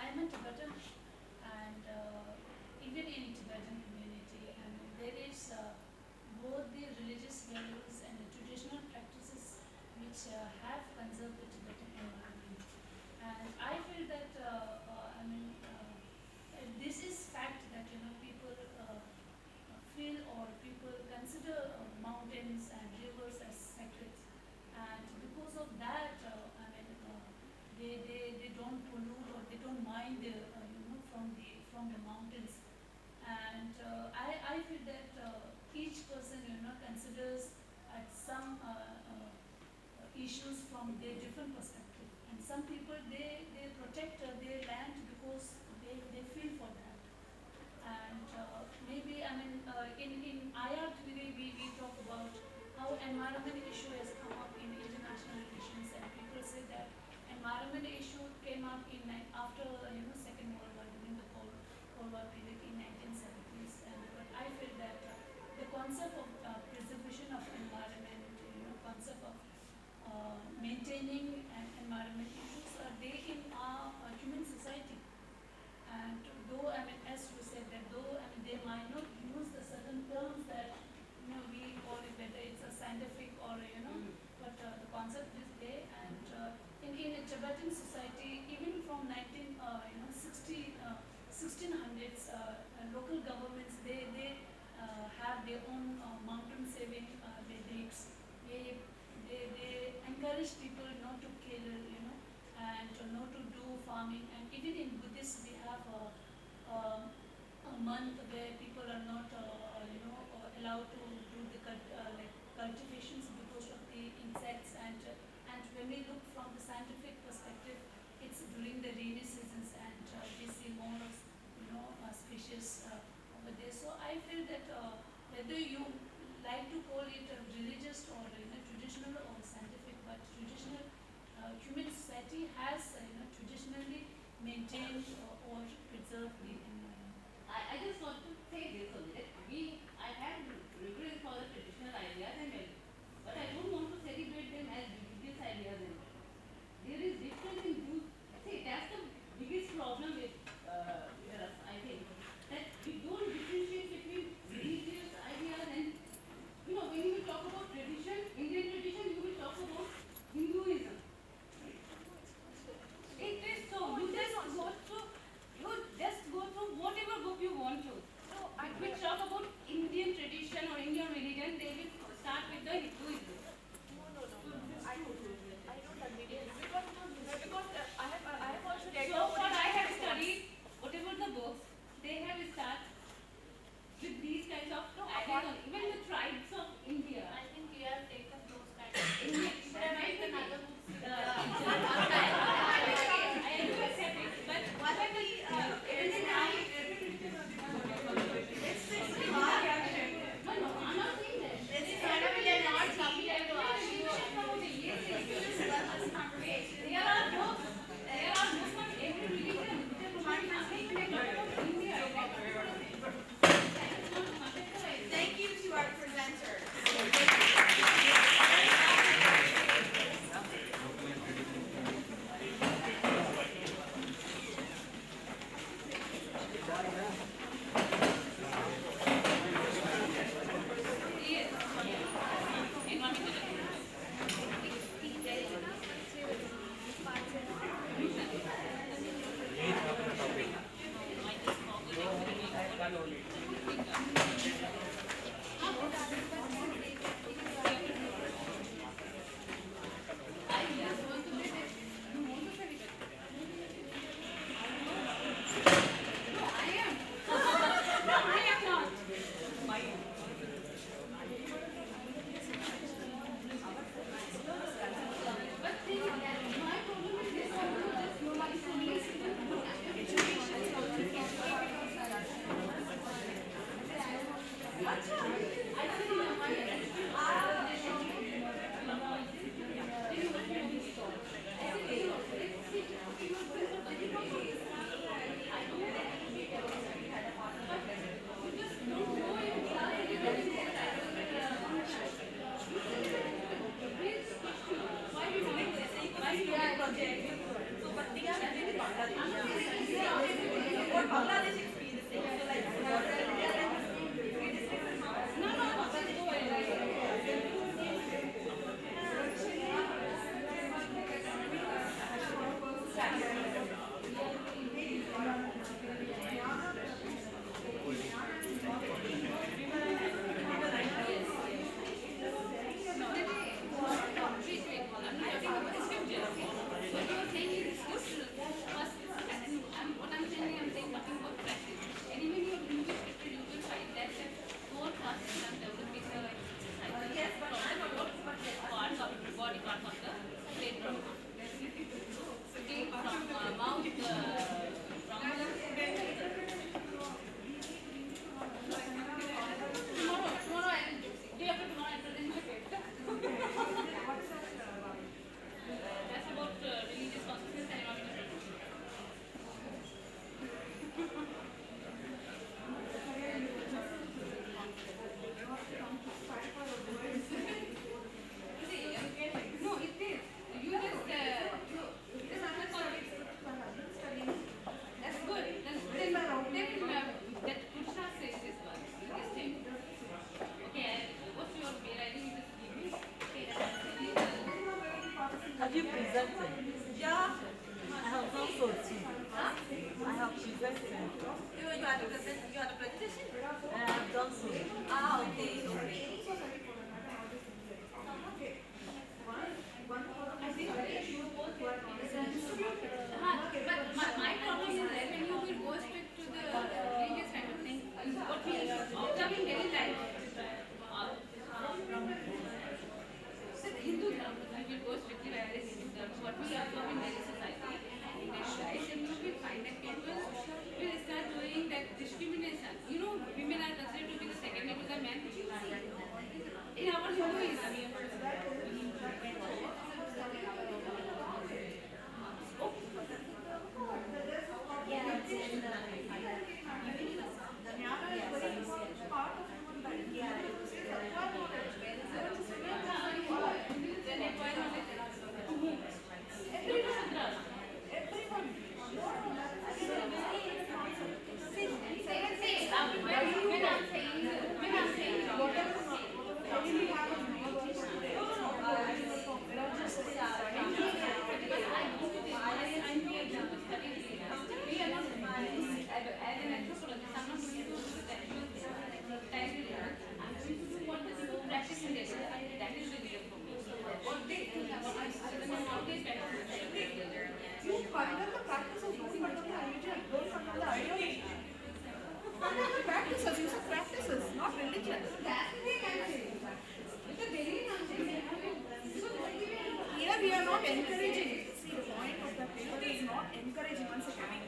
I am a Tibetan, and even in Tibetan community, and there is both the religious values and the traditional practices which have conserved the Tibetan environment. And I feel that, this is fact that people feel or people consider mountains and rivers as sacred, and because of that, they don't pollute or they don't mind from the mountains, and I feel that each person considers at some issues from their different perspective, and some people they protect their land because they feel for that. And maybe in IR theory we talk about how environment issue has come up in international relations, and people say that environment issue came up in after Second World War, during the Cold War period in 1970s. And but I feel that the concept of preservation of environment, concept of maintaining environment issues are there in our human society. And though, as you said, that though, they might not use the certain terms that, we call it, whether it's a scientific or, but the concept is there. And in a Tibetan society, even from 1600s, local governments, they have their own mountain saving dates. They encourage people not to kill, and not to do farming. And even in Buddhist, we have a month where people are not, allowed to do the cultivations because of the insects. And when we look from the scientific perspective, it's during the rainy seasons, and we see more of, species over there. So I feel that whether you like to call it religious or traditional or scientific, but traditional human society has traditionally maintained or preserved the environment. I just want to say this only, that I have reverence for the traditional ideas and values, but I don't want to celebrate them as religious ideas and values. There is difference in views. See, that's the biggest problem with us, I think, that we don't differentiate between religious ideas and, when you talk about tradition, Indian tradition, you will talk about Hinduism. It is so. You just go through whatever book you want to. No, Which of project. So, but they are living in Bangladesh. What Bangladesh experiencing? So, like, no, Bangladesh. Have you presented? Yeah. I have also too. Huh? I have presented. You are the presentation? I have done so. Ah, okay, okay. But my problem is that when you will go straight to the religious kind of thing, what we observe in daily life, Hindu dharma, we will go strictly by the Hindu dharma, what we observe in daily society, in daily life, and you will find that people will start doing that discrimination. You know, women are considered to be the second to the men. In our Hinduism, practices, you said practices, not religion. Here we are not encouraging. See, the point of the paper is not encouraging. Once again,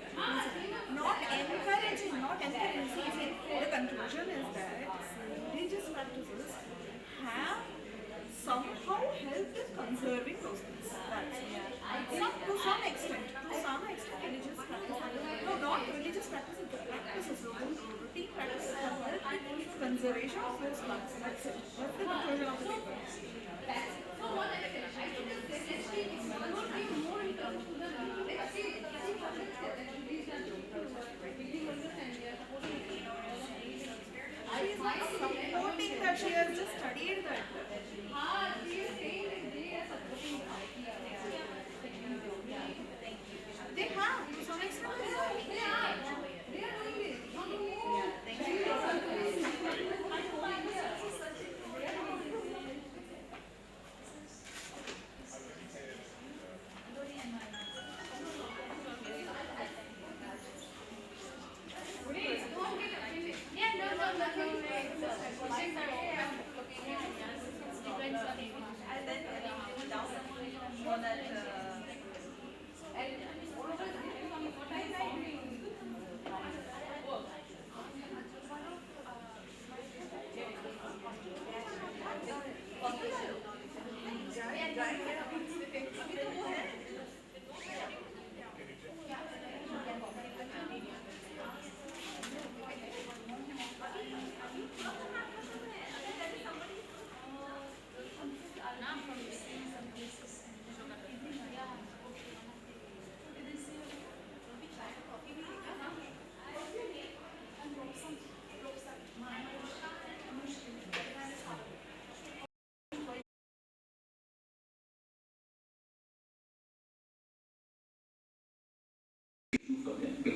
not encouraging, not encouraging. See, the conclusion is that religious practices have somehow helped in conserving those things. To some extent, religious practices. No, not religious practices, the practices, routine practices have helped in conservation of those plants. That's it. That's the conclusion of the paper. She is not supporting that, she has just studied that. They have, to some extent, they are. They are doing this.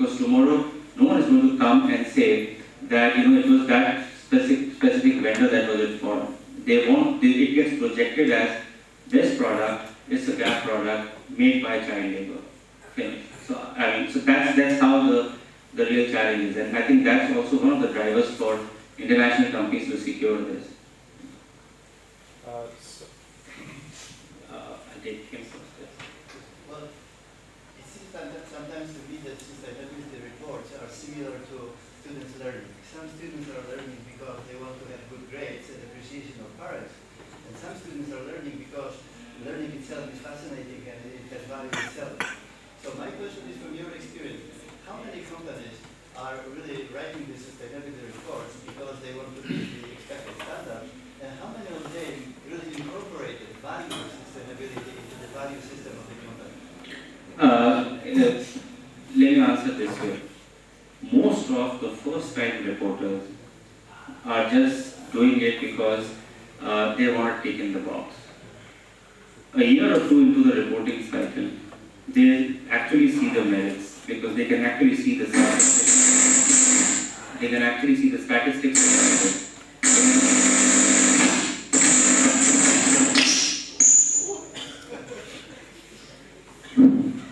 because tomorrow no one is going to come and say that it was that specific vendor that was at fault. It gets projected as this product is a gap product made by child labor. Finished. So that's how the real challenge is, and I think that's also one of the drivers for international companies to secure this. I'll take him first. Yes. Well, it seems that sometimes to me that sustainability reports are similar to students learning. Some students are learning because they want to have good grades and appreciation of parents, and some students are learning because learning itself is fascinating and it has value itself. So my question is, from your experience, how many companies are really writing the sustainability reports because they want to meet the expected standards, and how many of them really incorporate the value of sustainability into the value system of the company? Let me answer this way. Most of the first-time reporters are just doing it because they want to tick in the box. A year or two into the reporting cycle, they actually see the merits because they can actually see the statistics. They can actually see the statistics.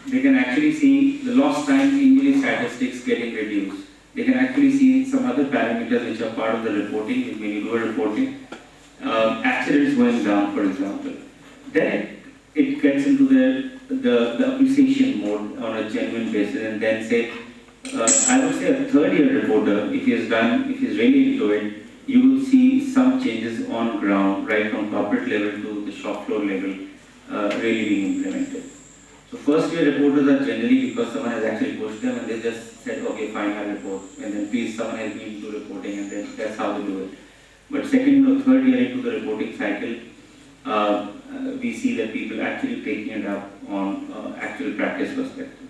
They can actually see the lost time injury statistics getting reduced. They can actually see some other parameters which are part of the reporting when you do a reporting. Accidents going down, for example. Then it gets into the appreciation mode on a genuine basis, and then say, I would say a third-year reporter, if he's really into it, you will see some changes on ground, right from corporate level to the shop floor level, really being implemented. So first-year reporters are generally because someone has actually pushed them and they just said, okay, fine, I'll report, and then please someone help me into reporting, and then that's how they do it. But second or third year into the reporting cycle, we see that people actually taking it up on actual practice perspective.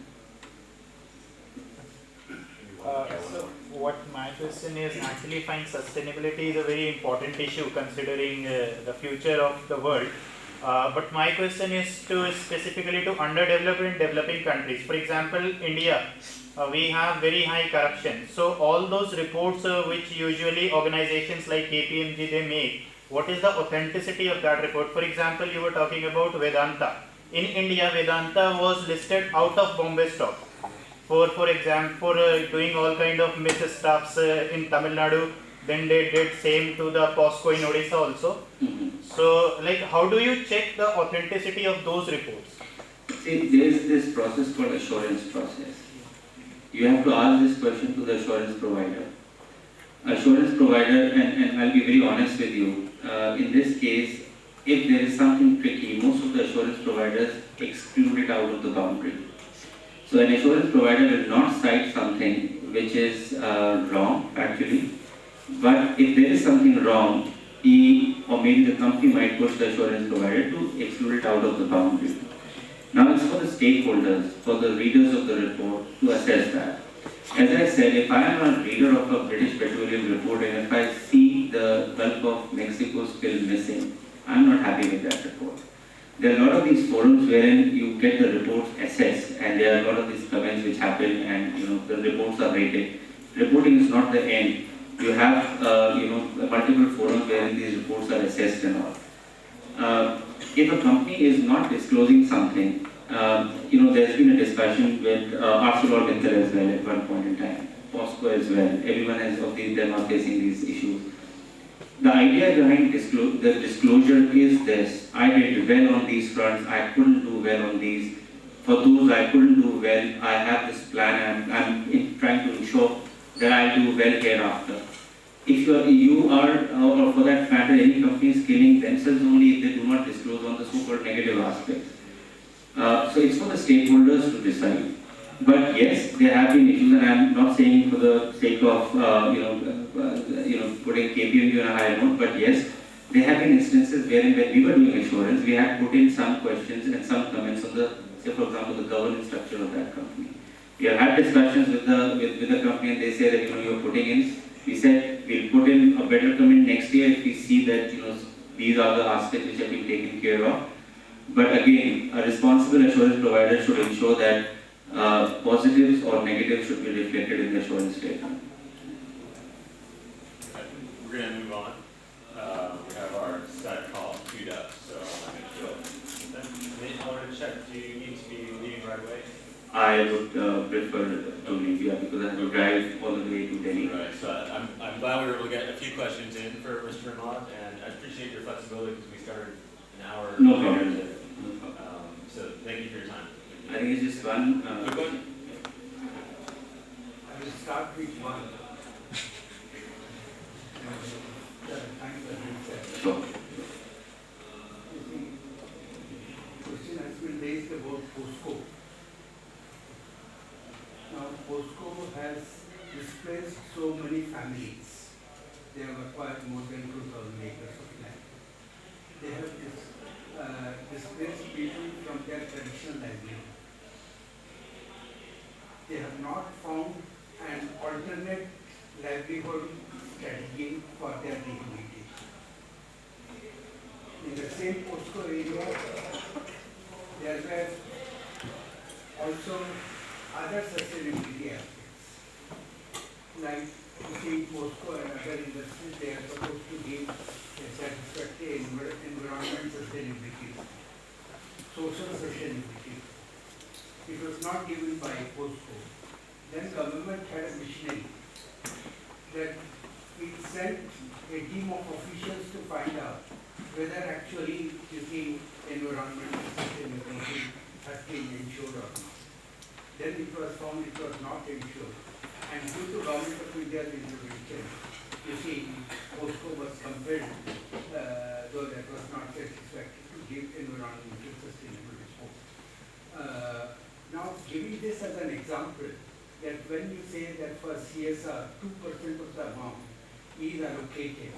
So what my question is, actually I find sustainability is a very important issue considering the future of the world. But my question is specifically to underdeveloped and developing countries. For example, India, we have very high corruption. So all those reports which usually organizations like KPMG they make, what is the authenticity of that report? For example, you were talking about Vedanta. In India, Vedanta was listed out of Bombay stock for doing all kind of missteps in Tamil Nadu. Then they did same to the POSCO in Odisha also. So, how do you check the authenticity of those reports? See, there is this process called assurance process. You have to ask this question to the assurance provider. Assurance provider, and I'll be very honest with you, in this case, if there is something tricky, most of the assurance providers exclude it out of the boundary. So an assurance provider will not cite something which is wrong, actually. But if there is something wrong, he or maybe the company might push the assurance provider to exclude it out of the boundary. Now it's for the stakeholders, for the readers of the report to assess that. As I said, if I am a reader of a British Petroleum report and if I see the Gulf of Mexico still missing, I'm not happy with that report. There are a lot of these forums wherein you get the reports assessed, and there are a lot of these comments which happen, and the reports are rated. Reporting is not the end. You have multiple forums wherein these reports are assessed and all. If a company is not disclosing something, there's been a discussion with ArcelorMittal as well at one point in time, POSCO as well. Everyone of them are facing these issues. The idea behind the disclosure is this: I did well on these fronts, I couldn't do well on these. For those I couldn't do well, I have this plan, and I'm trying to ensure that I'll do well hereafter. If you are, or for that matter, any company is killing themselves only if they do not disclose on the so-called negative aspects. So it's for the stakeholders to decide. But yes, there have been issues, and I'm not saying for the sake of putting KPMG on a high note, but yes, there have been instances wherein when we were doing assurance, we had put in some questions and some comments on the, say for example, the governance structure of that company. We have had discussions with the company, and they say that you're putting in. We said we'll put in a better comment next year if we see that these are the aspects which have been taken care of. But again, a responsible assurance provider should ensure that positives or negatives should be reflected in the assurance statement. We're going to move on. We have our set call queued up, so I'm going to go. I wanted to check, do you need to be leaving right away? I would prefer to leave, yeah, because I have to drive all the way to Delhi. Right, so I'm glad we were able to get a few questions in for Mr. Ahmad, and I appreciate your flexibility because we started an hour. No problem. later. So thank you for your time. I think it's just one. Good one. I will start with one. Sure. You see, question has been raised about POSCO. Now, POSCO has displaced so many families. They have acquired more than 2,000 acres of land. They have displaced people from their traditional livelihood. They have not found an alternate livelihood strategy for their rehabilitation. In the same POSCO area, there were also other sustainability aspects. Like you see POSCO and other industries, they are supposed to give a satisfactory environment sustainability, social sustainability. It was not given by POSCO. Then government had a missionary that it sent a team of officials to find out whether actually you see environmental sustainability has been ensured or not. Then it was found it was not ensured. And due to Government of India's intervention, you see, POSCO was compelled, though that was not satisfactory, to give environmental sustainable report. Now, giving this as an example, that when you say that for CSR, 2% of the amount is allocated,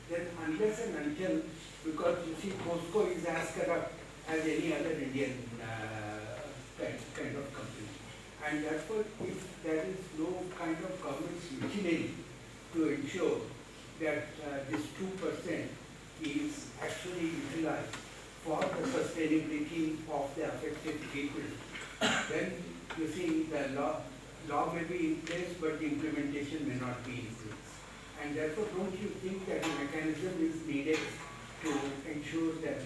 then unless and until, because you see, POSCO is as corrupt as any other Indian kind of company. And therefore, if there is no kind of government's machinery to ensure that this 2% is actually utilized for the sustainability of the affected people, then you see the law may be in place, but the implementation may not be in place. And therefore, don't you think that a mechanism is needed to ensure that,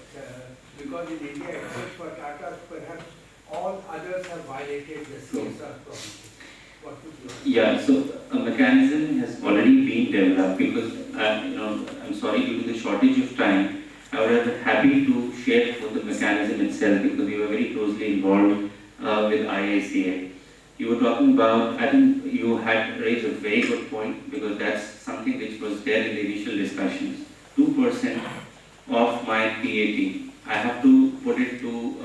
because in India, except for Tata, perhaps all others have violated the CSR promises. What would you Yeah, so a mechanism has already been developed because, I'm sorry, due to the shortage of time, I would have been happy to share with the mechanism itself because we were very closely involved with IICA. You were talking about, I think you had raised a very good point because that's something which was there in the initial discussions. 2% of my PAT, I have to put it to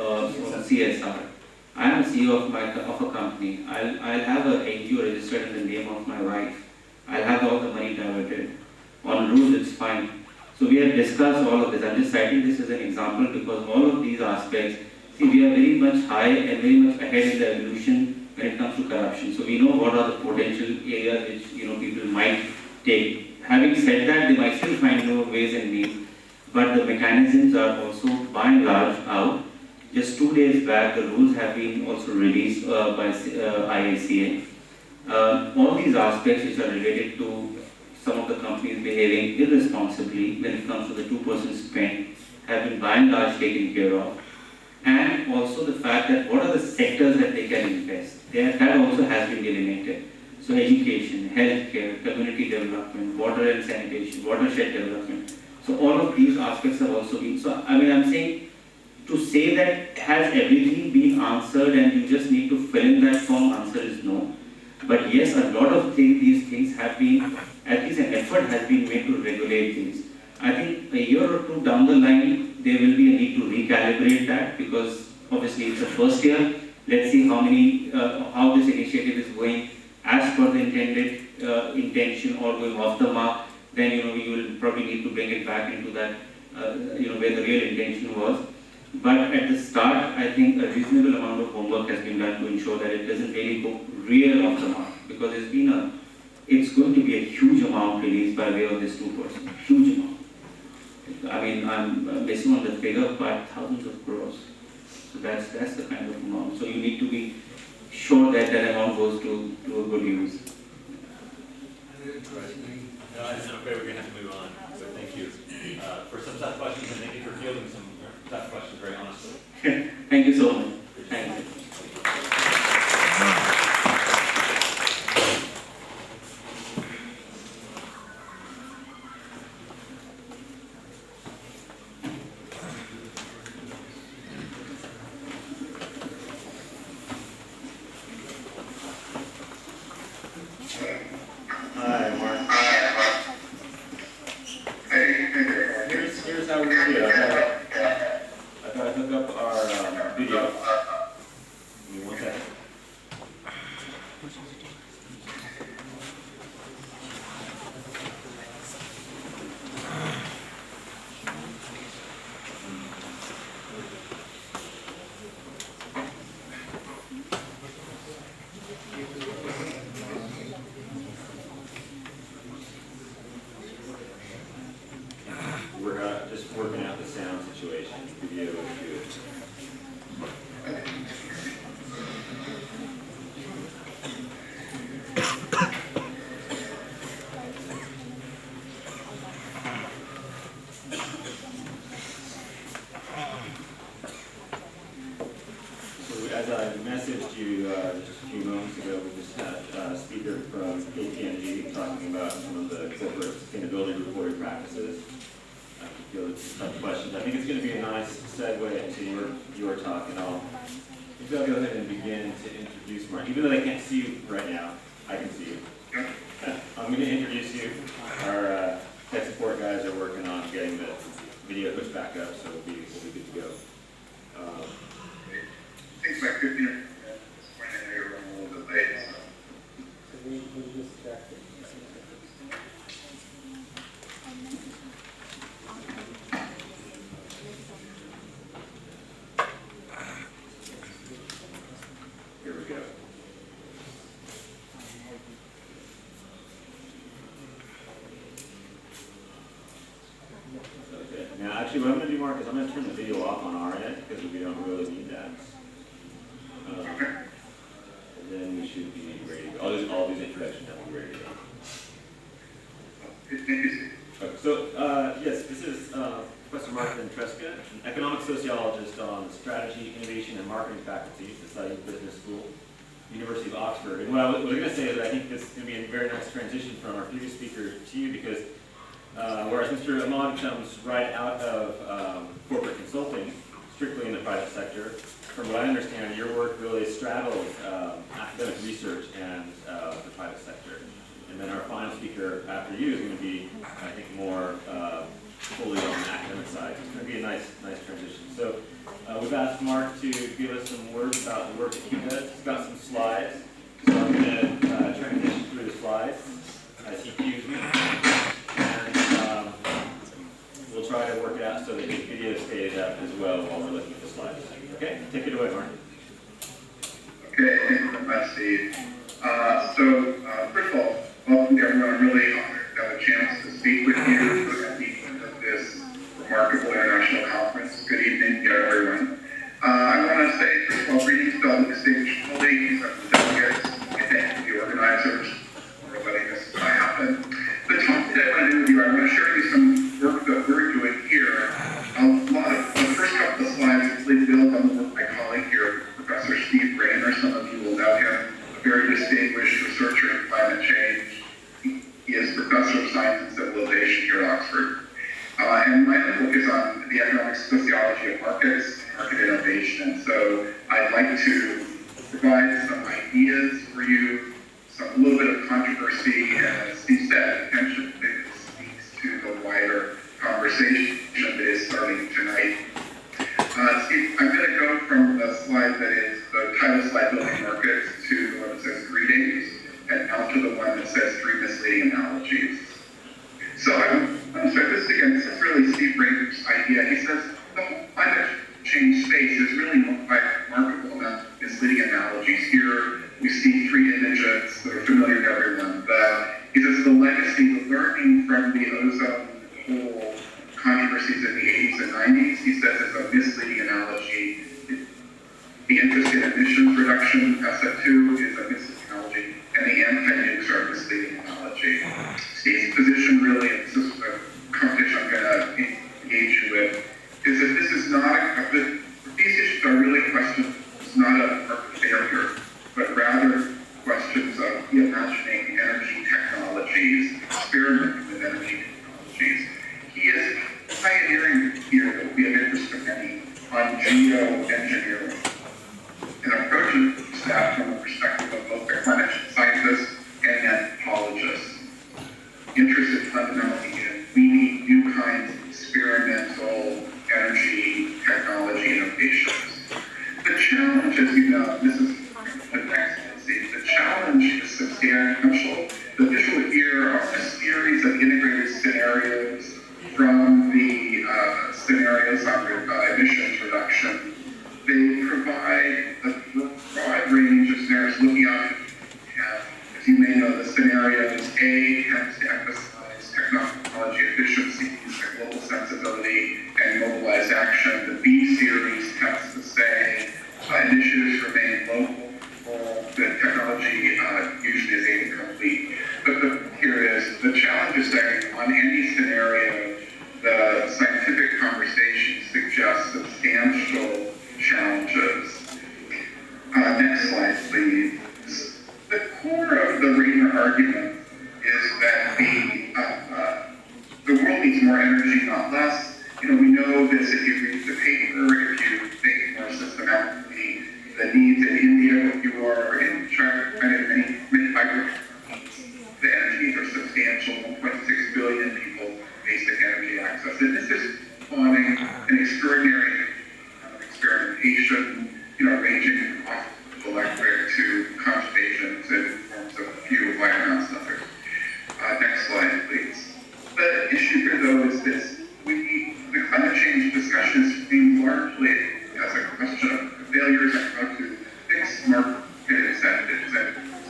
CSR. I am a CEO of a company. I'll have an NGO registered in the name of my wife. I'll have all the money diverted. On rules, it's fine. So we have discussed all of this. I'm just citing this as an example because all of these aspects, see, we are very much high and very much ahead in the evolution when it comes to corruption. So we know what are the potential areas which people might take. Having said that, they might still find no ways and means, but the mechanisms are also by and large out. Just 2 days back, the rules have been also released by IICA. All these aspects which are related to some of the companies behaving irresponsibly when it comes to the 2% spend have been by and large taken care of. And also the fact that what are the sectors that they can invest. That also has been delineated. So education, healthcare, community development, water and sanitation, watershed development. So all of these aspects have also been, so I'm saying, to say that has everything been answered and you just need to fill in that form, answer is no. But yes, a lot of these things have been, at least an effort has been made to regulate these. I think a year or two down the line, there will be a need to recalibrate that because obviously it's the first year. Let's see how this initiative is going as per the intended intention or going off the mark. Then we will probably need to bring it back into that where the real intention was. But at the start, I think a reasonable amount of homework has been done to ensure that it doesn't really go real off the mark because it's going to be a huge amount released by way of this 2%, huge amount. I'm basing on the figure, but thousands of crores. So that's the kind of amount. So you need to be sure that that amount goes to a good use. No, I'm afraid we're going to have to move on, so thank you for some tough questions, and thank you for fielding some tough questions very honestly. Thank you so much. Thank you. Hi, Mark. Here's how we're going to do it. I've got to hook up our video. Give me 1 second. We're just working out the sound situation. Video is good. So as I messaged you just a few moments ago, we just had a speaker from KPMG talking about some of the corporate sustainability reporting practices. I can feel it's tough questions. I think it's going to be a nice segue into your talk, and I'll go ahead and begin to introduce Mark. Even though they can't see you right now, I can see you. I'm going to introduce you. Our tech support guys are working on getting the video pushed back up, so we'll be good to go. Thanks, Mike. Good to hear. You're running a little bit late. Here we go. Okay. Now, actually, what I'm going to do, Mark, is I'm going to turn the video off on our end because we don't really need that. And then we should be ready to go. All these introductions have to be ready to go. Okay, so, yes, this is Professor Mark Ventresca, an economic sociologist on the Strategy, Innovation, and Marketing faculty at the Saïd Business School, University of Oxford. And what I was going to say is that I think this is going to be a very nice transition from our previous speaker to you because whereas Mr. Ahmad comes right out of corporate consulting, strictly in the private sector, from what I understand, your work really straddles academic research and the private sector. And then our final speaker after you is going to be, I think, more fully on the academic side. So it's going to be a nice transition. So we've asked Mark to give us some words about the work that he does. He's got some slides. So I'm going to transition through the slides as he cues me. And we'll try to work it out so that the video stays up as well while we're looking at the slides. Okay, take it away, Mark. Okay, thank you very much, Steve. First of all, welcome to everyone. I'm really honored to have a chance to speak with you at the end of this remarkable international conference. Good evening to everyone. I want to say, first of all, greetings to all the distinguished colleagues and the delegates. I thank the organizers for letting this happen. The talk today I want to do with you, I want to share with you some work that we're doing here. The first couple of slides really build on the work my colleague here, Professor Steve Rayner. Some of you will know him, a very distinguished researcher in climate change. He is Professor of Science and Civilization here at Oxford. And my other book is on the economic sociology of markets and market innovation. So I'd like to provide some ideas for you, a little bit of controversy, and as Steve said, potentially it speaks to the wider conversation that is starting tonight. Steve, I'm going to go from the slide that is the title slide, Building Markets, to the one that says Greetings, and now to the one that says Three Misleading Analogies. So I'm going to start this again. This is really Steve Rayner's idea. He says the whole climate change space is really quite remarkable amount of misleading analogies. Here we see three images that are familiar to everyone. He says the legacy, the learning from the ozone hole controversies in the 80s and 90s, he says is a misleading analogy. The interest in emissions reduction introduction, step 2 is a missiology, and the anti-nukes are misleading analogy. Steve's position really, and this is a conversation I'm going to engage you with, is that this is not, these issues are really questions, it's not a market failure, but rather questions of reimagining energy technologies, experimenting with energy technologies. He is pioneering here that will be of interest to many on geoengineering, and approaches that from the perspective of both the climate scientists and anthropologists, interested fundamentally in we need new kinds of experimental energy technology innovations. The challenge, as you know, this is the next slide, the challenge is substantial. The visual here are a series of integrated scenarios from the scenarios on emissions reduction. They provide a broad range of scenarios looking at, as you may know, the scenarios A tends to emphasize technology efficiencies and global sensibility and mobilized action. The B series tends to say initiatives remain local, the technology usually is incomplete. But here is the challenge is that on any scenario, the scientific conversation suggests substantial challenges. Next slide, please. The core of the Rayner argument is that the world needs more energy, not less. We know this if you read the paper, if you think more systematically. The needs in India, if you are in China, many the energy needs are substantial. 1.6 billion people basic energy access, and this is spawning an extraordinary experimentation, ranging from electric to conservation to forms of fuel, biomass, and others. Next slide, please. The issue here, though, is this: the climate change discussion is framed largely as a question of failures and how to fix market incentives.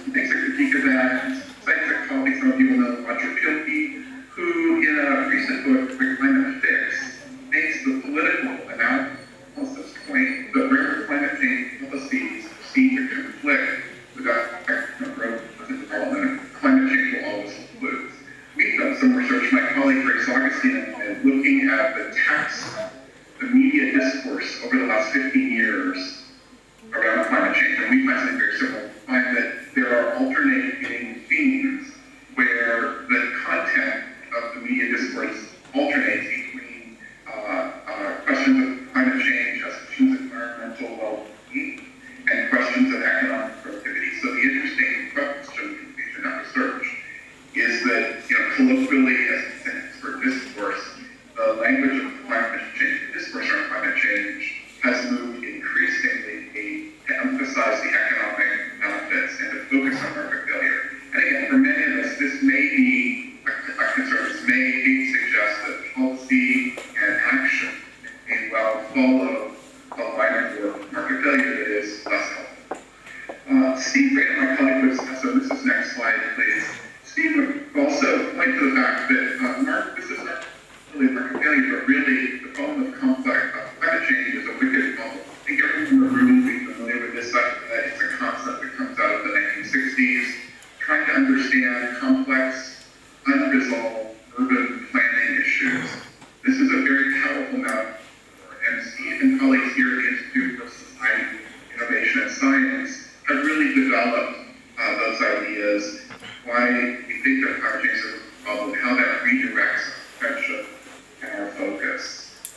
And takes a critique of that. Cites a colleague, some of you will know, Roger Pilkey, who, in a recent book, The Climate Fix, makes the political analysis point that wherever climate change policies seem to conflict with economic growth and development, climate change will always lose. We've done some research, my colleague Grace Augustine, and looking at the text, the media discourse over the last 15 years around climate change, and we find something very similar. We find that there are alternating themes where the content of the media discourse alternates between questions of climate change, questions of environmental well-being, and questions of economic productivity. So the interesting question in that research is that, colloquially, as an expert discourse, the language of climate change, discourse on climate change, has moved increasingly to emphasize the economic benefits and to focus on market failure. And again, for many of us, this may be a concern. This may suggest that policy and action may well follow a line for market failure that is less helpful. Steve Ray, my colleague, was, so this is next slide, please. Steve would also point to the fact that this is not really market failure, but really the problem of complex climate change is a wicked problem. I think everyone in the room will be familiar with this. It's a concept that comes out of the 1960s, trying to understand complex, unresolved urban planning issues. This is a very powerful metaphor, and Steve and colleagues here at the Institute for Society, Innovation and Science have really developed those ideas, why we think that climate change is a problem, how that redirects attention and our focus.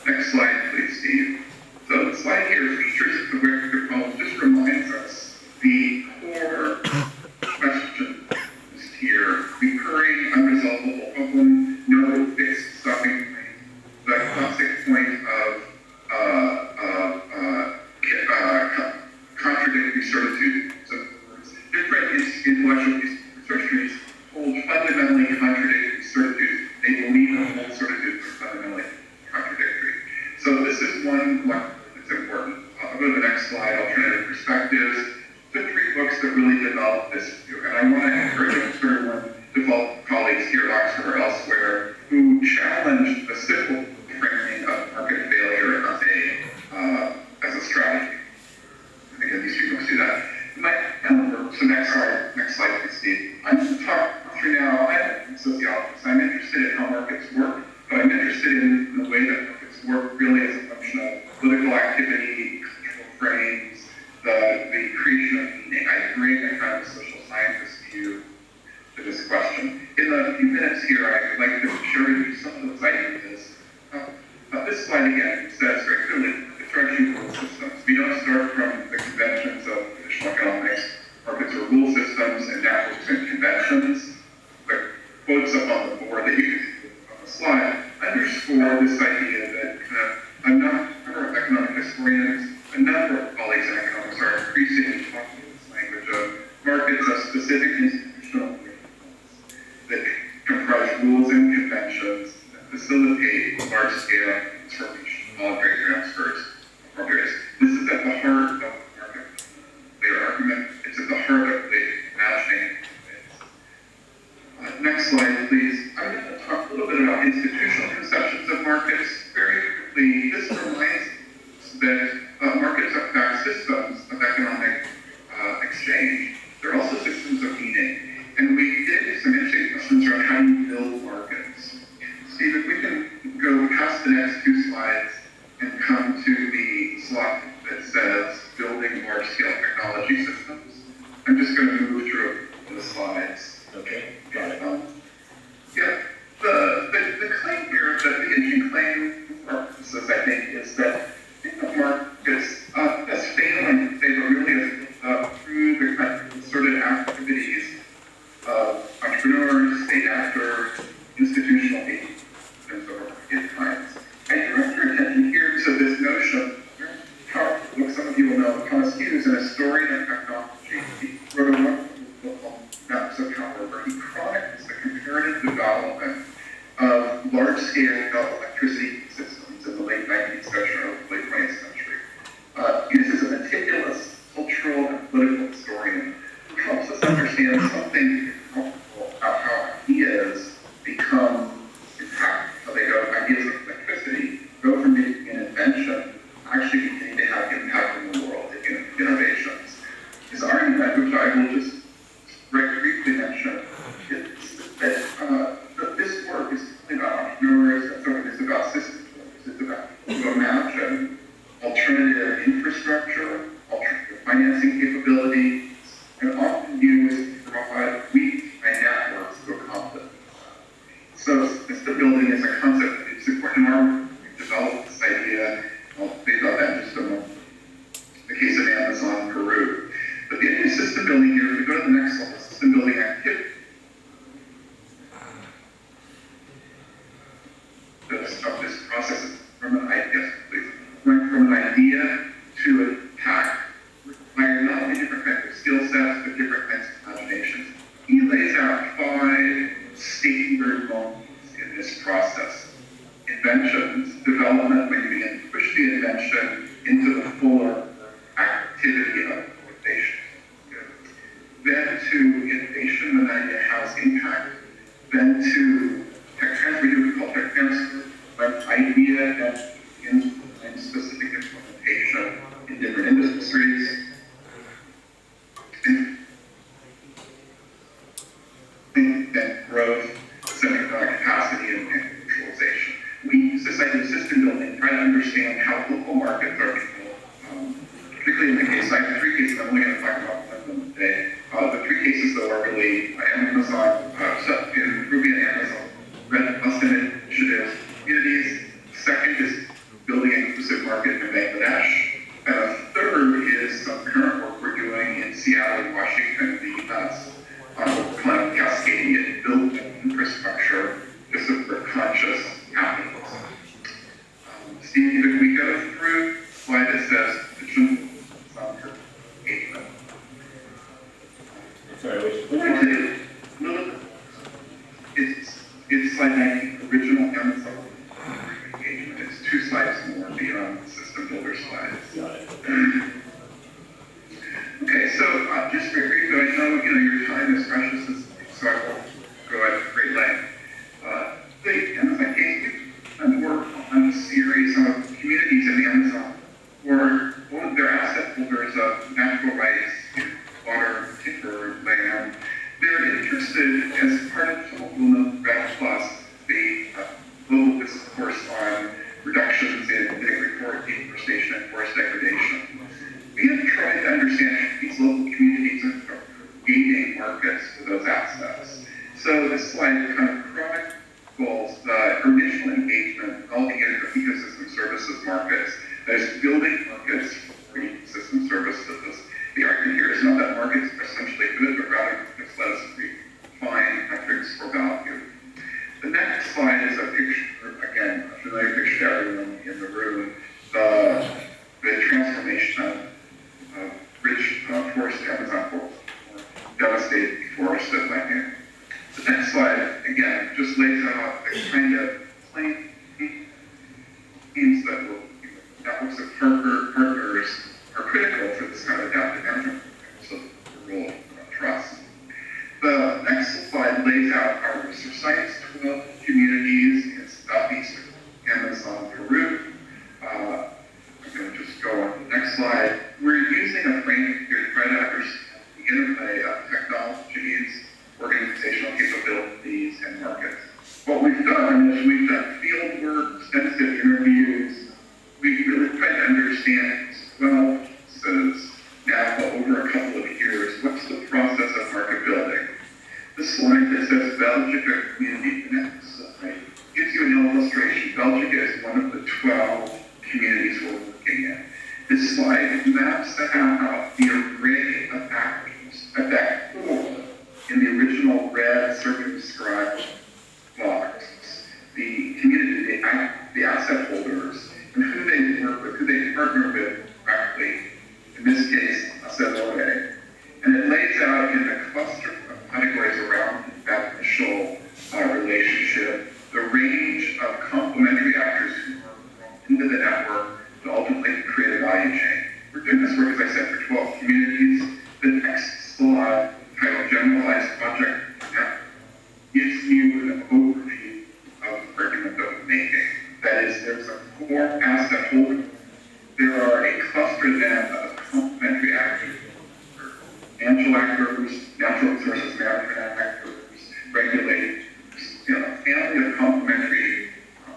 Next slide, please, Steve. So the slide here features the where problem, just reminds us the core question is here. Recurring, unresolvable problem, no fixed stopping point. The classic point of contradictory certitude. So different intellectual researchers hold fundamentally contradictory certitudes. They believe that all certitudes are fundamentally contradictory. So this is one that's important. I'll go to the next slide, alternative perspectives. The 3 books that really develop this view. And I want to encourage everyone to follow colleagues here at Oxford or elsewhere who challenge the simple framing of market failure as a strategy. Again, these 3 books do that. start from the conventions of traditional economics, markets are rule systems and networks and conventions. The quotes up on the board that you can see on the slide underscore this idea that a number of economic historians, a number of colleagues in economics are increasingly talking this language of markets of specific institutional that comprise rules and conventions that facilitate large-scale transformation, voluntary transfers of markets. This is at the heart of the market later argument. It's at the heart of the imagining. Next slide, please. I'm going to talk a little bit about institutional conceptions of markets. Very quickly, this reminds us that markets are in fact systems of economic exchange. They're also systems of meaning. And we did some interesting questions around how you build markets. Steve, if we can go past the next two slides and come to the slide that says building large-scale technology systems. I'm just going to move through the slides. Okay, got it. Yeah, the claim here, the interesting claim for our purposes, I think, is that markets as failing, they were really through the kind of concerted activities of entrepreneurs, state actors, institutional people, and so market kinds. I direct your attention here to this notion, how, look, some of you will know, Thomas Hughes, an historian of technology, he wrote a wonderful book called Maps of Power, where he chronicles the comparative development of large-scale electricity systems in the late 19th century or late 20th century. Hughes is a meticulous cultural and political historian who helps us understand something powerful about how ideas become impactful. How they go, ideas like electricity go from being an invention actually beginning to have impact in the world, innovations. His argument, which I will just very briefly mention, is that this work is about entrepreneurs, and so it is about systems. It's about to imagine alternative infrastructure, alternative financing capabilities, and often use to provide weak networks to accomplish. So system building is a concept that is important in our work. We've developed this idea. I'll say about that in just a moment. In the case of Amazon, Peru. But the idea of system building here, if we go to the next slide, system building activity. This process is from an idea, went from an idea to an attack, require not only different kinds of skill sets, but different kinds of imaginations. He lays out 5 standard moments in this process. Inventions, development, when you begin to push the invention into the fuller activity of innovation. Then to innovation, when the idea has impact. Then to tech transfer, we call tech transfer, when idea that in specific implementation in different industries. And then growth, semiconductor capacity, and commercialization. We use this idea of system building, try to understand how local markets are built. Particularly in the case, I have 3 cases, I'm only going to talk about one of them today. The 3 cases, though, are really Amazon, in Ruby and Amazon, Red Custom Initiatives, communities. Second is building an inclusive market in Bangladesh. And a third is some current work we're doing in Seattle, Washington, the U.S. on what we're calling Cascadia, building infrastructure to support conscious capitalism. Steve, if we go through the slide that says, sorry, which it's slide 19, original Amazon engagement. It's 2 slides more beyond the system builder slides. got it. Okay, so just very briefly, I know your time is precious, so I won't go at great length. The Amazon case, we've worked on a series of communities in the Amazon where one of their asset holders of natural rights, water, timber, land, they're interested as part of the RED Plus, the global discourse on reductions in deforestation and forest degradation. We have tried to understand how these local communities are creating markets for those assets. So this slide kind of chronicles the initial engagement of all the ecosystem services markets, that is building markets for ecosystems slide, we're using a framework here to try to understand the interplay of technologies, organizational capabilities, and markets. What we've done is we've done field work, extensive interviews. We've really tried to understand, well, says now over a couple of years, what's the process of market building? The slide that says Belgica Community Connects gives you an illustration. Belgica is one of the 12 communities we're looking at. This slide maps out the array of actors at that core in the original red circumscribed box. The community, the asset holders, and who they work with, who they partner with directly, in this case, Asset. And it lays out in a cluster of categories around that initial relationship the range of complementary actors who are into the network to ultimately create a value chain. We're doing this work, as I said, for 12 communities. The next slide, titled Generalized Project Network, gives you an overview of the argument that we're making. That is, there's a core asset holder. There are a cluster then of complementary actors, financial actors, natural resources management actors, regulators, a family of complementary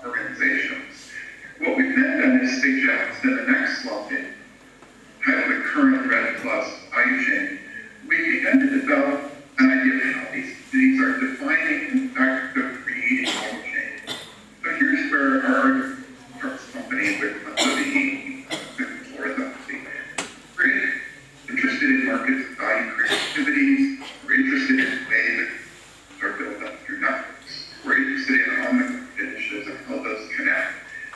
organizations. What we've then done is suggest in the next slide, titled the current Red Plus value chain, we began to develop an idea of how these are defining, in fact, the creating value chain. So here's where our company with the orthodoxy. We're interested in markets and value creativity. We're interested in ways that are built up through networks. We're interested in on-the-ground initiatives and how those connect.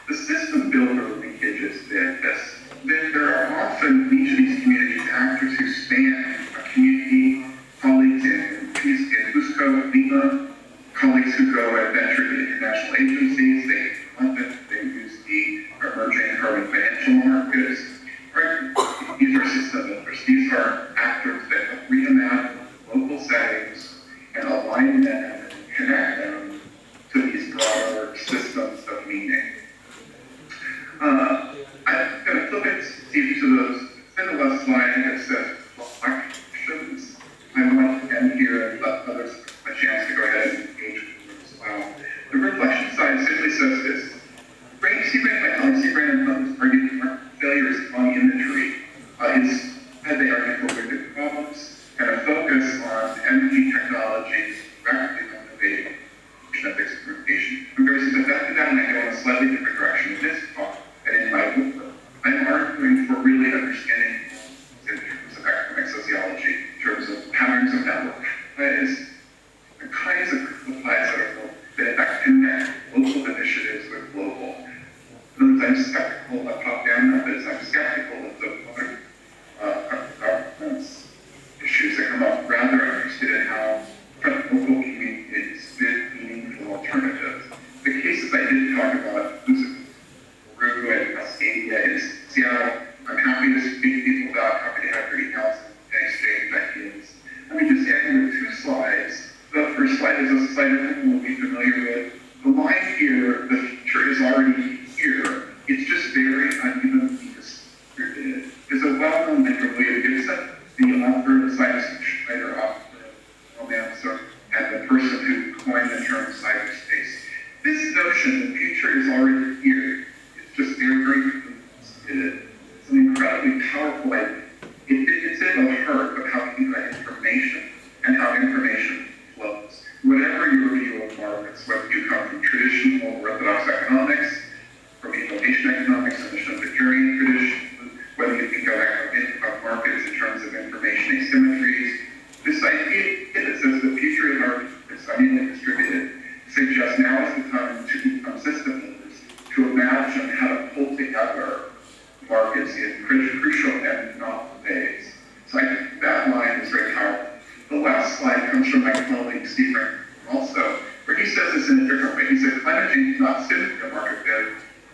The system builder linkage is this. There are often in each of these communities actors who span a community, colleagues in Cusco, Lima, colleagues who go and venture to international agencies. They use the emerging carbon financial markets. Right? These are system builders. These are actors that reimagine local settings and align them and connect them to these broader systems of meaning. I'm going to flip it to those. In the left slide, it says reflections. I want to end here and let others a chance to go ahead and engage with them as well. The reflection side simply says this. My colleague Seabrand and others argued market failures among inventory had they argued for wicked problems and a focus on energy technologies rapidly motivating ethics implementation. I'm very sympathetic to that, and I go in a slightly different direction in this talk and in my book. I'm arguing for really understanding in terms of economic sociology, in terms of patterns of network. That is, the kinds of applies that in fact connect local initiatives with global. I'm skeptical of top-down methods. I'm skeptical of the governance issues that come up. Rather, I'm interested in how local communities build meaningful alternatives. The cases I did talk about, Peru and Cascadia in Seattle, I'm happy to speak to people about, happy to have your emails and exchange ideas. Let me just end with 2 slides. The first slide is a slide that people will be familiar with. The line here, the future is already here. It's just very unevenly distributed. There's a well-known mentor, William Gibson, the author of the science writer, romancer, and the person who coined the term cyberspace. This notion, the future is already here. It's just very distributed. It's an incredibly powerful idea. It's in the heart of how you get information and how information flows. Whatever your view of markets, whether you come from traditional orthodox economics, from innovation economics and the Schumpeterian tradition, whether you think of markets in terms of information asymmetries, this idea that says the future is already unevenly distributed suggests now is the time to become system builders, to imagine how to pull together markets in crucial and novel ways. So I think that line is very powerful. The last slide comes from my colleague Steve Rankin also, where he says this in a different way. He said, climate change is not simply a market bid,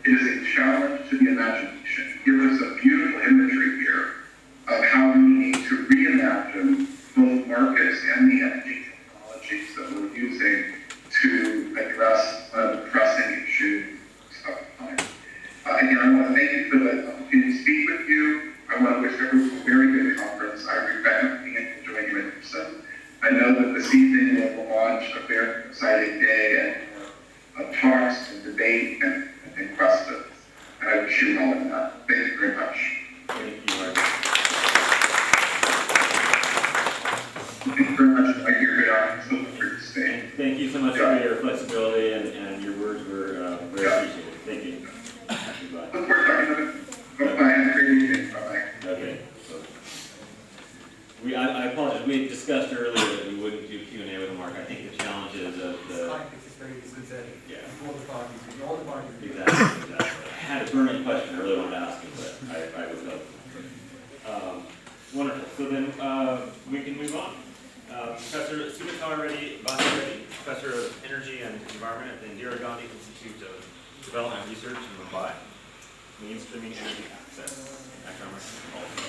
it is a challenge to the imagination. He gives us a beautiful imagery here of how we need to reimagine both markets and the energy technologies that we're using to address one of the pressing issues of time. Again, I want to thank you for the opportunity to speak with you. I want Thank you very much. I like your good eye. So free to stay. Thank you so much for your flexibility, and your words were very appreciated. Thank you. Goodbye. Look forward to talking about it. Bye. Have a great evening. Bye-bye. Okay. I apologize. We had discussed earlier that we wouldn't do Q&A with Mark. I think the challenge is of the... Context is very disconcerting. Yeah. All the parties, all the parties. Exactly. I had a burning question. I really wanted to ask you, but I was up. Wonderful. So then we can move on. Professor Sumitara Reddy, Professor of Energy and Environment at the Indira Gandhi Institute of Development Research in Mumbai. Mainstreaming energy access, economic policy.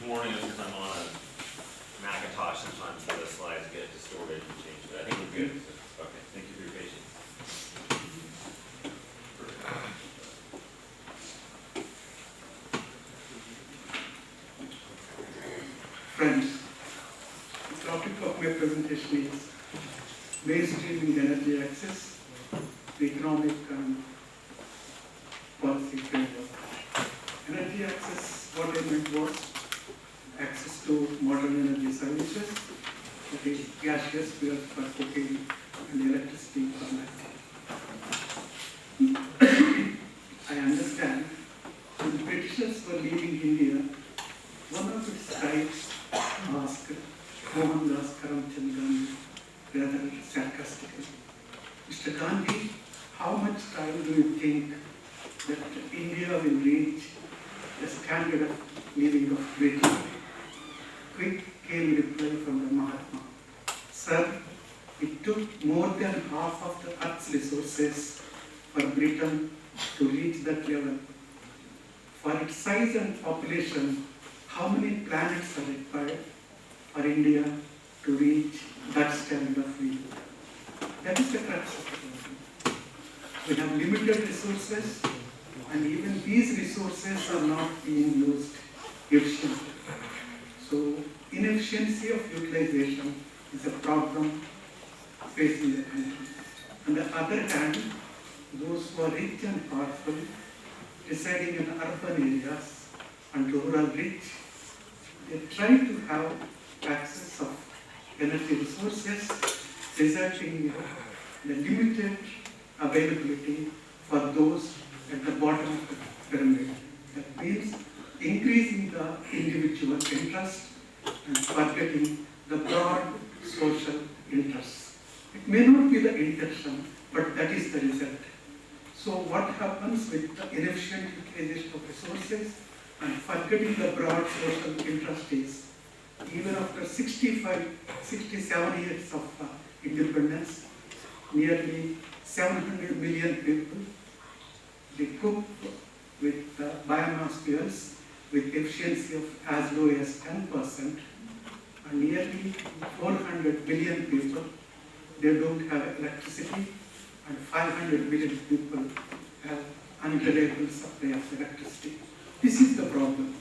Warning us because I'm on a Macintosh, sometimes the slides get distorted and changed, but I think we're good. So, okay, thank you for your patience. Friends, the topic of my presentation is mainstreaming energy access, the economic and policy framework. Energy access, what I meant was access to modern energy services, that is gaseous fuel for cooking and electricity for lighting. I understand when the Britishers were leaving India, one of its tribes asked Mohandas Karamchand Gandhi rather sarcastically, Mr. Gandhi, how much time do you think that India will reach the standard of living of Britain? Quick came reply from the Mahatma. Sir, it took more than half of the Earth's resources for Britain to reach that level. For its size and population, how many planets are required for India to reach that standard of living? That is the crux of the problem. We have limited resources, and even these resources are not being used efficiently. So, inefficiency of utilization is a problem facing the country. On the other hand, those who are rich and powerful, residing in urban areas and rural rich, they try to have access of energy resources, resulting in the limited availability for those at the bottom of the pyramid. That means increasing the individual interest and forgetting the broad social interests. It may not be the intention, but that is the result. So what happens with the inefficient utilization of resources and forgetting the broad social interest is, even after 67 years of independence, nearly 700 million people. They cook with biomass fuels with efficiency of as low as 10%, and nearly 400 million people, they don't have electricity, and 500 million people have unreliable supply of electricity. This is the problem.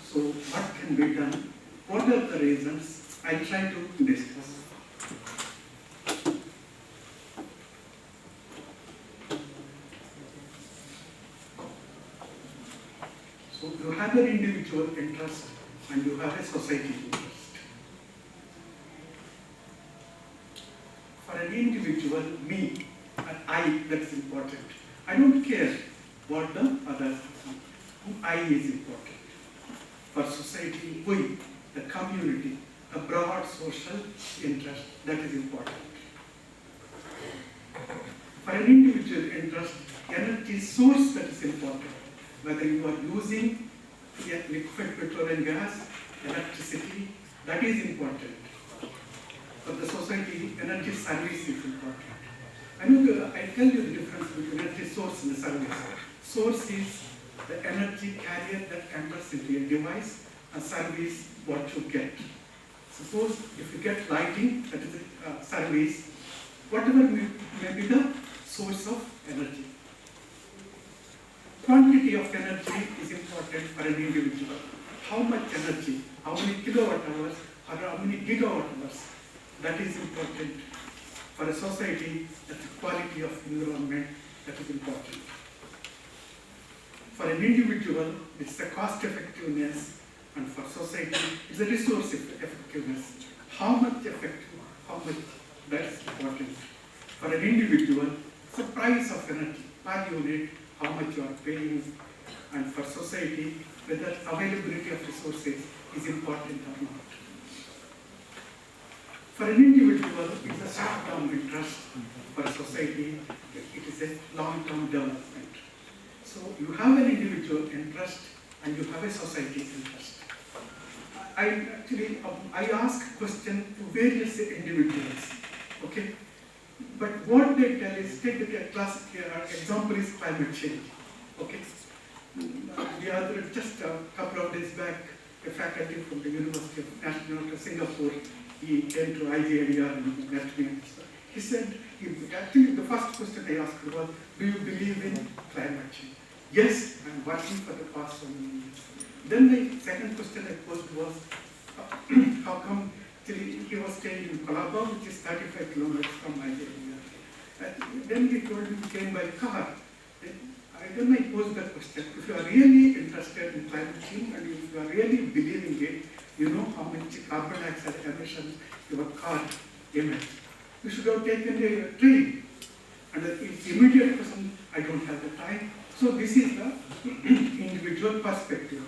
So what can be done? What are the reasons? I try to discuss. So you have an individual interest and you have a society interest. For an individual, me, and I, that's important. I don't care what the others think. I is important. For society, we, the community, the broad social interest, that is important. For an individual interest, energy source, that is important. Whether you are using liquid petroleum gas, electricity, that is important. For the society, energy service is important. I tell you the difference between energy source and service. Source is the energy carrier that enters into a device, and service what you get. Suppose if you get lighting, that is a service, whatever may be the source of energy. Quantity of energy is important for an individual. How much energy, how many kilowatt hours, or how many gigawatt hours, that is important. For a society, that's the quality of environment, that is important. For an individual, it's the cost effectiveness, and for society, it's the resource effectiveness. How much effective, how much, that's important. For an individual, it's the price of energy per unit, how much you are paying, and for society, whether availability of resources is important or not. For an individual, it's a short-term interest. For a society, it is a long-term development. So you have an individual interest and you have a society interest. I ask question to various individuals, okay? But what they tell is, take the classic example is climate change, okay? Just a couple of days back, a faculty from the University of National Singapore, he came to IGNER and met me. He said, actually the first question I asked was, do you believe in climate change? Yes, I'm working for the past so many years. Then the second question I posed was, how come he was staying in Colaba, which is 35 kilometers from IGNER. Then he told me he came by car. Then I posed the question, if you are really interested in climate change and if you are really believing it, you know how much carbon dioxide emissions your car emits. You should have taken a train. And its immediate question, I don't have the time. So this is the individual perspective.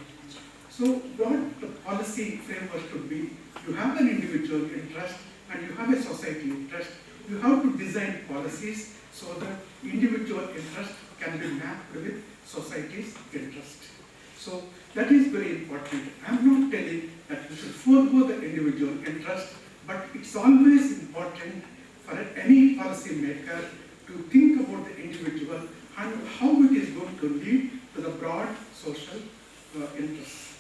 So what the policy framework should be, you have an individual interest and you have a society interest. You have to design policies so that individual interest can be mapped with society's interest. So that is very important. I am not telling that we should forego the individual interest, but it's always important for any policy maker to think about the individual and how it is going to lead to the broad social interests.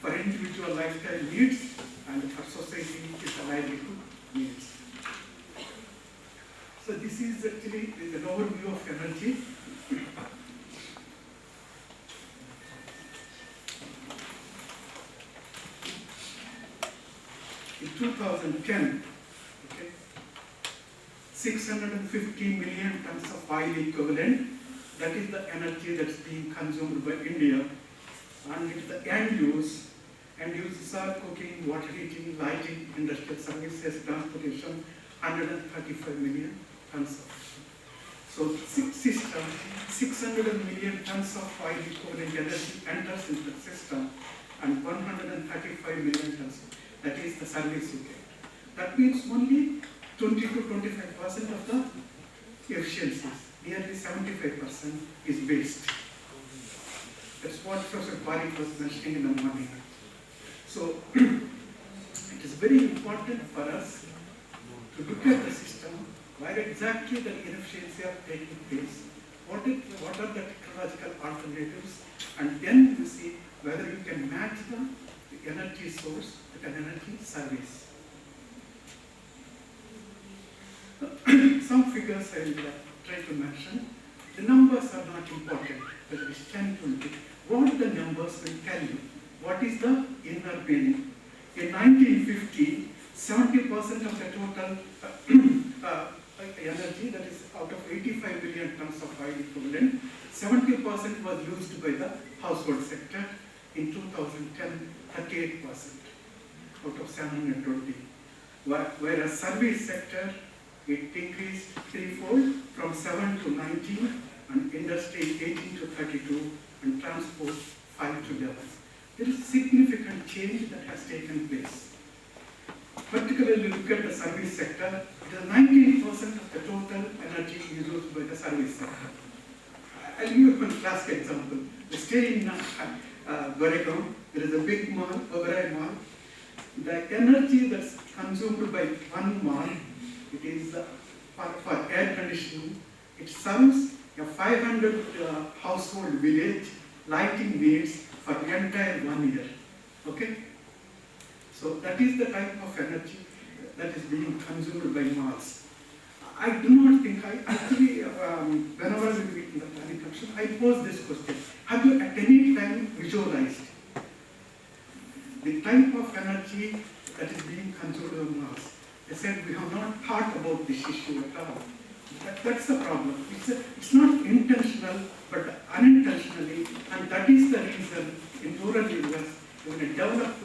For individual lifestyle needs and for society it's a livelihood needs. So this is actually an overview of energy. In 2010, okay, 650 million tons of oil equivalent, that is the energy that's being consumed by India. And it's the end use. End uses are cooking, water heating, lighting, industrial services, transportation, 135 million tons of. So 600 million tons of oil equivalent energy enters into the system and 135 million tons. That is the service you get. That means only 20 to 25% of the efficiencies, nearly 75% is waste. That's what Professor Gwalior was mentioning in the morning. So it is very important for us to look at the system, where exactly the inefficiency are taking place, what are the technological alternatives, and then you see whether you can match the energy source with an energy service. Some figures I will try to mention. The numbers are not important, but it is 10, 20. What the numbers will tell you? What is the inner meaning? In 1950, 70% of the total energy, that is out of 85 billion tons of oil equivalent, 70% was used by the household sector. In 2010, 38% out of 720. Whereas service sector, it increased threefold from 7 to 19, and industry 18 to 32, and transport 5 to 11. There is significant change that has taken place. Particularly look at the service sector, it is 19% of the total energy used by the service sector. I'll give you a classic example. We stay in Gwalior, there is a big mall, Ojha mall. The energy that's consumed by one mall, it is for air conditioning. It serves a 500 household village lighting needs for the entire 1 year. Okay? So that is the type of energy that is being consumed by malls. I do not think, whenever we meet in the planning commission, I pose this question. Have you at any time visualized the type of energy that is being consumed by malls? They said we have not thought about this issue at all. That's the problem. It's not intentional, but unintentionally, and that is the reason in rural areas, in developed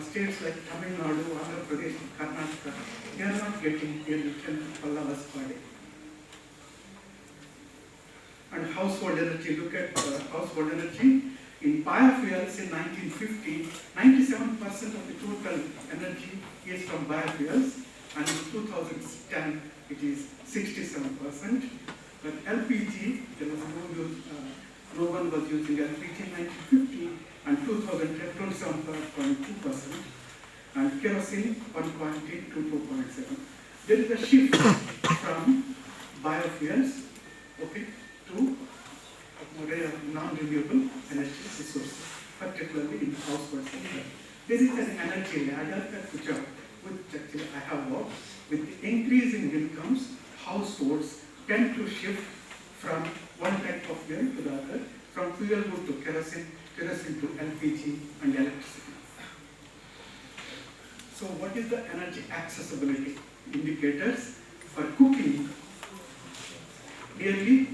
states like Tamil Nadu, Andhra Pradesh, Karnataka, they are not getting nearly 10 hours per day. And household energy, look at household energy. In biofuels in 1950, 97% of the total energy is from biofuels, and in 2010 it is 67%. But LPG, there was no one was using LPG in 1950, and 2010 27.2%, and kerosene 1.8 to 2.7. There is a shift from biofuels, okay, to non-renewable energy resources, particularly in household sector. There is an energy ladder which actually I have worked. With the increasing incomes, households tend to shift from one type of fuel to the other, from fuel wood to kerosene to LPG and electricity. So what is the energy accessibility indicators? For cooking, nearly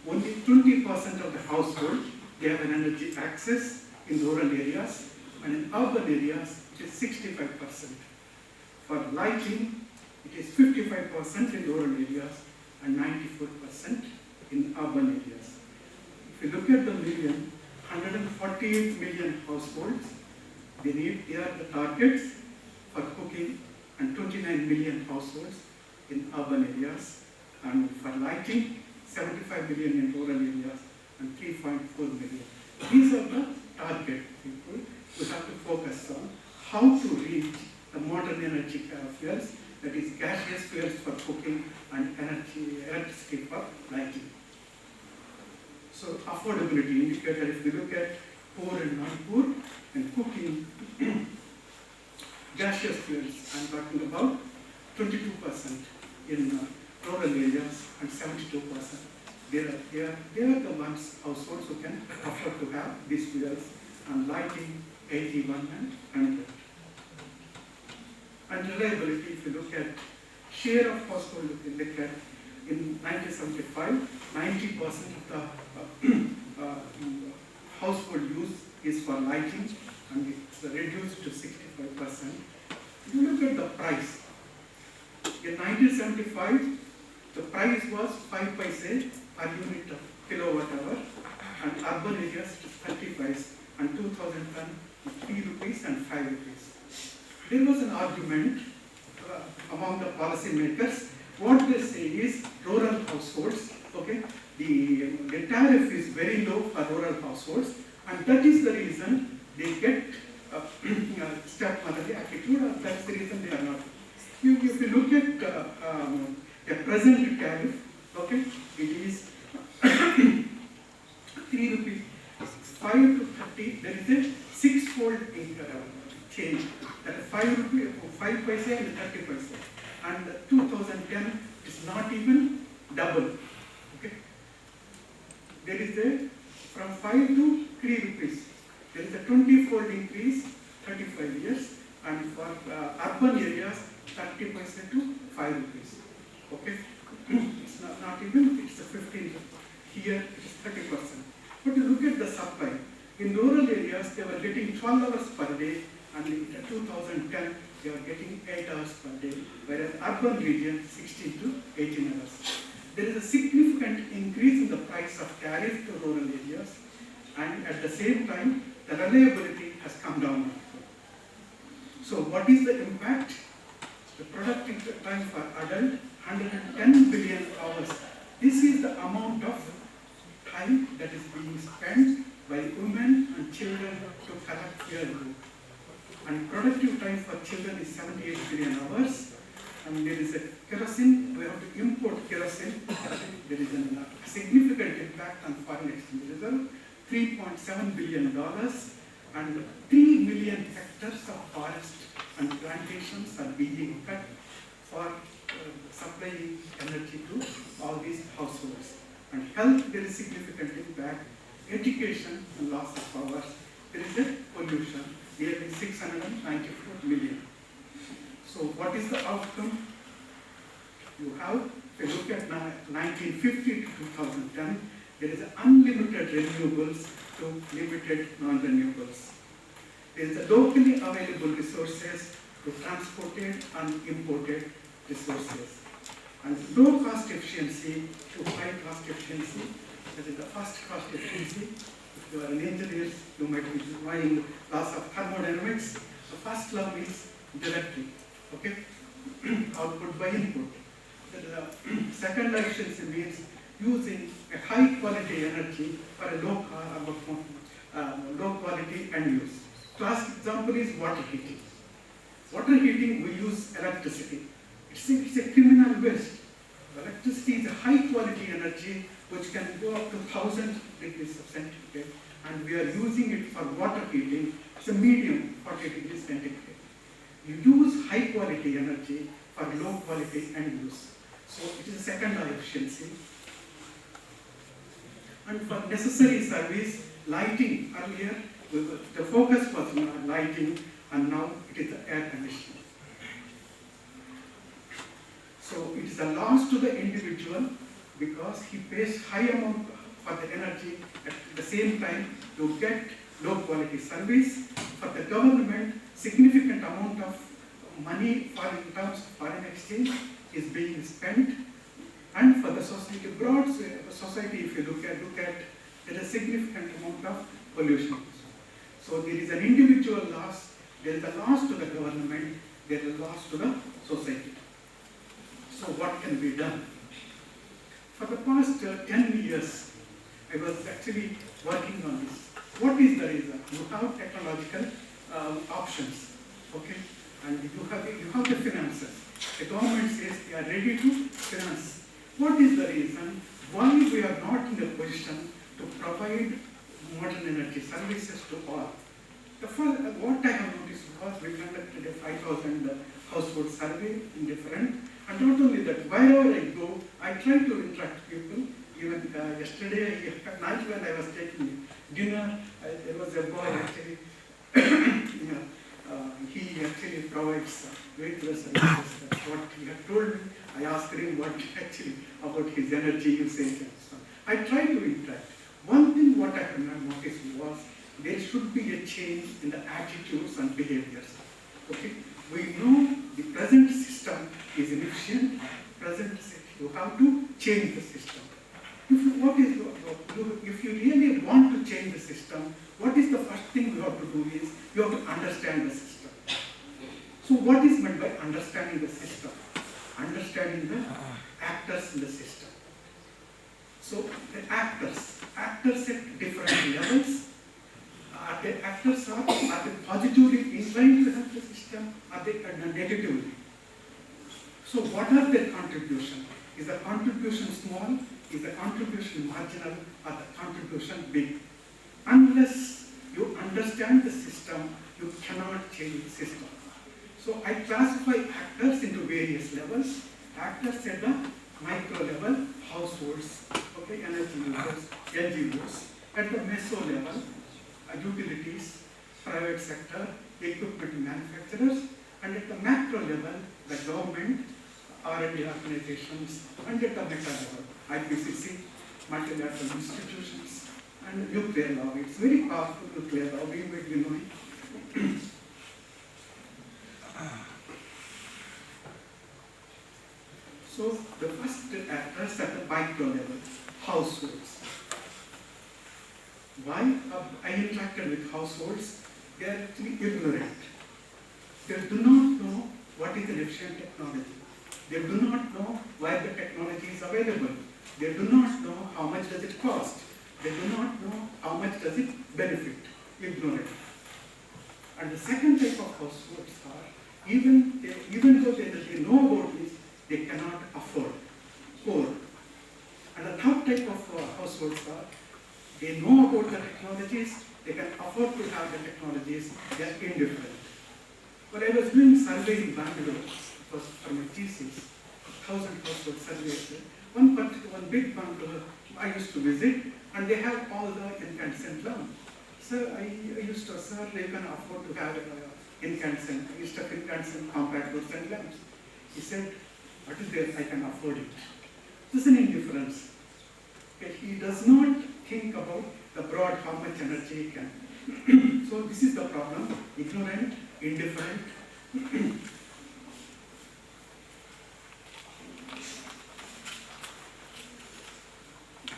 only 20% of the household, they have an energy access in rural areas, and in urban areas, it is 65%. For lighting, it is 55% in rural areas and 94% in urban areas. If you look at the million, 148 million households, they are the targets for cooking, and 29 million households in urban areas, and for lighting, 75 million in rural areas and 3.4 million. These are the target people who have to focus on how to reach the modern energy fuels, that is gaseous fuels for cooking and electricity for lighting. So affordability indicator, if we look at poor and non-poor and cooking, gaseous fuels, I'm talking about 22% in rural areas and 72%. They are the ones, households who can afford to have these fuels, and lighting 81 and 100. And reliability, if you look at share of household, if you look at in 1975, 90% of the household use is for lighting, and it's reduced to 65%. If you look at the price, in 1975, the price was 5 paise per unit of kilowatt hour, and urban areas it is 30 paise, and 2010 3 rupees and 5 rupees. There was an argument among the policy makers. What they say is rural households, okay, the tariff is very low for rural households, and that is the reason they get stepmotherly attitude, or that's the reason they are not If you look at the present tariff, okay, it is 3 rupees, 5 to 30, there is a six-fold change. That is 5 rupees, 5 paise and 30 paise. And 2010 is not even double. Okay. There is a from 5 to 3 rupees. There is a 20-fold increase, 35 years, and for urban areas, 30 paise to 5 rupees. Okay. It's not even, it's a 15. Here it is 30%. But you look at the supply. In rural areas, they were getting 12 hours per day, and in 2010, they were getting 8 hours per day, whereas urban region, 16 to 18 hours. There is a significant increase in the price of tariff to rural areas, and at the same time, the reliability has come down. So what is the impact? The productive time for adult, 110 billion hours. This is the amount of time that is being spent by women and children to collect fuel. And productive time for children is 78 billion hours. And there is a kerosene, we have to import kerosene. There is a significant impact on foreign exchange reserve, $3.7 billion, and 3 million hectares of forest and plantations are being cut for supplying energy to all these households. And health, there is significant impact. Education and loss of power, there is a pollution, nearly 694 million. So what is the outcome? You have, if you look at 1950 to 2010, there is unlimited renewables to limited non-renewables. There is a locally available resources to transported and imported resources. And low cost efficiency to high cost efficiency. That is the first cost efficiency. If you are an engineer, you might be knowing laws of thermodynamics. The first law means directly, okay? Output by input. The second law efficiency means using a high quality energy for a low quality end use. Classic example is water heating. Water heating, we use electricity. It's a criminal waste. Electricity is a high quality energy which can go up to 1,000 degrees of centigrade, and we are using it for water heating. It's a medium 40 degrees centigrade. You use high quality energy for low quality end use. So it is a second law efficiency. And for necessary service, lighting, earlier the focus was on lighting, and now it is the air conditioning. So it is a loss to the individual because he pays high amount for the energy, at the same time you get low quality service. For the government, significant amount of money for in terms of foreign exchange is being spent. And for the society, broad society, if you look at there is a significant amount of pollution. So there is an individual loss, there is a loss to the government, there is a loss to the society. So what can be done? For the past 10 years, I was actually working on this. What is the reason? You have technological options, okay? And you have the finances. The government says they are ready to finance. What is the reason why we are not in a position to provide modern energy services to all? What I have noticed was we conducted a 5,000 household survey in different, and not only that, wherever I go, I try to interact with people. Even yesterday at night when I was taking dinner, there was a boy actually, he actually provides waitress services. That's what he had told me. I asked him what actually about his energy usage and so on. I try to interact. One thing what I have noticed was there should be a change in the attitudes and behaviors. Okay, we know the present system is inefficient. You have to change the system. If you really want to change the system, what is the first thing you have to do is you have to understand the system. So what is meant by understanding the system? Understanding the actors in the system. So the actors at different levels. Are the actors are they positively inclined to help the system? Are they negatively? small, is the contribution marginal or the contribution big? Unless you understand the system, you cannot change the system. So I classify actors into various levels. Actors at the micro level, households, okay, energy users, NGOs. At the meso level, utilities, private sector, equipment manufacturers, and at the macro level, the government, R&D organizations, and at the meta level, IPCC, multilateral institutions, and nuclear lobby. It's very powerful nuclear lobby, you might be knowing. So the first actors at the micro level, households. Why I interacted with households? They are actually ignorant. They do not know what is an efficient technology. They do not know why the technology is available. They do not know how much does it cost. They do not know how much does it benefit. Ignorant. And the second type of households are, even though they know about this, they cannot afford. Poor. And the third type of households are, they know about the technologies, they can afford to have the technologies, they are indifferent. When I was doing survey in Bangalore, it was from a thesis, 1,000 household surveys. One big Bangalore I used to visit, and they have all the incandescent lamp. So I used to, sir, they can afford to have incandescent, I used to have incandescent compact goods and lamps. He said, what is there? I can afford it. This is an indifference. Okay, he does not think about the broad how much energy he can. So this is the problem, ignorant, indifferent.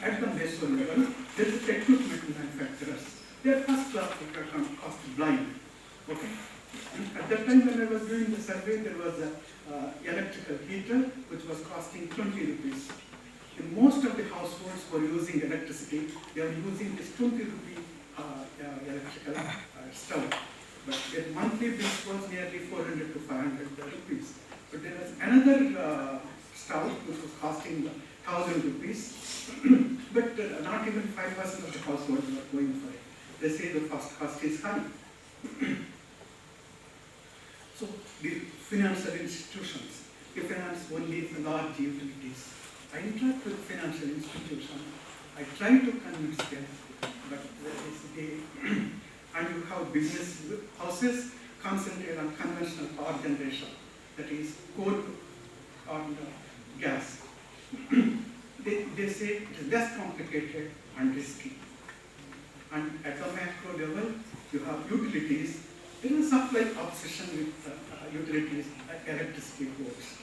At the meso level, there is equipment manufacturers. They are first class cost blind. Okay? And at that time when I was doing the survey, there was an electrical heater which was costing 20 rupees. In most of the households who are using electricity, they are using this 20 rupee electrical stove. But their monthly bill was nearly 400 to 500 rupees. But there was another stove which was costing 1,000 rupees. But not even 5% of the households were going for it. They say the cost is high. So the financial institutions, they finance only the large utilities. I interact with financial institutions. I try to convince them, but and you have business houses concentrate on conventional power generation, that is coal and gas. They say it is less complicated and risky. And at the macro level, you have utilities. There is a supply obsession with utilities, electricity boards.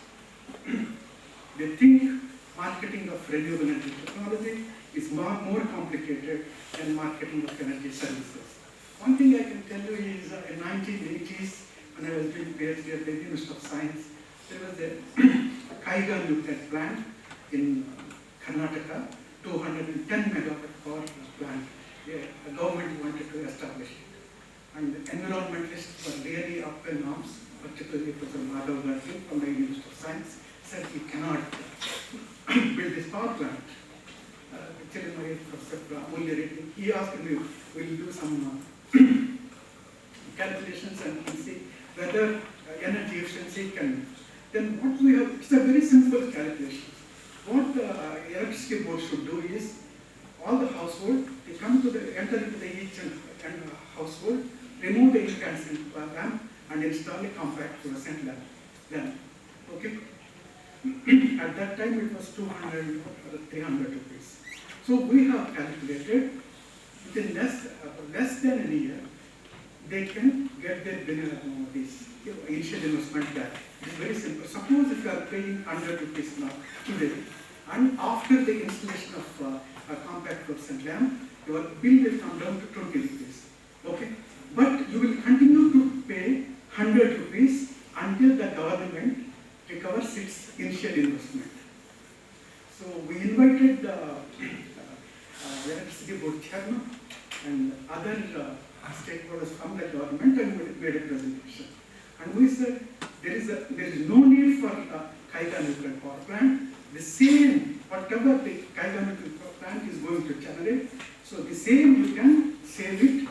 They think marketing of renewable energy technology is more complicated than marketing of energy services. One thing I can tell you is in 1980s, when I was doing PhD at the University of Science, there was a Kaiga nuclear plant in Karnataka, 210 megawatt power plant. The government wanted to establish it. And the environmentalists were really up in arms, particularly Professor Madhav Gargi from the University of Science, said we cannot build this power plant. Actually, my Professor he asked me, will you do some calculations and see whether energy efficiency can. Then what we have, it's a very simple calculation. What the electricity board should do is, all the household, they come to the, enter into the each and household, remove the incandescent lamp and install a compact fluorescent lamp. Okay? At that time it was 200 or 300 rupees. So we have calculated within less than a year, they can get their initial investment back. It is very simple. Suppose if you are paying 100 rupees now today, and after the installation of a compact fluorescent lamp, your bill will come down to 20 rupees. Okay? But you will continue to pay 100 rupees until the government recovers its initial investment. So we invited the electricity board chairman and other stakeholders from the government, and we made a presentation. And we said there is no need for Kaiga nuclear power plant. The same whatever the calorific plant is going to generate, so the same you can save it,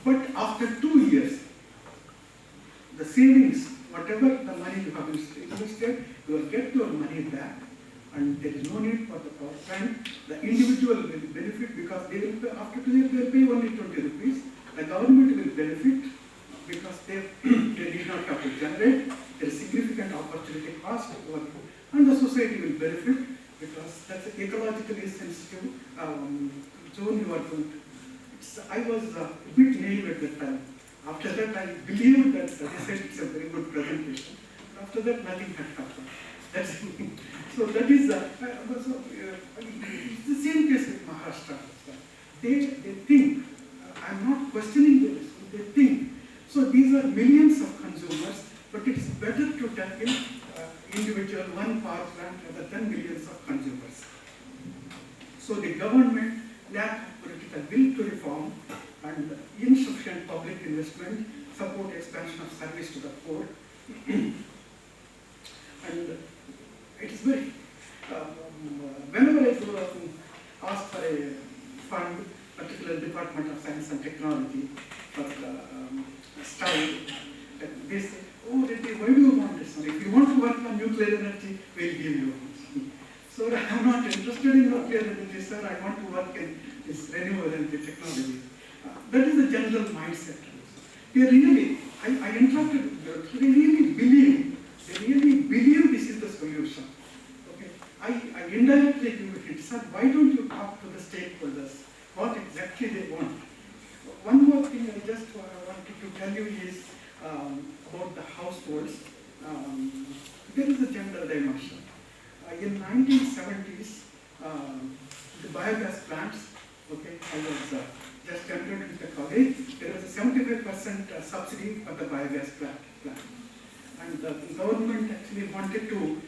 but after 2 years, the savings, whatever the money you have invested, you will get your money back, and there is no need for the power plant. The individual will benefit because they will pay, after 2 years they will pay only 20 rupees. The government will benefit because they did not have to generate. There is significant opportunity cost, and the society will benefit because that's an ecologically sensitive zone you are going to. I was a bit naive at that time. After that, I believed that they said it's a very good presentation. After that, nothing had happened. That's so that is it's the same case with Maharashtra. They think, I'm not questioning this, they think. So these are millions of consumers, but it's better to tackle individual one power plant rather than millions of consumers. So the government lack political will to reform and insufficient public investment support expansion of service to the poor. And it is very, whenever I go ask for a fund, particular Department of Science and Technology, for style, they say, oh, Reddy, why do you want this one? If you want to work on nuclear energy, we'll give you. So I'm not interested in nuclear energy, sir. I want to work in this renewable energy technology. That is the general mindset. They really, I interacted with them, they really believe this is the solution. Okay, I indirectly give it, sir, why don't you talk to the stakeholders, what exactly they want? One more thing I just wanted to tell you is about the households. There is a gender dimension. In 1970s, the biogas plants, okay, I was just entered into the college, there was a 75% subsidy for the biogas plant. And the government actually wanted to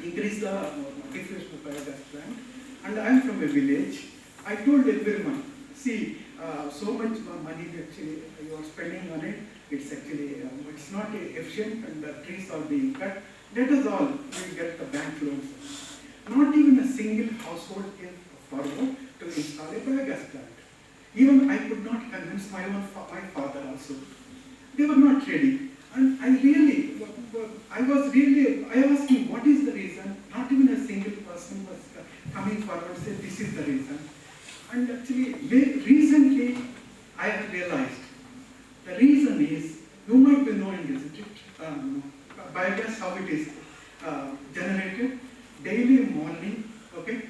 increase the diffusion of biogas plant. And I am from a village. I told everyone, see, so much money actually you are spending on it, it's actually, it's not efficient and the trees are being cut. Let us all get the bank loans. Not even a single household came forward to install a biogas plant. Even I could not convince my father also. They were not ready. And I asked him, what is the reason? Not even a single person was coming forward and said, this is the reason. And actually, recently, I have realized, the reason is, you might be knowing, isn't it? Biogas, how it is generated. Daily morning, okay,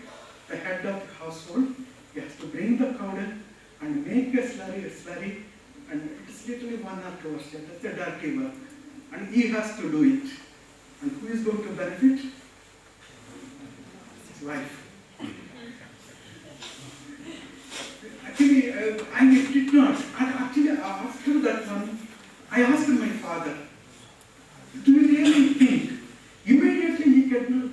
the head of the household, he has to bring the powder and make a slurry, and it's literally 1 or 2 hours. That's a dirty work. And he has to do it. And who is going to benefit? His wife. Actually, I did not. And actually, after that one, I asked my father, do you really think? Immediately he could not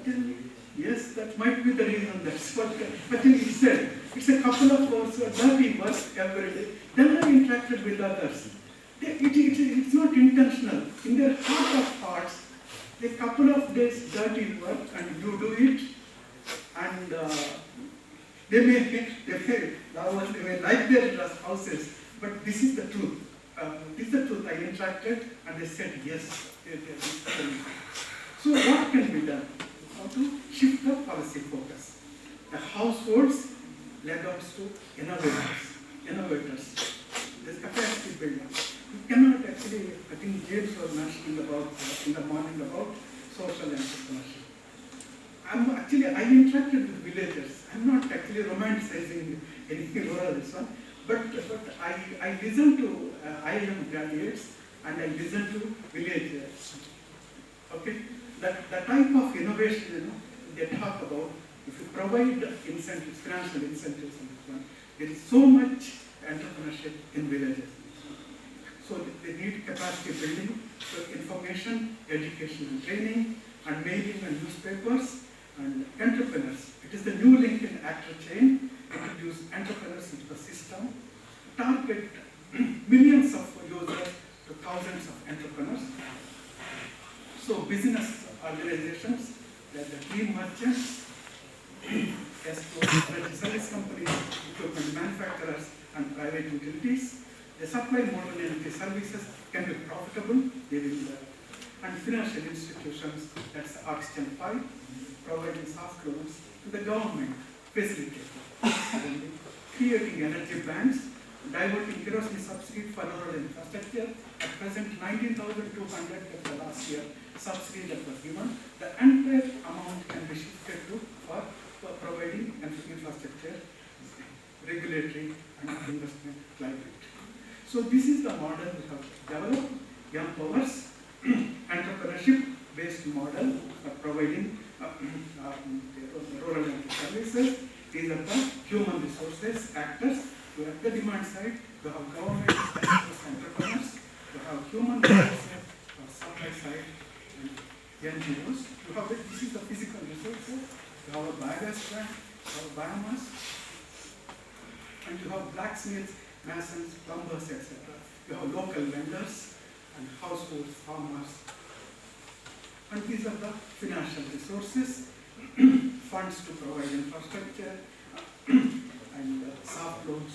tell me, yes, that might be the reason. That's what actually he said. It's a couple of hours, dirty work every day. Then I interacted with others. It's not intentional. In their heart of hearts, a couple of days dirty work and you do it, and they may like their houses, but this is the truth. This is the truth. I interacted and they said yes. So what can be done? How to shift the policy focus. The households led us to innovators. There's capacity building. You cannot actually, I think James was mentioning about in the morning about social entrepreneurship. I interacted with villagers. I'm not actually romanticizing anything rural this one, but I listen to IIM graduates and I listen to villagers. Okay, the type of innovation they talk about. If you provide incentives, financial incentives, and this one, there is so much entrepreneurship in villages. So they need capacity building, so information, education and training, and mailing and newspapers, and entrepreneurs. It is the new link in actor chain, introduce entrepreneurs into the system, target millions of users to thousands of entrepreneurs. So business organizations that the tree merchants, ESCOs, service companies, equipment manufacturers, and private utilities. The supply modern energy services can be profitable. They will, and financial institutions, that's Oxygen 5, providing soft loans to the government, facilitating, creating energy banks, diverting kerosene subsidy for rural infrastructure. At present, 19,200 the last year subsidy that was given. The entire amount can be shifted to for providing infrastructure, regulatory and investment climate. So this is the model we have developed. Young Powers, entrepreneurship-based model for providing rural energy services. These are the human resources actors. We have the demand side, we have government entrepreneurs, we have human resources, supply side, and NGOs. You have this is the physical resources. You have a biogas plant, you have biomass, and you have blacksmiths, masons, plumbers, etc. You have local vendors and households, farmers. And these are the financial resources, funds to provide infrastructure, and soft loans.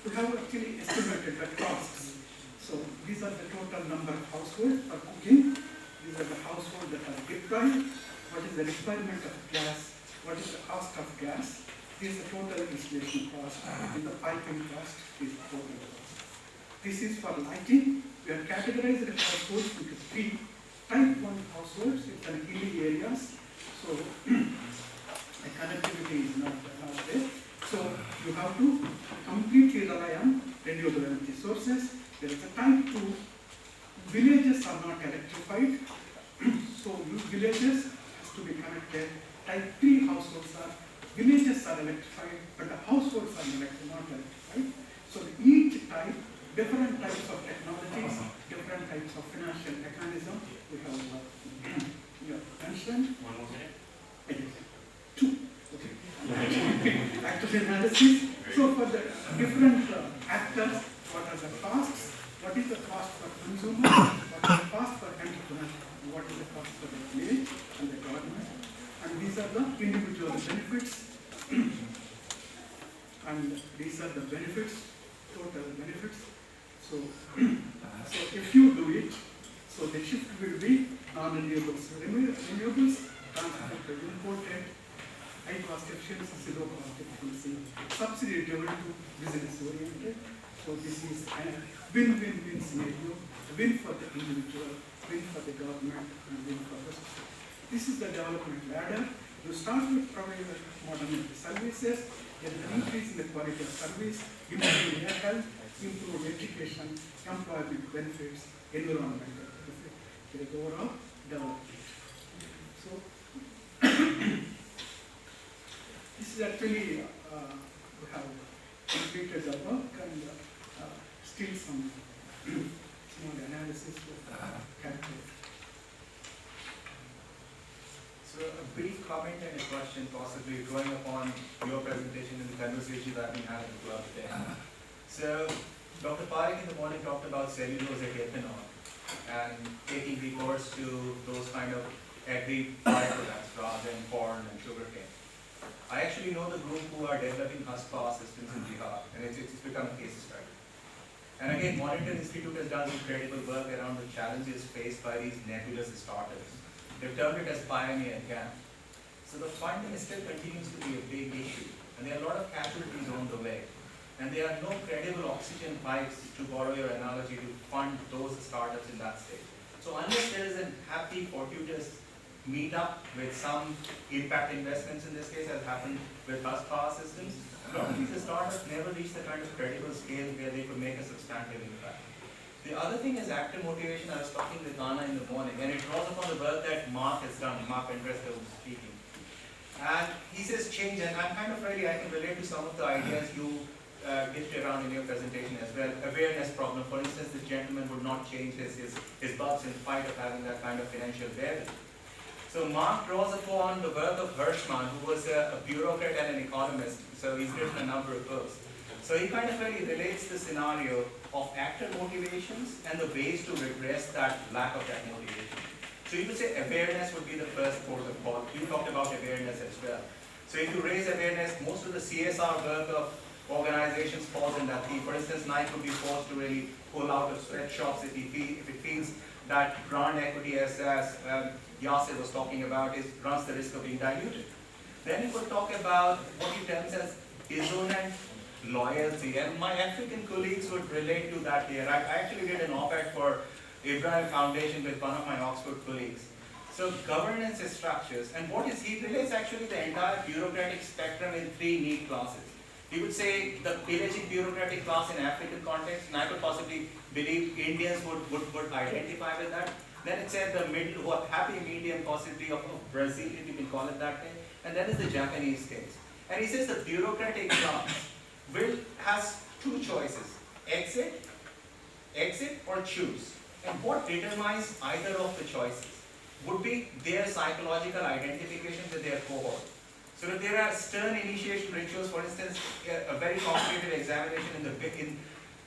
We have actually estimated the costs. So these are the total number of households for cooking. These are the households that are deprived. What is the requirement of gas? What is the cost of gas? This is the total installation cost. And the piping cost is the total cost. This is for lighting. We have categorized the households into three. Type 1 households, it's in hilly areas. So the connectivity is not there. So you have to completely rely on renewable energy sources. There is a type 2. Villages are not electrified. So villages has to be connected. Type 3 households are, villages are electrified, but the households are not electrified. So each type, different types of technologies, different types of financial mechanism. We have mentioned. One more minute. Two. Okay. Active analysis. So for the different actors, what are the costs? What is the cost for consumer? What is the cost for entrepreneur? What is the cost for the village and the government? And these are the individual benefits. And these are the benefits, total benefits. So, if you do it, so the shift will be non-renewables, renewables, transported, imported, high cost efficiency, low cost efficiency, subsidy driven to business oriented. So this is a win-win-win scenario, win for the individual, win for the government, and win for the society. This is the development ladder. You start with providing modern services, there is an increase in the quality of service, improved air health, improved education, employment benefits, environmental benefits. There is overall development. So this is actually we have completed the work and still some small analysis with calculate. So a brief comment and a question, possibly drawing upon your presentation and the conversation that we had at the club today. So Dr. Parekh in the morning talked about cellulosic ethanol and taking recourse to those kind of agri byproducts rather than corn and sugarcane. I actually know the group who are developing husk power systems in Bihar, and it's become a case study. And again, Monitor Institute has done incredible work around the challenges faced by these nebulous startups. They've termed it as pioneer camp. So the funding still continues to be a big issue, and there are a lot of casualties on the way. And there are no credible oxygen pipes, to borrow your analogy, to fund those startups in that stage. So unless there is a happy, fortuitous meetup with some impact investments in this case, as happened with bus power systems, a lot of these startups never reach the kind of credible scale where they could make a substantive impact. The other thing is active motivation. I was talking with Anna in the morning, and it draws upon the work that Mark has done, Mark Andreska was speaking. And he says change, and I'm kind of really, I can relate to some of the ideas you dished around in your presentation as well. Awareness problem, for instance, this gentleman would not change his bulbs in spite of having that kind of financial wherewithal. So Mark draws upon the work of Hirschman, who was a bureaucrat and an economist, so he's written a number of books. So he kind of really relates the scenario of actor motivations and the ways to redress that lack of that motivation. So you would say awareness would be the first port of call. You talked about awareness as well. So if you raise awareness, most of the CSR work of organizations falls in that theme. For instance, Nike would be forced to really pull out of sweatshops if it feels that brand equity, as Yasser was talking about, runs the risk of being diluted. Then you could talk about what he terms as dissonant loyalty, and my African colleagues would relate to that here. I actually did an op-ed for Abraham Foundation with one of my Oxford colleagues. So governance structures, and what is he relates actually the entire bureaucratic spectrum in 3 neat classes. He would say the pillaging bureaucratic class in African context, and I could possibly believe Indians would identify with that. Then it said the middle, happy medium possibly of Brazil, if you can call it that way. And then is the Japanese case. And he says the bureaucratic class has 2 choices, exit or choose. And what determines either of the choices would be their psychological identification with their cohort. So if there are stern initiation rituals, for instance, a very complicated examination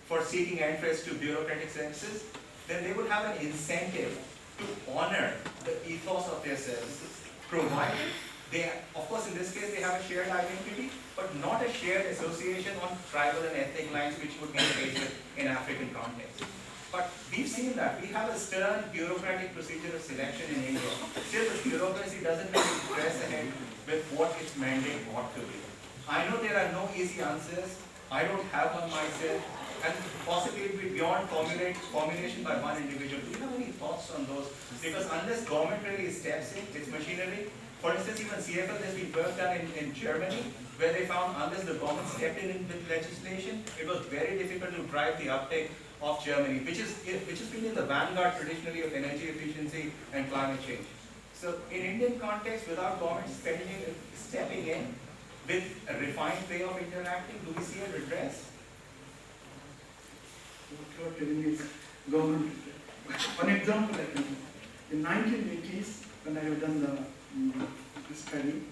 for seeking entrance to bureaucratic services, then they would have an incentive to honor the ethos of their services, provided they, of course in this case they have a shared identity, but not a shared association on tribal and ethnic lines, which would be the case in African context. But we've seen that. We have a stern bureaucratic procedure of selection in India. Still, the bureaucracy doesn't really press ahead with what its mandate ought to be. I know there are no easy answers. I don't have one myself. And possibly it will be beyond formulation by one individual. Do you have any thoughts on those? Because unless government really steps in, its machinery, for instance, even CFL, there's been work done in Germany, where they found unless the government stepped in with legislation, it was very difficult to drive the uptake of Germany, which has been in the vanguard traditionally of energy efficiency and climate change. So in Indian context, without government stepping in with a refined way of interacting, do we see a redress? What you are telling is government. One example I can, in 1980s, when I have done the study,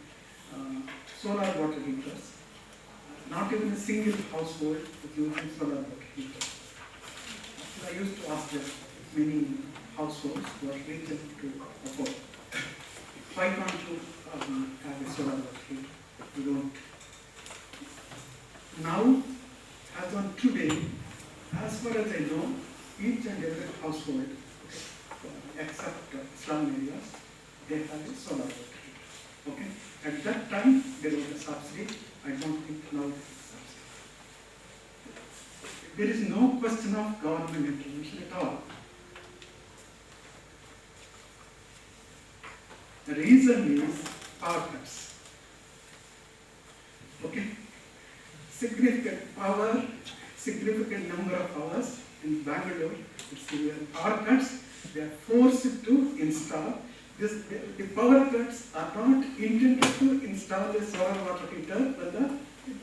solar water heaters, not even a single household is using solar water heaters. I used to ask them, many households who are rich to afford, why can't you have a solar water heater? You don't. Now, as on today, as far as I know, each and every household, except slum areas, they have a solar water heater. Okay? At that time, there was a subsidy. I don't think now there is a subsidy. There is no question of government intervention at all. The reason is power cuts. Okay? Significant power, significant number of hours in Bangalore, it's severe power cuts. They are forced to install. The power cuts are not intended to install a solar water heater for the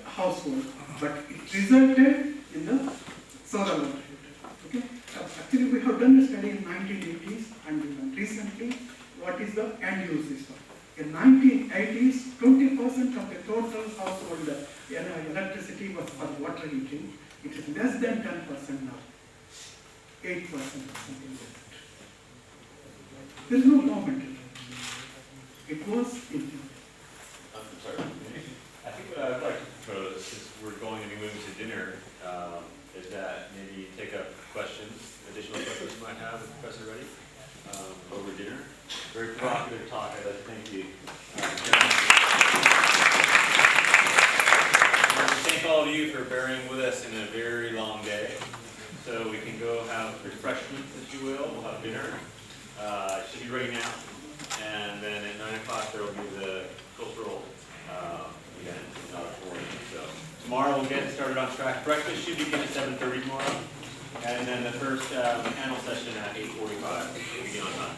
household, but it resulted in the solar water heater. Okay? Actually, we have done a study in 1980s and recently, what is the end use system? In 1980s, 20% of the total household electricity was for water heating. It is less than 10% now, 8% or something like that. There is no government intervention. It was implemented. I'm sorry. I think what I would like to propose, since we're going to be moving to dinner, is that maybe take up questions, additional questions you might have, if the professor ready, over dinner. Very provocative talk. I'd like to thank you. I'd like to thank all of you for bearing with us in a very long day. So we can go have refreshments, if you will. We'll have dinner. It should be ready now. And then at 9 o'clock there will be the cultural event in the auditorium. So tomorrow we'll get started on track. Breakfast should begin at 7:30 tomorrow. And then the first panel session at 8:45 will begin on time.